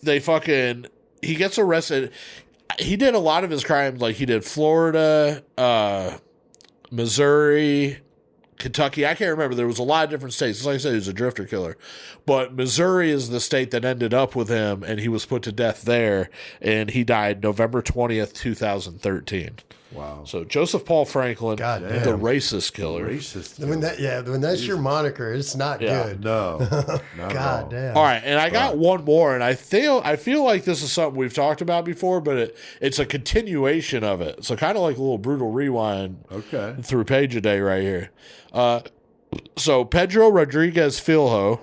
They fucking, he gets arrested. He did a lot of his crimes, like he did Florida, Missouri, Kentucky. I can't remember. There was a lot of different states. Like I said, he was a drifter killer. But Missouri is the state that ended up with him, and he was put to death there, and he died November 20th, 2013. Wow. So Joseph Paul Franklin, God the damn. racist killer. Racist. When that's your moniker, it's not Yeah. good. No. Not at God all. damn. All right, and I got one more, and I feel like this is something we've talked about before, but it's a continuation of it. So kind of like a little brutal rewind Okay. through Page a Day right here. So Pedro Rodriguez Filho,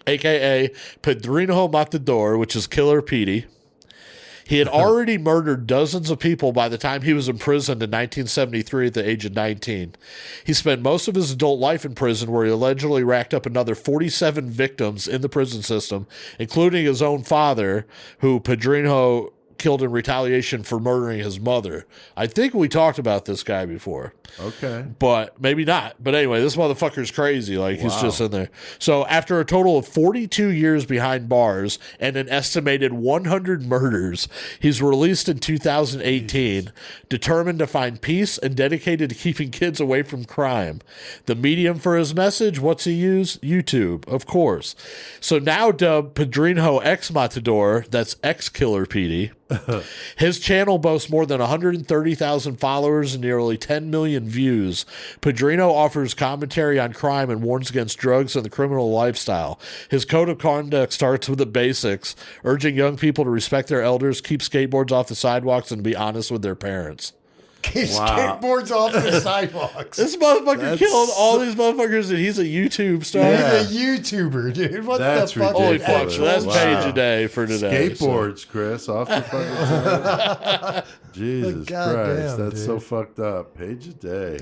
a.k.a. Pedrinho Matador, which is Killer Petey. He had already murdered dozens of people by the time he was imprisoned in 1973 at the age of 19. He spent most of his adult life in prison, where he allegedly racked up another 47 victims in the prison system, including his own father, who Pedrinho killed in retaliation for murdering his mother. I think we talked about this guy before. Okay. But maybe not. But anyway, this motherfucker's crazy. Like, he's just in there. So after a total of 42 years behind bars and an estimated 100 murders, he's released in 2018, determined to find peace and dedicated to keeping kids away from crime. The medium for his message, what's he use? YouTube, of course. So now dubbed Padrino X Matador, that's X Killer PD. His channel boasts more than 130,000 followers and nearly 10 million views. Padrino offers commentary on crime and warns against drugs and the criminal lifestyle. His code of conduct starts with the basics, urging young people to respect their elders, keep skateboards off the sidewalks, and be honest with their parents. Skateboards off the sidewalks. This motherfucker killed all these motherfuckers, and he's a YouTube star. He's a YouTuber, dude. What That's the fuck? Holy ridiculous. fuck! So that's Wow. page a day for today. Skateboards, Chris, off the fucking Jesus Goddamn, Christ, that's dude. so fucked up. Page a day.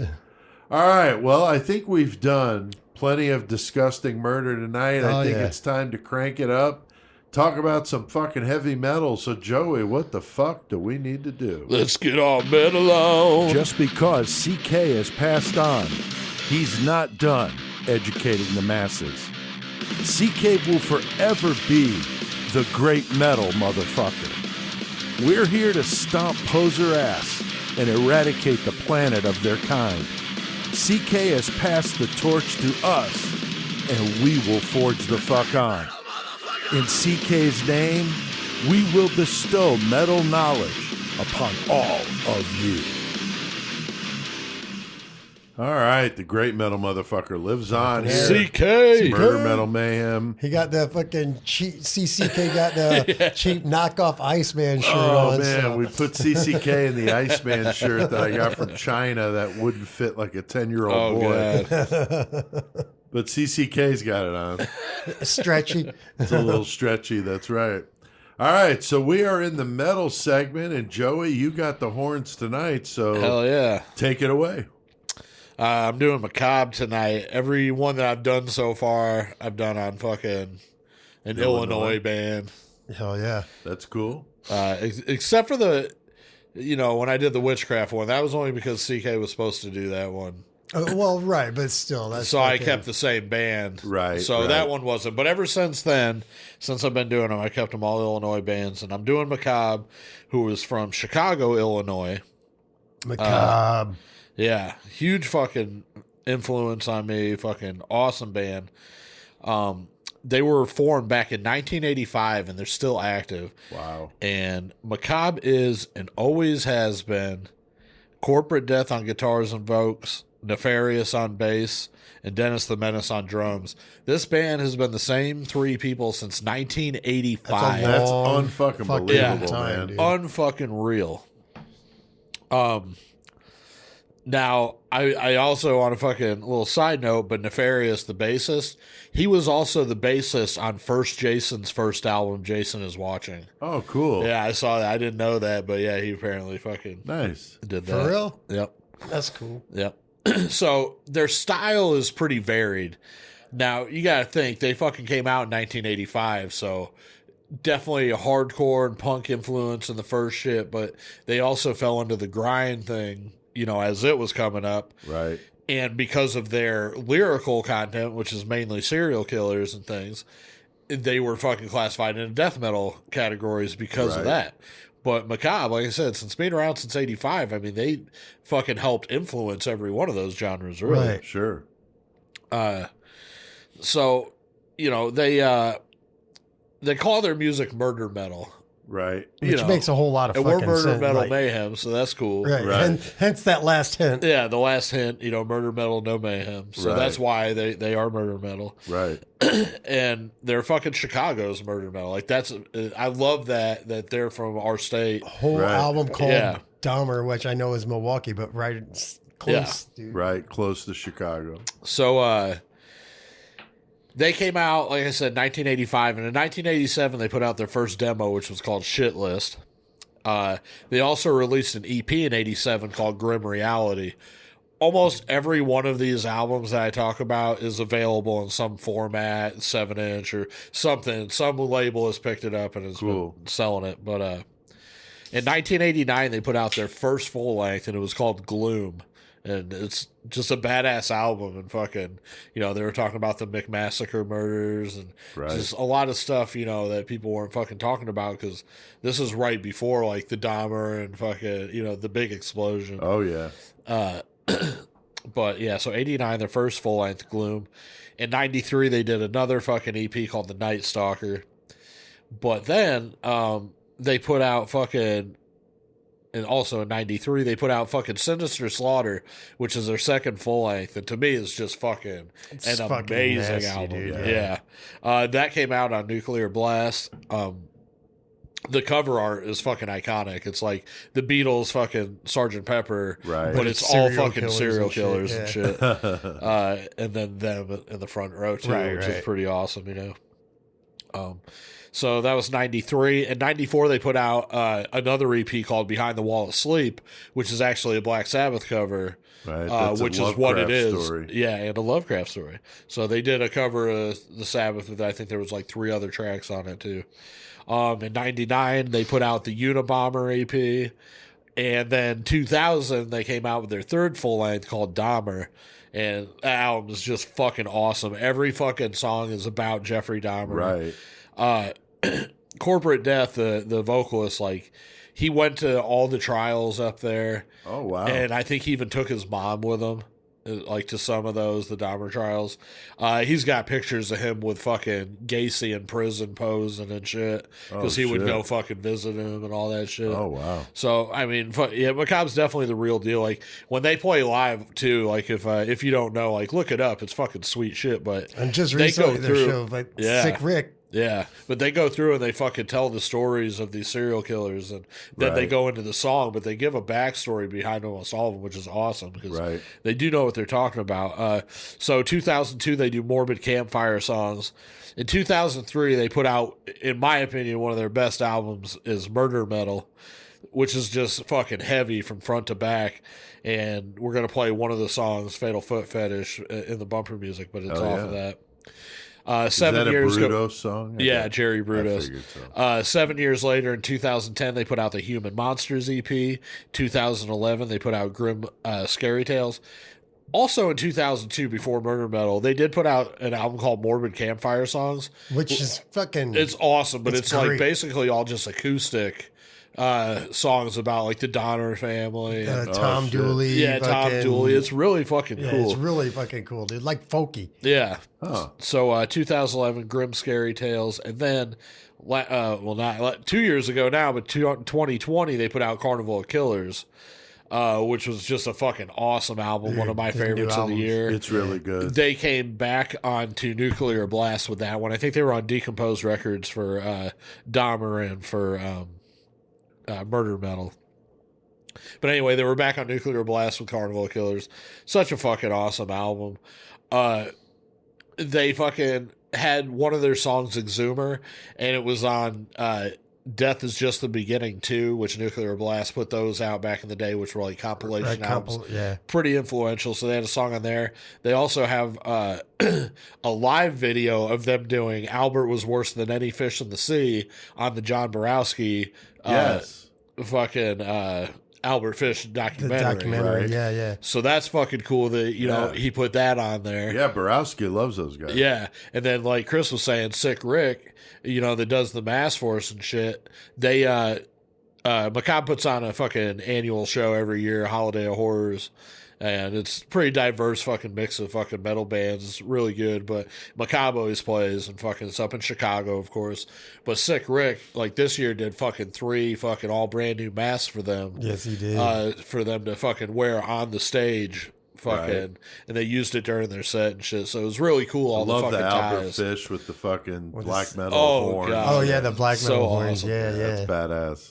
All right, well, I think we've done plenty of disgusting murder tonight. I think it's time to crank it up. Talk about some fucking heavy metal. So, Joey, what the fuck do we need to do? Let's get our metal on. Just because CK has passed on, he's not done educating the masses. CK will forever be the great metal motherfucker. We're here to stomp poser ass and eradicate the planet of their kind. CK has passed the torch to us, and we will forge the fuck on. In CK's name, we will bestow metal knowledge upon all of you. All right, the great metal motherfucker lives on here. CK. Murder Metal Mayhem. He got the fucking cheap, CCK got the cheap knockoff Iceman shirt Oh, on. man, so. we put CCK in the Iceman shirt that I got from China that wouldn't fit like a 10-year-old boy. God. But CCK's got it on. Stretchy. It's a little stretchy, that's right. All right, so we are in the metal segment, and Joey, you got the horns tonight, so Hell yeah. take it away. I'm doing Macabre tonight. Every one that I've done so far, I've done on fucking an Illinois band. Hell yeah. That's cool. Except for the, when I did the witchcraft one, that was only because CK was supposed to do that one. Well, right, but still. That's So I fucking- kept the same band. Right, So right. that one wasn't. But ever since then, since I've been doing them, I kept them all Illinois bands. And I'm doing Macabre, who is from Chicago, Illinois. Macabre. Yeah. Huge fucking influence on me. Fucking awesome band. They were formed back in 1985, and they're still active. Wow. And Macabre is and always has been Corporate Death on guitars and vocals, Nefarious on bass, and Dennis the Menace on drums. This band has been the same three people since 1985. That's Long unfucking fucking believable, time, man. dude. Unfucking real. Now, I also, on a fucking little side note, but Nefarious, the bassist, he was also the bassist on Jason's first album, Jason Is Watching. Oh, cool. Yeah, I saw that. I didn't know that, but yeah, he apparently fucking Nice. did that. For real? Yep. That's cool. Yep. So their style is pretty varied. Now, you got to think, they fucking came out in 1985, so definitely a hardcore and punk influence in the first shit, but they also fell into the grind thing, as it was coming up. Right. And because of their lyrical content, which is mainly serial killers and things, they were fucking classified into death metal categories because of Right. that. But Macabre, like I said, since being around since 85, I mean, they fucking helped influence every one of those genres, really. Right. Sure. So, they call their music murder metal. Right. Which makes a whole lot of And fucking we're murder sense. metal like- mayhem, so that's cool. Right. Right. And hence that last hint. Yeah, the last hint, murder metal, no mayhem. So Right. that's why they are murder metal. Right. And they're fucking Chicago's murder metal. Like, I love that they're from our state. Whole Right. album called Yeah. Dahmer, which I know is Milwaukee, but right it's close, dude. Right. Close to Chicago. So, they came out, like I said, 1985, and in 1987 they put out their first demo, which was called Shit List. They also released an EP in 87 called Grim Reality. Almost every one of these albums that I talk about is available in some format, 7-inch or something. Some label has picked it up and has Cool. been selling it. But In 1989, they put out their first full length, and it was called Gloom. And it's just a badass album. And fucking, you know, they were talking about the McMassacre murders and just a lot of stuff, you know, that people weren't fucking talking about because this is right before, like, the Dahmer and fucking, you know, the big explosion. Oh, yeah. But, yeah, so 89, their first full-length, Gloom. In 93, they did another fucking EP called The Night Stalker. But then they put out fucking... And also in 93, they put out fucking Sinister Slaughter, which is their second full length. And to me, it's just fucking It's an fucking amazing nasty, album. dude. Yeah. That came out on Nuclear Blast. The cover art is fucking iconic. It's like the Beatles fucking Sgt. Pepper, Right. but it's all Serial fucking killers serial and shit, killers and yeah. shit. And then them in the front row, too, Right, which right. is pretty awesome, you know. So that was 93. In 94, they put out another EP called Behind the Wall of Sleep, which is actually a Black Sabbath cover, Right. That's a which is what it Lovecraft is. story. Yeah, and a Lovecraft story. So they did a cover of the Sabbath with, I think there was like 3 other tracks on it too. In 99, they put out the Unabomber EP. And then 2000, they came out with their third full length called Dahmer. And that album is just fucking awesome. Every fucking song is about Jeffrey Dahmer. Right. Corporate Death, the vocalist, like, he went to all the trials up there. Oh, wow. And I think he even took his mom with him, like, to some of those, the Dahmer trials. He's got pictures of him with fucking Gacy in prison posing and shit, because he would shit. go fucking visit him and all that shit. Oh, wow. So, I mean, yeah, Macabre's definitely the real deal. Like, when they play live, too, like, if you don't know, like, look it up. It's fucking sweet shit, but And just they recently, go their through- show, like Yeah. Sick Rick. yeah, but they go through and they fucking tell the stories of these serial killers, and then they Right. go into the song, but they give a backstory behind almost all of them, which is awesome because Right. they do know what they're talking about. So 2002, they do Morbid Campfire songs. In 2003, they put out, in my opinion, one of their best albums is Murder Metal, which is just fucking heavy from front to back. And we're going to play one of the songs, Fatal Foot Fetish, in the bumper music, but it's Oh, off yeah. of that. Is 7 that a years ago. Brudos song? Yeah, Jerry I Brudos. figured so. 7 years later, in 2010, they put out the Human Monsters EP. 2011, they put out Grim Scary Tales. Also in 2002, before Murder Metal, they did put out an album called Morbid Campfire Songs. Which is fucking. It's awesome, but it's like great. basically all just acoustic songs about like the Donner family. And, Tom shit. Dooley. yeah, Tom fucking- Dooley. It's really fucking Yeah, cool. it's really fucking cool, dude. Like folky. Yeah. Huh. So 2011, Grim Scary Tales, and then, not 2 years ago now, but 2020, they put out Carnival of Killers, which was just a fucking awesome album, one of my Dude, the new favorites of the albums. year. It's really good. They came back onto Nuclear Blast with that one. I think they were on Decomposed Records for Dahmer and for Murder Metal. But anyway, they were back on Nuclear Blast with Carnival of Killers. Such a fucking awesome album. They fucking had one of their songs, Exhumer, and it was on Death is Just the Beginning too, which Nuclear Blast put those out back in the day, which were like compilation albums. Yeah. Pretty influential. So they had a song on there. They also have a live video of them doing Albert Was Worse Than Any Fish in the Sea on the John Borowski Yes. fucking Albert Fish The documentary. documentary. right? Yeah. So that's fucking cool that, you know, Yeah. he put that on there. Yeah, Borowski loves those guys. Yeah. And then, like Chris was saying, Sick Rick, you know, that does the mass force and shit. They, Macabre puts on a fucking annual show every year, Holiday of Horrors. And it's pretty diverse fucking mix of fucking metal bands. It's really good. But Macabre always plays, and fucking it's up in Chicago, of course. But Sick Rick, like this year, did fucking 3 fucking all brand new masks for them. Yes, he did. For them to fucking wear on the stage. Fucking, Right. and they used it during their set and shit. So it was really cool. I All love the the fucking Albert ties. Fish with the fucking With black his- metal Oh, horn. God. oh yeah, the black So metal horns. awesome. Yeah, That's yeah. badass.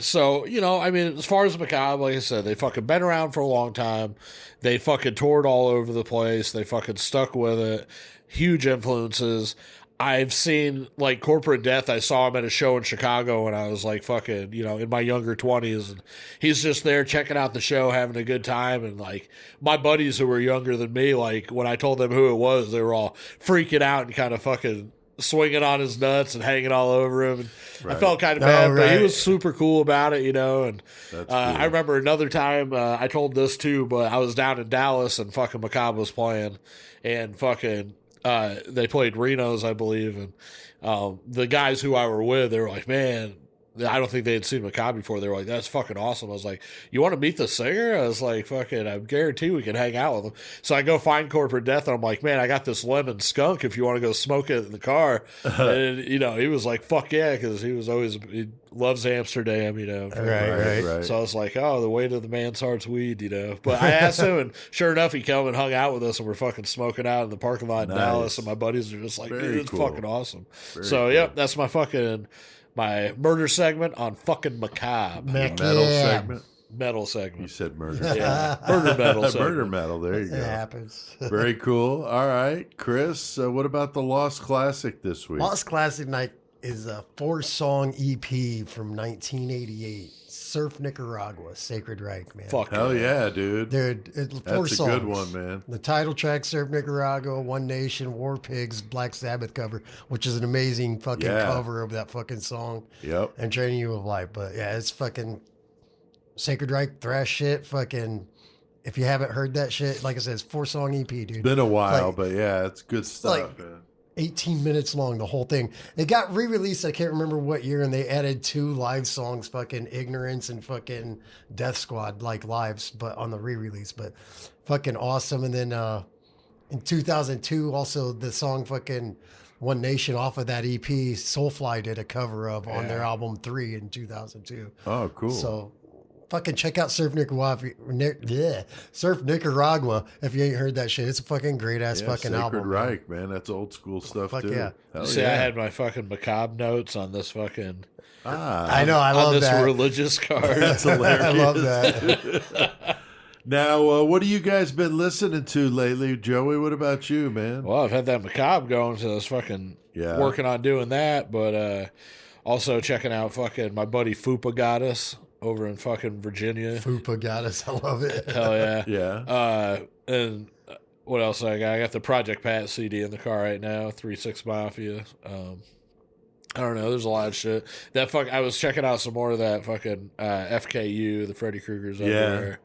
So, you know, I mean, as far as Macabre, like I said, they fucking been around for a long time. They fucking toured all over the place. They fucking stuck with it. Huge influences. I've seen, like, Corporate Death. I saw him at a show in Chicago when I was, like, fucking, you know, in my younger 20s. And he's just there checking out the show, having a good time. And, like, my buddies who were younger than me, like, when I told them who it was, they were all freaking out and kind of fucking swinging on his nuts and hanging all over him. And I Right. felt kind of bad, but he right. was super cool about it, And That's cool. I remember another time, I told this too, but I was down in Dallas and fucking Macabre was playing, and fucking they played Reno's, I believe, and the guys who I were with, they were like, man, I don't think they had seen Macabre before. They were like, that's fucking awesome. I was like, you want to meet the singer? I was like, fucking, I guarantee we can hang out with him. So I go find Corporate Death, and I'm like, man, I got this lemon skunk if you want to go smoke it in the car. And, he was like, fuck yeah, because he loves Amsterdam, Right. So I was like, oh, the weight of the man's heart's weed, But I asked him, and sure enough, he come and hung out with us, and we're fucking smoking out in the parking lot in Nice. Dallas, and my buddies are just like, Very dude, it's cool. fucking awesome. Very So, cool. yep, that's my murder segment on fucking Macabre. Metal segment. Metal You segment. said murder. Yeah. Murder metal segment. Murder metal. There you It go. happens. Very cool. All right, Chris. What about the Lost Classic this week? Lost Classic Night is a 4-song EP from 1988. Surf Nicaragua, Sacred Reich, man. Fuck Hell yeah, dude. Dude, it's 4 That's a songs. good one, man. The title track, Surf Nicaragua, One Nation, War Pigs, Black Sabbath cover, which is an amazing fucking Yeah. cover of that fucking song. Yep. And Training You of Life. But yeah, it's fucking Sacred Reich thrash shit. Fucking, if you haven't heard that shit, like I said, it's 4-song EP, dude. Been a while, Like- but yeah, it's good stuff, like- man. 18 minutes long, the whole thing. It got re-released, I can't remember what year, and they added 2 live songs, fucking Ignorance and fucking Death Squad, like lives, but on the re-release. But fucking awesome. And then in 2002, also the song fucking One Nation off of that EP, Soulfly did a cover of on their album 3 in 2002. Oh, cool. So fucking check out Surf Nicaragua. Surf Nicaragua if you ain't heard that shit. It's a fucking great ass yeah, fucking Sacred album. man. Reich, man. That's old school stuff Fuck too. yeah. Hell See, yeah. I had my fucking Macabre notes on this fucking I know, I on love this that. religious card. That's hilarious. I love that. Now, what have you guys been listening to lately, Joey? What about you, man? Well, I've had that Macabre going, so I was fucking Yeah. working on doing that, but also checking out fucking my buddy Fupa Goddess over in fucking Virginia. Fupa got us. I love it. Hell yeah. Yeah. And what else I got? I got the Project Pat CD in the car right now, 3-6 Mafia. I don't know. There's a lot of shit. I was checking out some more of that fucking FKU, the Freddy Krueger's over Yeah. there.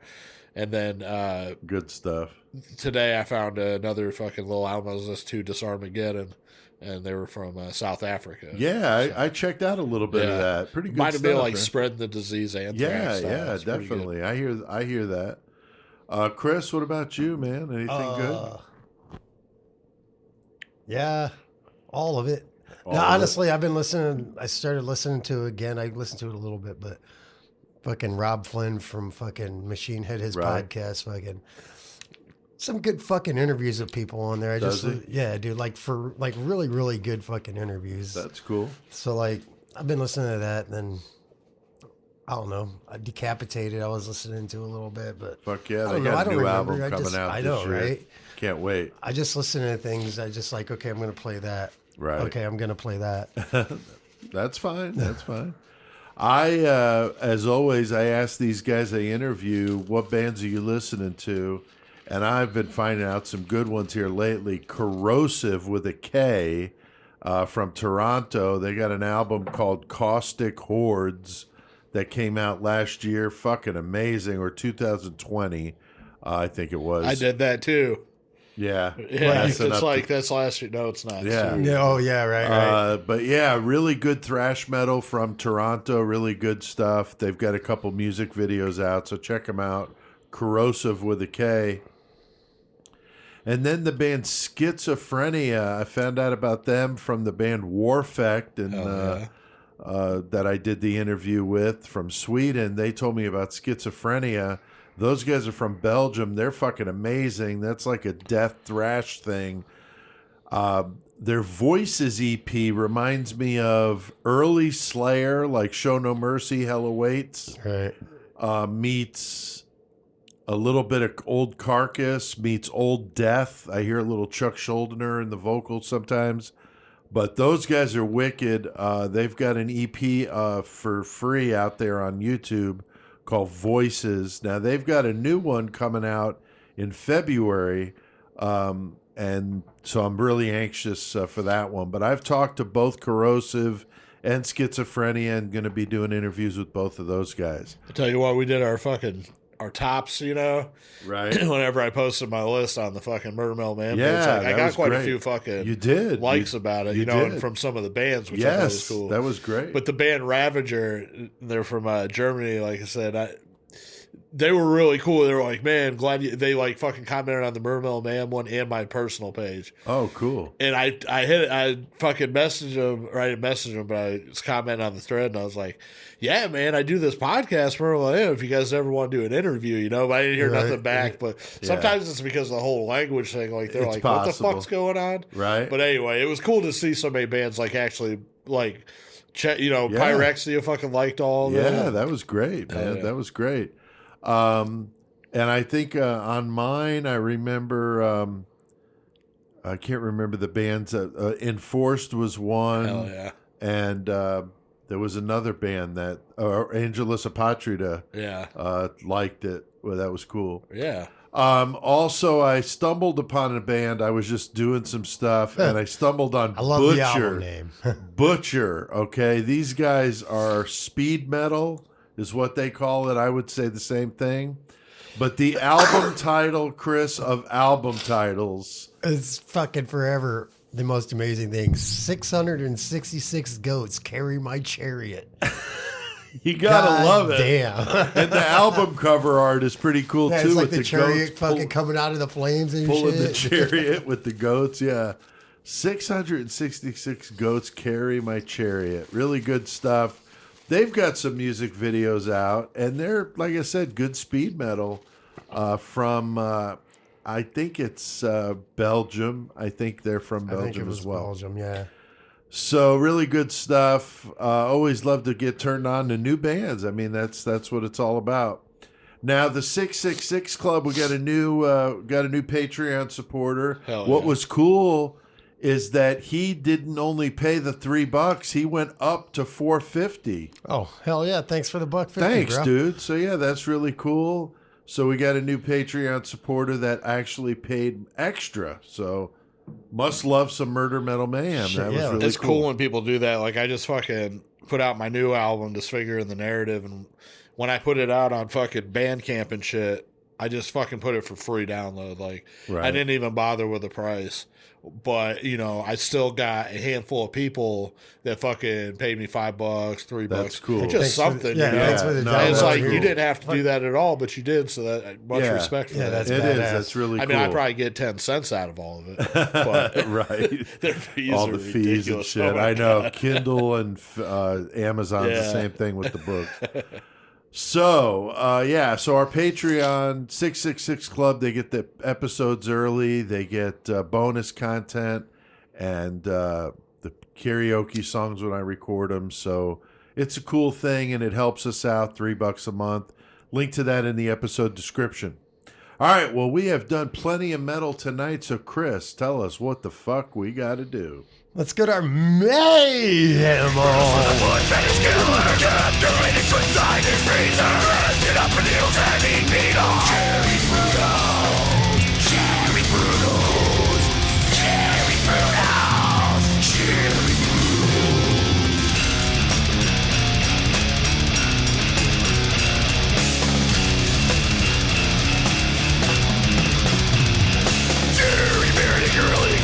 And then Good stuff. today I found another fucking little album. I was listening to Disarmageddon, and they were from South Africa. Yeah, I checked out a little bit of Yeah. that. Pretty good Might have stuff. been like man. spreading the disease anthrax. Yeah, style. yeah, It's pretty good. definitely. I hear that. Chris, what about you, man? Anything good? Yeah, all of it. All No, of it. honestly, I've been listening. I started listening to it again. I listened to it a little bit, but fucking Rob Flynn from fucking Machine Head, his Right. podcast, fucking some good fucking interviews of people on there. Does he? Yeah, dude, like for like really, really good fucking interviews. That's cool. So like I've been listening to that, and then I don't know, Decapitated. I was listening to a little bit, but Fuck yeah, I they don't know. got I a don't new remember. album I coming just- out I this know, year. right? Can't wait. I just listen to things. I just like, okay, I'm gonna play that. Right. Okay, I'm gonna play that. That's fine. That's fine. As always, I ask these guys I interview, what bands are you listening to? And I've been finding out some good ones here lately. Corrosive with a K from Toronto. They got an album called Caustic Hordes that came out last year. Fucking amazing. Or 2020, I think it was. I did that too. Yeah. Yeah, Messing it's up like that's last year. No, it's not. Yeah. Yeah, oh yeah, right. But yeah, really good thrash metal from Toronto. Really good stuff. They've got a couple music videos out, so check them out. Corrosive with a K. And then the band Schizophrenia. I found out about them from the band Warfect, and that I did the interview with from Sweden. They told me about Schizophrenia. Those guys are from Belgium. They're fucking amazing. That's like a death thrash thing. Their Voices EP reminds me of early Slayer, like Show No Mercy, Hell Awaits, right. meets a little bit of Old Carcass, meets Old Death. I hear a little Chuck Schuldiner in the vocals sometimes. But those guys are wicked. They've got an EP for free out there on YouTube called Voices. Now, they've got a new one coming out in February. And so I'm really anxious for that one. But I've talked to both Corrosive and Schizophrenia and going to be doing interviews with both of those guys. I'll tell you what, we did our tops, Right. Whenever I posted my list on the fucking Murder Metal Man page. Yeah, I that got was quite great. a few fucking You did. likes about it, you and did. from some of the bands, which I thought was cool. That was great. But the band Ravager, they're from Germany, like I said, they were really cool. They were like, man, glad they like fucking commented on the Murder Metal Man one and my personal page. Oh, cool. And I fucking messaged him, or I didn't message him, but I just commented on the thread, and I was like, yeah, man, I do this podcast for if you guys ever want to do an interview, but I didn't hear nothing back. But sometimes it's because of the whole language thing. Like, they're It's like, possible. what the fuck's going on? Right. But anyway, it was cool to see so many bands like actually like, Pyrexia fucking liked all of them. Yeah, that was great, man. Yeah. That was great. And I think on mine, I remember, I can't remember the bands. Enforced was one. Hell yeah. And there was another band that, Angelus Apatrida, liked it. Well, that was cool. Yeah. Also, I stumbled upon a band. I was just doing some stuff, and I stumbled on I love Butcher. the album name. Butcher, okay? These guys are speed metal, is what they call it. I would say the same thing. But the album title, Chris, of album titles. It's fucking forever the most amazing thing. 666 goats carry my chariot. You gotta love it. Damn. And the album cover art is pretty cool, Yeah, too. it's like with the chariot goats fucking coming out of the flames and pulling shit. the chariot with the goats, yeah. 666 goats carry my chariot. Really good stuff. They've got some music videos out, and they're, like I said, good speed metal from, I think it's Belgium. I think they're from I think it Belgium was as well. Belgium, yeah. So really good stuff. Always love to get turned on to new bands. I mean, that's what it's all about. Now the 666 Club, we got a new Patreon supporter. Hell What yeah. was cool is that he didn't only pay the $3; he went up to $4.50. Oh, hell yeah. Thanks for the $1.50, Thanks, bro. dude. So yeah, that's really cool. So we got a new Patreon supporter that actually paid extra. So must love some Murder Metal Mayhem. Shit, That was yeah. really It's cool when people do that. Like, I just fucking put out my new album, Disfigure in the Narrative, and when I put it out on fucking Bandcamp and shit, I just fucking put it for free download. Like, Right. I didn't even bother with the price. But, I still got a handful of people that fucking paid me $5, $3. That's cool. It's just Thanks for the- something, yeah, thanks for the No, And it's download. like, cool. you didn't have to do that at all, but you did. So that much Yeah. respect for Yeah, that. that's It is. badass. That's really I cool. mean, I probably get 10 cents out of all of it. But right. their fees All are the fees and ridiculous. shit. Oh my I know. God. Kindle and Amazon's the Yeah. same thing with the books. So, so our Patreon 666 Club, they get the episodes early. They get bonus content and the karaoke songs when I record them. So it's a cool thing, and it helps us out. $3 a month. Link to that in the episode description. All right, well, we have done plenty of metal tonight. So, Chris, tell us what the fuck we got to do. Let's go to our mayhem.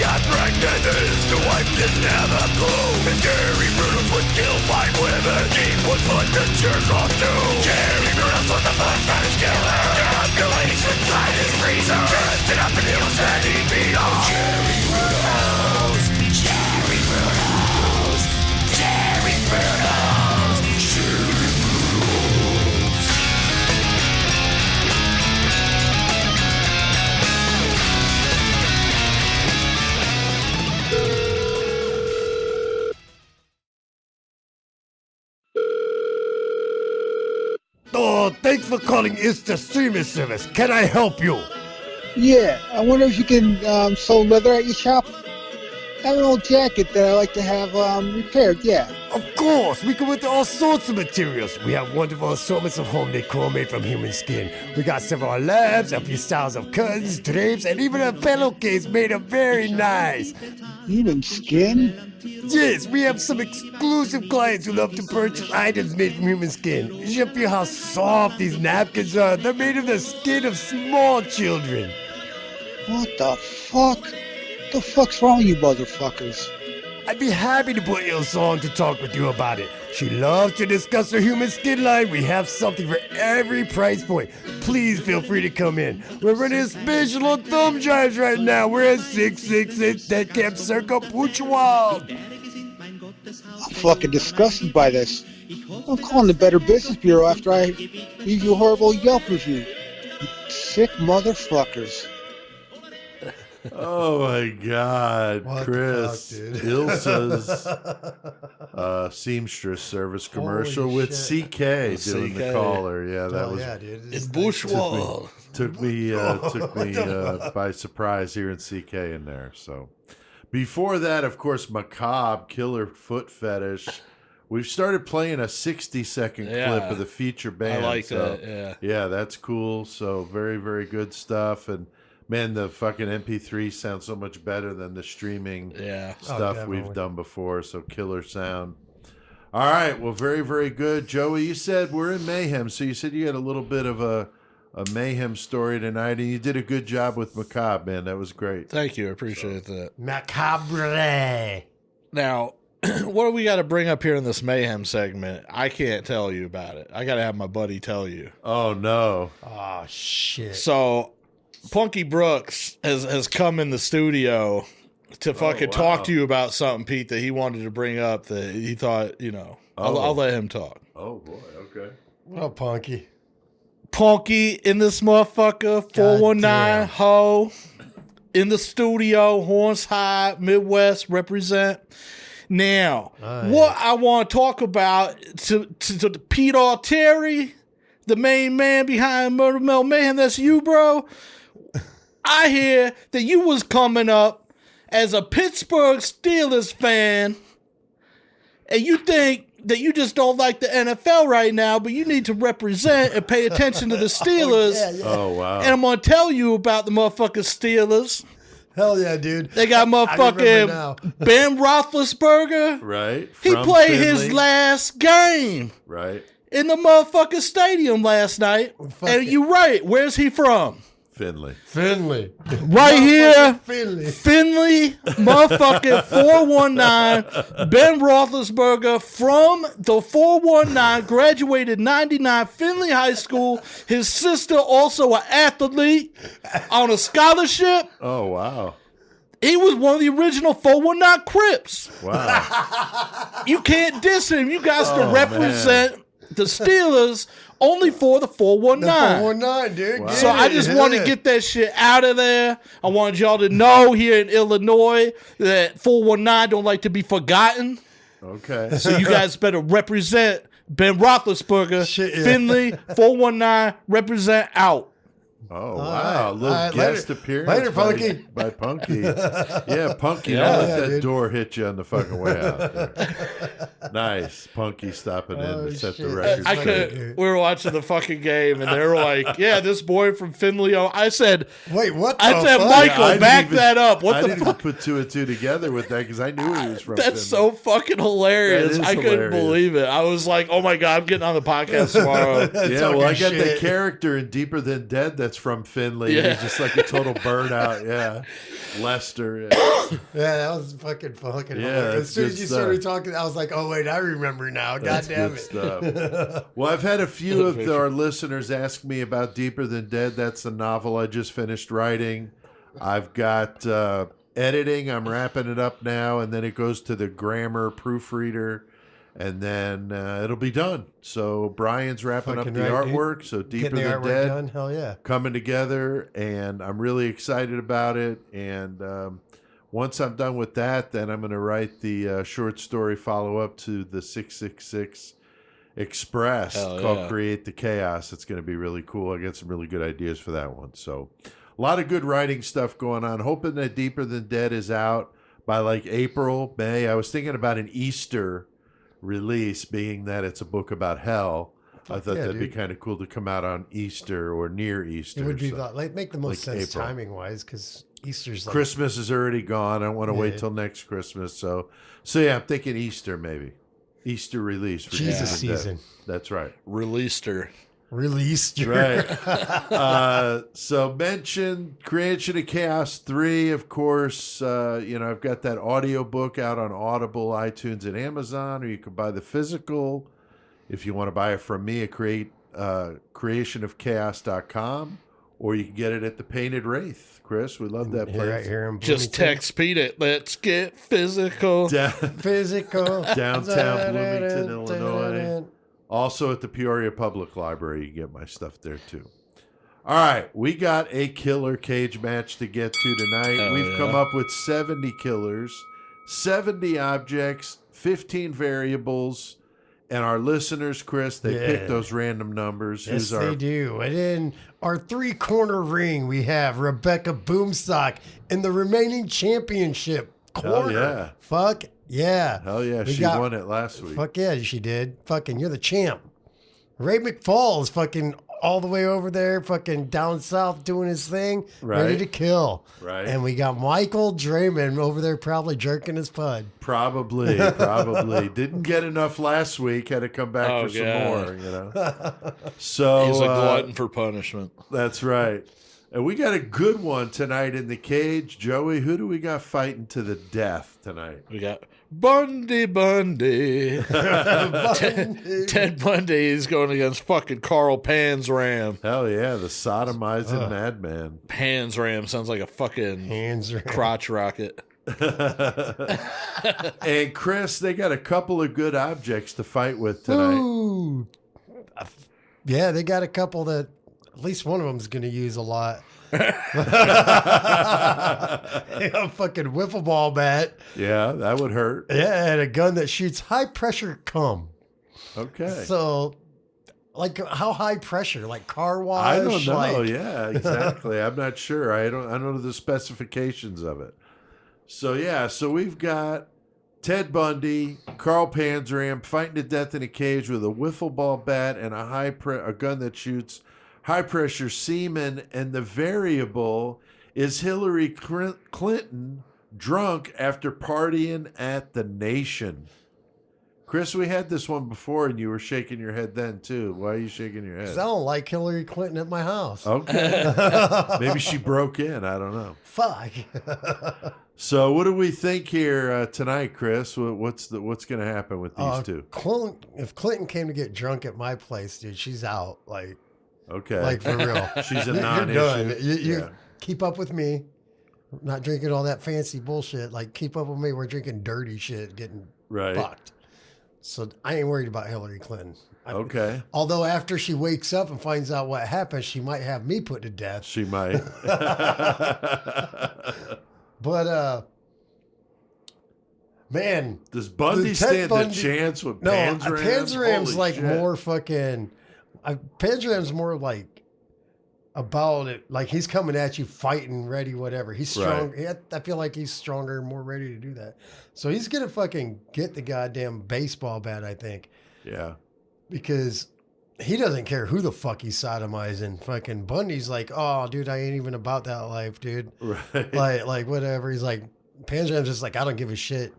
Got pregnant, his wife didn't have a clue. And Jerry Brutus would kill 5 women. He would put the church on too. Jerry Brutus was the first Spanish killer. Calculates inside his freezer. Dressed up in heels and he beat on. Jerry Brutus. Jerry Brutus. Jerry Brutus. Jerry Brutus. Oh, thanks for calling Insta Streaming Service. Can I help you? Yeah, I wonder if you can sew leather at your shop. I have an old jacket that I like to have repaired, yeah. Of course, we come with all sorts of materials. We have wonderful assortments of home decor made from human skin. We got several lamps, a few styles of curtains, drapes, and even a pillowcase made up very nice. Human skin? Yes, we have some exclusive clients who love to purchase items made from human skin. You should feel how soft these napkins are. They're made of the skin of small children. What the fuck? What the fuck's wrong with you motherfuckers? I'd be happy to put you a song to talk with you about it. She loves to discuss her human skin line. We have something for every price point. Please feel free to come in. We're running a special on thumb drives right now. We're at 666 Dead Camp Circle, Puchwald. I'm fucking disgusted by this. I'm calling the Better Business Bureau after I leave you a horrible Yelp review. You sick motherfuckers. Oh my God, What Chris! the fuck, dude? Ilsa's seamstress service commercial Holy with shit. CK doing the CK. caller. Yeah, that Oh, was yeah, dude. It's Bushwall. took me by surprise hearing CK in there. So before that, of course, Macabre, Killer Foot Fetish. We've started playing a 60-second clip Yeah. of the feature band. I like so, that. Yeah. Yeah, that's cool. So very, very good stuff. And man, the fucking MP3 sounds so much better than the streaming Yeah. stuff we've definitely. done before. So killer sound. All right. Well, very, very good. Joey, you said we're in Mayhem. So you said you had a little bit of a Mayhem story tonight, and you did a good job with Macabre, man. That was great. Thank you. I appreciate that. Macabre. Now, what do we got to bring up here in this mayhem segment? I can't tell you about it. I got to have my buddy tell you. Oh, no. Oh, shit. So, Punky Brooks has come in the studio to fucking wow. talk to you about something, Pete, that he wanted to bring up that he thought, I'll let him talk. Oh, boy. Okay. What up, Punky? Punky in this motherfucker, 419 damn. ho, in the studio, horns high, Midwest represent. Now, what I want to talk about to Pete Terry, the main man behind Murder Mill Mayhem, that's you, bro. I hear that you was coming up as a Pittsburgh Steelers fan, and you think that you just don't like the NFL right now, but you need to represent and pay attention to the Steelers. Oh, wow. And I'm going to tell you about the motherfucking Steelers. Hell yeah, dude. They got I remember now. motherfucking Ben Roethlisberger. Right. He From played Finley. his last game Right. in the motherfucking stadium last night. And you're right. Where's he from? Finley. Finley. Right here. Finley. Finley, motherfucking 419. Ben Roethlisberger from the 419, graduated 99, Finley High School. His sister also an athlete on a scholarship. Oh, wow. He was one of the original 419 Crips. Wow. You can't diss him. You guys can represent the Steelers only for the 419. 419, dude. Wow. Get So I it. just Hit want to it. get that shit out of there. I wanted y'all to know here in Illinois that 419 don't like to be forgotten. Okay. So you guys better represent Ben Roethlisberger, Shit, yeah. Finley, 419, represent out. Oh, right. wow. A little All right, guest later. appearance Later, by- Punky. By Punky. Yeah, Punky. Yeah. Don't let Yeah, that dude. door hit you on the fucking way out there. Nice. Punky stopping in Oh, to set the shit. record I straight. could. We were watching the fucking game, and they were like, "Yeah, this boy from Finley." I said, Wait, what the "I said, fuck? Michael, I didn't back even- that up." What I the didn't fuck? even put two and two together with that because I knew he was from That's Finley. so fucking hilarious. That is I couldn't hilarious. believe it. I was like, "Oh my god, I'm getting on the podcast tomorrow." Yeah, well, I got Talking the shit. character in Deeper Than Dead that's from Finley. Yeah. He's just like a total burnout. Yeah. Lester. Yeah. Yeah, that was fucking Yeah, hilarious. that's As soon good as you stuff. started talking, I was like, oh, wait, I remember now. God That's damn good it. stuff. Well, I've had a few of our listeners ask me about Deeper Than Dead. That's the novel I just finished writing. I've got editing. I'm wrapping it up now, and then it goes to the grammar proofreader, and then it'll be done. So Brian's wrapping Fucking up the right, dude. artwork. So Deeper Getting the Than artwork Dead done? Hell yeah. coming together, and I'm really excited about it. And once I'm done with that, then I'm going to write the short story follow-up to the 666 Express Hell called yeah. Create the Chaos. It's going to be really cool. I got some really good ideas for that one. So a lot of good writing stuff going on. Hoping that Deeper Than Dead is out by like April, May. I was thinking about an Easter release, being that it's a book about hell. I thought that'd be kind of cool to come out on Easter or near Easter. It would be like make the most like sense April. timing wise, because Easter's like Christmas is already gone. I don't want to wait till next Christmas. So yeah, I'm thinking Easter maybe. Easter release for Jesus season. That's right. Released her. Released. Right. So mention Creation of Chaos 3, of course. I've got that audio book out on Audible, iTunes, and Amazon, or you can buy the physical if you want to buy it from me at creationofchaos.com, or you can get it at the Painted Wraith. Chris, we love that place. Right here in Just Bloomington. text Pete it. Let's get physical. Physical. Downtown Bloomington, Illinois. Also at the Peoria Public Library, you can get my stuff there too. All right, we got a killer cage match to get to tonight. We've come up with 70 killers, 70 objects, 15 variables, and our listeners, Chris, they pick those random numbers. Yes, they do. And in our 3-corner ring, we have Rebecca Boomstock in the remaining championship corner. Hell yeah. Fuck yeah. Hell yeah, she won it last week. Fuck yeah, she did. Fucking, you're the champ. Ray McFall is fucking all the way over there, fucking down south doing his thing, ready to kill. Right. And we got Michael Draymond over there probably jerking his pud. Probably. Didn't get enough last week. Had to come back for some more, So He's a glutton for punishment. That's right. And we got a good one tonight in the cage. Joey, who do we got fighting to the death tonight? We got Bundy. Ted Bundy is going against fucking Carl Panzram. Hell yeah, the sodomizing madman. Panzram sounds like a fucking Panzram. crotch rocket. And Chris, they got a couple of good objects to fight with tonight. Ooh. Yeah, they got a couple that at least one of them is going to use a lot. A fucking wiffle ball bat. Yeah, that would hurt. Yeah, and a gun that shoots high pressure cum. Okay. So, like, how high pressure? Like car wash? I don't know. Like, Yeah, exactly. I'm not sure. I don't know the specifications of it. So yeah, so we've got Ted Bundy, Carl Panzram fighting to death in a cage with a wiffle ball bat and a gun that shoots high pressure semen, and the variable is Hillary Clinton drunk after partying at the Nation. Chris, we had this one before, and you were shaking your head then too. Why are you shaking your head? 'Cause I don't like Hillary Clinton at my house. Okay. Maybe she broke in. I don't know. Fuck. So, what do we think here tonight, Chris? What's going to happen with these two? If Clinton came to get drunk at my place, dude, she's out. Like, Okay. like for real. She's a You're non-issue. done. You Yeah. keep up with me. Not drinking all that fancy bullshit. Like, keep up with me. We're drinking dirty shit, getting Right. fucked. So I ain't worried about Hillary Clinton. Okay. Although after she wakes up and finds out what happened, she might have me put to death. She might. But man, Does Bundy Ted stand Bundy- a chance with no, Panzram? Panzram's Holy like shit. more fucking. Panzram's more like about it. Like he's coming at you, fighting, ready, whatever. He's strong. I feel like he's stronger, more ready to do that. So he's gonna fucking get the goddamn baseball bat, I think, Yeah. because he doesn't care who the fuck he's sodomizing. Fucking Bundy's like, oh, dude, I ain't even about that life, dude. Right. Like whatever. He's like, Panzram's just like, I don't give a shit.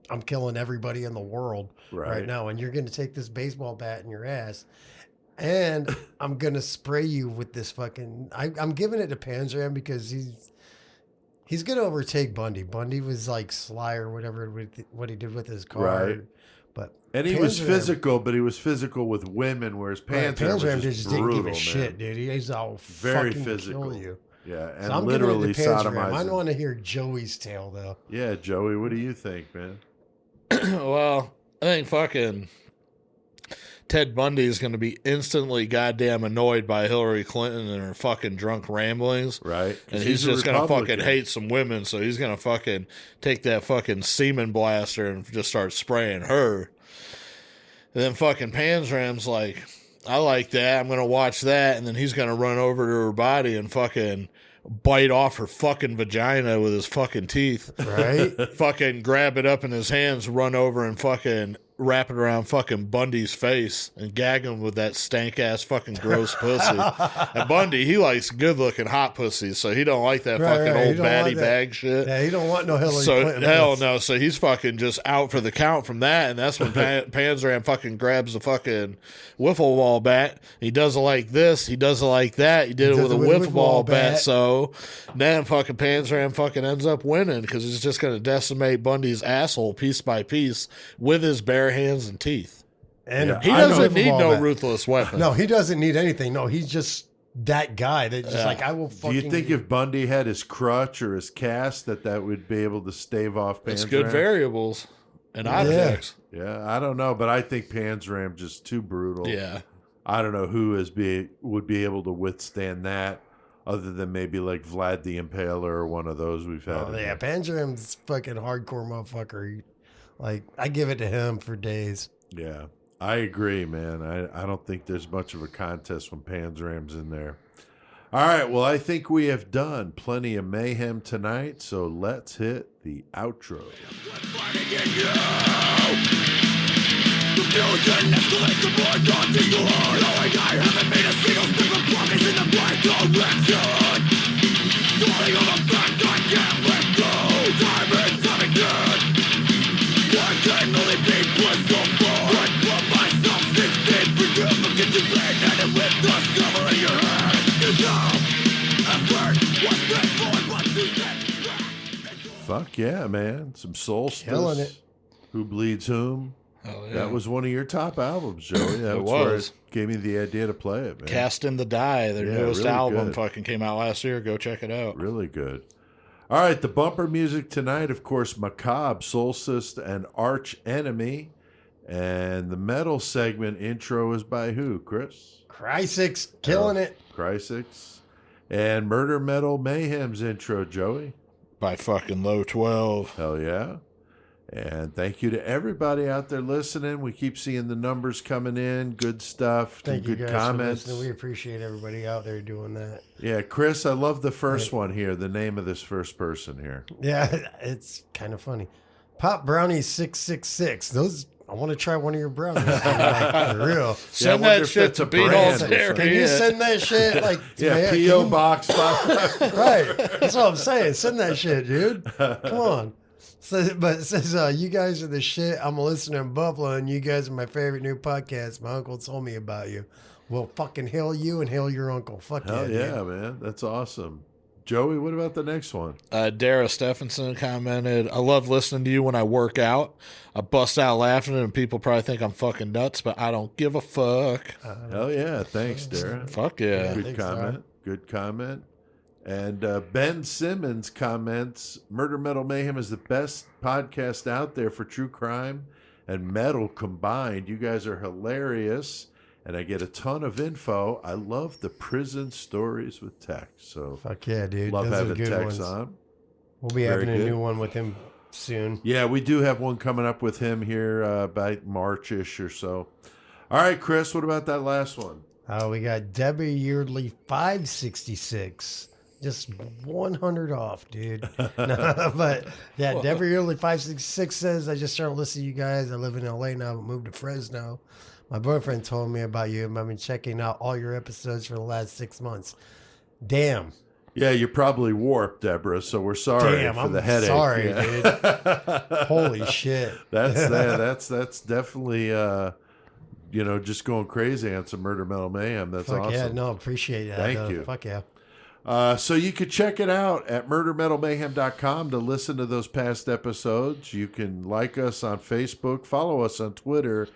I'm killing everybody in the world right now, and you're going to take this baseball bat in your ass, and I'm going to spray you with this fucking. I'm giving it to Panzram because he's going to overtake Bundy. Bundy was like sly or whatever with what he did with his car, Right. but And he was Panzram- physical, but he was physical with women, whereas Panzram was just didn't brutal, give a man. shit, dude. He's all Very fucking physical. kill you. Yeah, and So I'm literally giving it to Panzram. I sodomizing. want to hear Joey's tale though. Yeah, Joey, what do you think, man? Well, I think fucking Ted Bundy is going to be instantly goddamn annoyed by Hillary Clinton and her fucking drunk ramblings. Right? 'Cause And he's a just going to fucking Republican. hate some women, so he's going to fucking take that fucking semen blaster and just start spraying her. And then fucking Panzram's like, I like that. I'm going to watch that. And then he's going to run over to her body and fucking bite off her fucking vagina with his fucking teeth. Right? Fucking grab it up in his hands, run over and fucking wrap it around fucking Bundy's face and gag him with that stank ass fucking gross pussy. And Bundy, he likes good looking hot pussies, so he don't like that fucking right. old baddie bag shit. Yeah, he don't want no Hillary So Clinton. hell no. So he's fucking just out for the count from that, and that's when Panzram fucking grabs the fucking wiffle ball bat. He does it like this. He does it like that. He did it with a wiffle ball bat. So then fucking Panzram fucking ends up winning because he's just gonna decimate Bundy's asshole piece by piece with his bare hands and teeth. And He doesn't need no ruthless weapon. No, he doesn't need anything. No, he's just that guy that just like, I will Do fucking. you think if Bundy had his crutch or his cast that would be able to stave off Panzram? It's good variables and objects. Yeah, I don't know, but I think Panzram just too brutal. Yeah. I don't know who would be able to withstand that, other than maybe like Vlad the Impaler or one of those we've had. Oh, yeah, Panzram's fucking hardcore motherfucker. Like, I give it to him for days. Yeah, I agree, man. I don't think there's much of a contest when Panzram's in there. All right, well, I think we have done plenty of mayhem tonight, so let's hit the outro. Fuck yeah, man. Some Solstice. Killing it. Who Bleeds Whom? Oh, yeah. That was one of your top albums, Joey. That It where was. it gave me the idea to play it, man. Cast in the Die, their Yeah, newest really album, good. fucking came out last year. Go check it out. Really good. All right, the bumper music tonight, of course, Macabre, Solstice, and Arch Enemy. And the metal segment intro is by who, Chris? Cry6, killing it. Cry6. And Murder Metal Mayhem's intro, Joey. By fucking Low 12. Hell yeah. And thank you to everybody out there listening. We keep seeing the numbers coming in. Good stuff. Thank you good guys comments. for listening. We appreciate everybody out there doing that. Yeah, Chris, I love the first one here, the name of this first person here. Yeah, it's kind of funny. Pop Brownie 666. Those, I want to try one of your brownies. Like, for real. Send I wonder that if shit that's to a Beat brand on or there. Can you send that shit? Like, Yeah, can P.O. you- Box 5. Right. That's what I'm saying. Send that shit, dude. Come on. So, but it says, you guys are the shit. I'm a listener in Buffalo, and you guys are my favorite new podcast. My uncle told me about you. Well, fucking hail you and hail your uncle. Fuck Hell yeah, yeah, dude. man. That's awesome. Joey, what about the next one? Dara Stephenson commented, I love listening to you when I work out. I bust out laughing, and people probably think I'm fucking nuts, but I don't give a fuck. Hell yeah. Thanks, Darren. Fuck yeah. Good Thanks, comment. Doc. Good comment. And Ben Simmons comments, Murder Metal Mayhem is the best podcast out there for true crime and metal combined. You guys are hilarious, and I get a ton of info. I love the prison stories with Tex. So Fuck yeah, dude. love Those are having good Tex ones. on. We'll be Very having a good. new one with him soon. Yeah, we do have one coming up with him here by March-ish or so. All right, Chris, what about that last one? We got Debbie Yeardley 566. Just 100 off, dude. No, but yeah, Debbie Yeardley 566 says, I just started listening to you guys. I live in LA now, but moved to Fresno. My boyfriend told me about you, and I've been checking out all your episodes for the last 6 months. Damn. Yeah, you're probably warped, Deborah, so we're sorry Damn, for I'm the headache. sorry, Yeah. dude. Holy shit. That's definitely just going crazy on some Murder Metal Mayhem. That's Fuck awesome. yeah, no, appreciate that. Thank you. Fuck yeah. So you could check it out at murdermetalmayhem.com to listen to those past episodes. You can like us on Facebook, follow us on Twitter,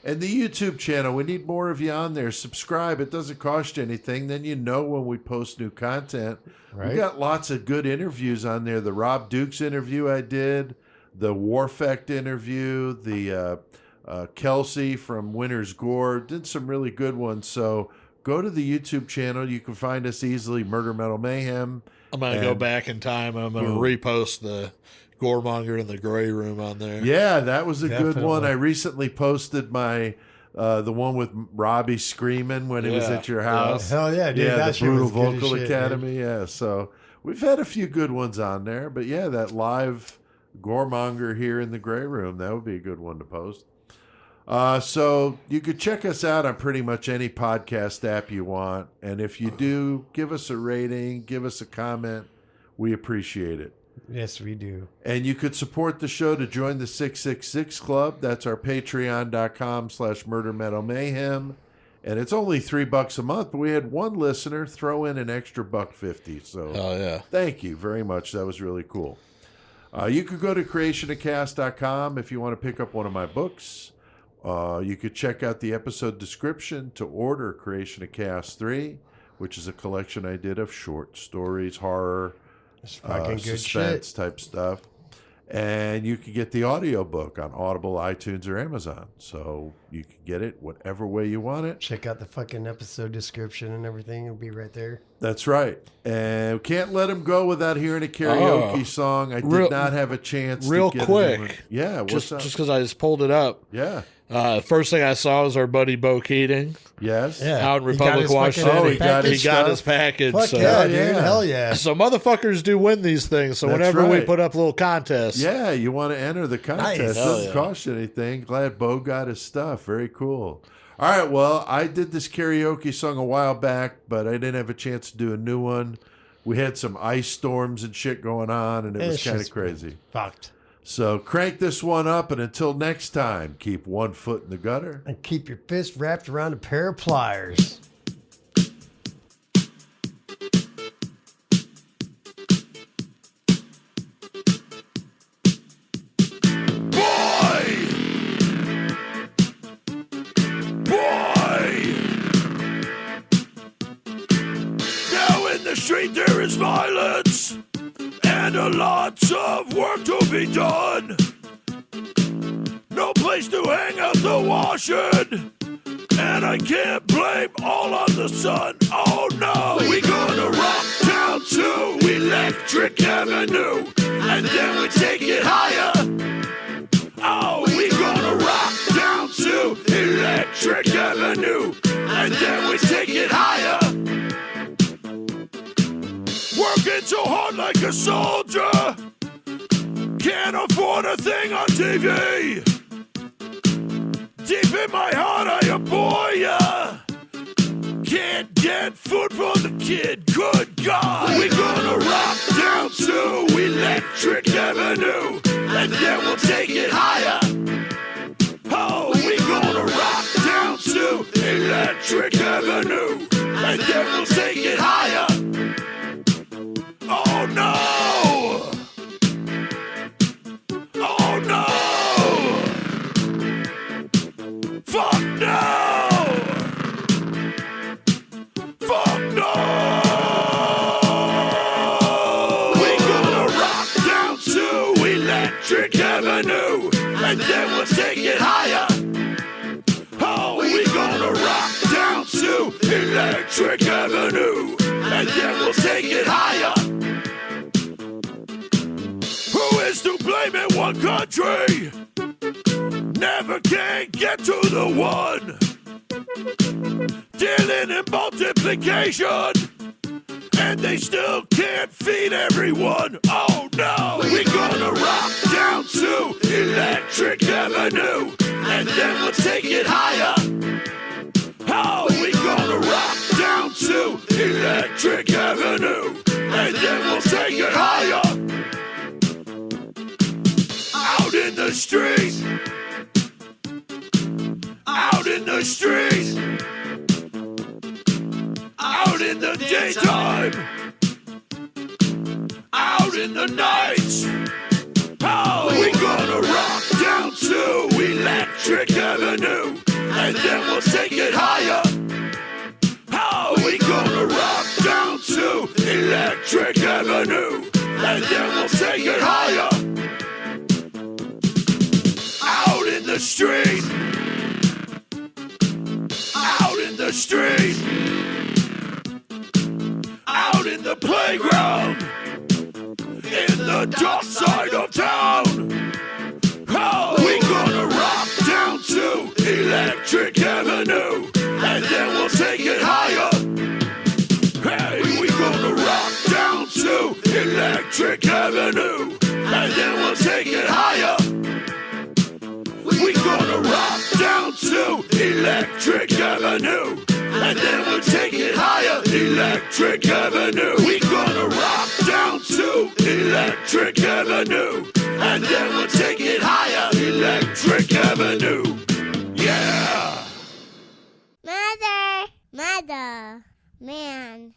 and the YouTube channel. We need more of you on there. Subscribe. It doesn't cost you anything. Then you know when we post new content. Right. We got lots of good interviews on there. The Rob Dukes interview I did, the Warfect interview, the Kelsey from Winter's Gore. Did some really good ones. So go to the YouTube channel. You can find us easily, Murder Metal Mayhem. I'm going to go And- back in time. I'm going to Boom. repost the Goremonger in the Gray Room on there. Yeah, that was a good one. Definitely. I recently posted my the one with Robbie screaming when he was Yeah, at your house. Hell yeah, dude. Yeah, that the shit Brutal was good as Vocal shit, Academy. Yeah, so We've had a few good ones on there, but yeah, that live Goremonger here in the Grey Room, that would be a good one to post. So you could check us out on pretty much any podcast app you want. And if you do, give us a rating, give us a comment. We appreciate it. Yes, we do. And you could support the show to join the 666 Club. That's our patreon.com/Murder Metal Mayhem. And it's only $3 a month, but we had one listener throw in an extra $1.50. So yeah. Thank you very much. That was really cool. You could go to creationofcast.com if you want to pick up one of my books. You could check out the episode description to order Creation of Chaos 3, which is a collection I did of short stories, horror, Fucking good suspense shit. type stuff. And you can get the audiobook on Audible, iTunes, or Amazon. So you can get it whatever way you want it. Check out the fucking episode description and everything. It'll be right there. That's right. And we can't let him go without hearing a karaoke song. I did not have a chance real to get quick. it. Yeah, what's up? Just because I just pulled it up. Yeah. First thing I saw was our buddy Bo Keating Yes. Yeah. out in He got Republic, his fucking Washington. package He got his stuff. package. Fuck so. yeah, dude. yeah. Hell yeah. So motherfuckers do win these things. So That's whenever we right. put up little contests, Yeah, you want to enter the contest. Nice. Doesn't Hell yeah. cost you anything. Glad Bo got his stuff. Very cool. All right, well, I did this karaoke song a while back, but I didn't have a chance to do a new one. We had some ice storms and shit going on, and it was It's kind of just crazy. Fucked. So crank this one up, and until next time, keep one foot in the gutter. And keep your fist wrapped around a pair of pliers. Now in the street there is violence and a lot of work to be done. No place to hang out the washing, and I can't blame all on the sun. Oh no, we gonna rock down to Electric Avenue, and then we take it higher. Oh, we gonna rock down to Electric Avenue, and then we take it higher. Working so hard like a soldier, can't afford a thing on TV. Deep in my heart I abhor ya. Can't get food for the kid, good God. We gonna rock down to Electric Avenue, and then we'll take it higher. Oh, we gonna rock down to Electric Avenue, and then we'll take it higher. Oh no! Oh no! Fuck no! Fuck no! We gonna rock down to Electric Avenue, and then we'll take it higher. Oh, we gonna rock down to Electric Avenue, and then we'll take it higher. Who is to blame in one country? Never can get to the one. Dealing in multiplication, and they still can't feed everyone. Oh no, we gonna rock down to Electric Avenue, and then we'll take it higher. Oh, we gonna rock down to Electric Avenue, and then we'll take it higher. Out in the street, out in the street, out in the daytime, out in the night. Oh, we gonna rock down to Electric Avenue, and then we'll take it higher. Oh, we gonna rock down to Electric Avenue, and then we'll take it higher. Out in the street, out in the street, out in the playground, in the dark side of town. Oh, we gonna rock down to Electric Avenue, and then we'll take it higher. Hey, we gonna rock down to Electric Avenue. And then we'll take it higher, Electric Avenue. We gonna rock down to Electric Avenue. And then we'll take it higher, Electric Avenue. Yeah! Mother, man.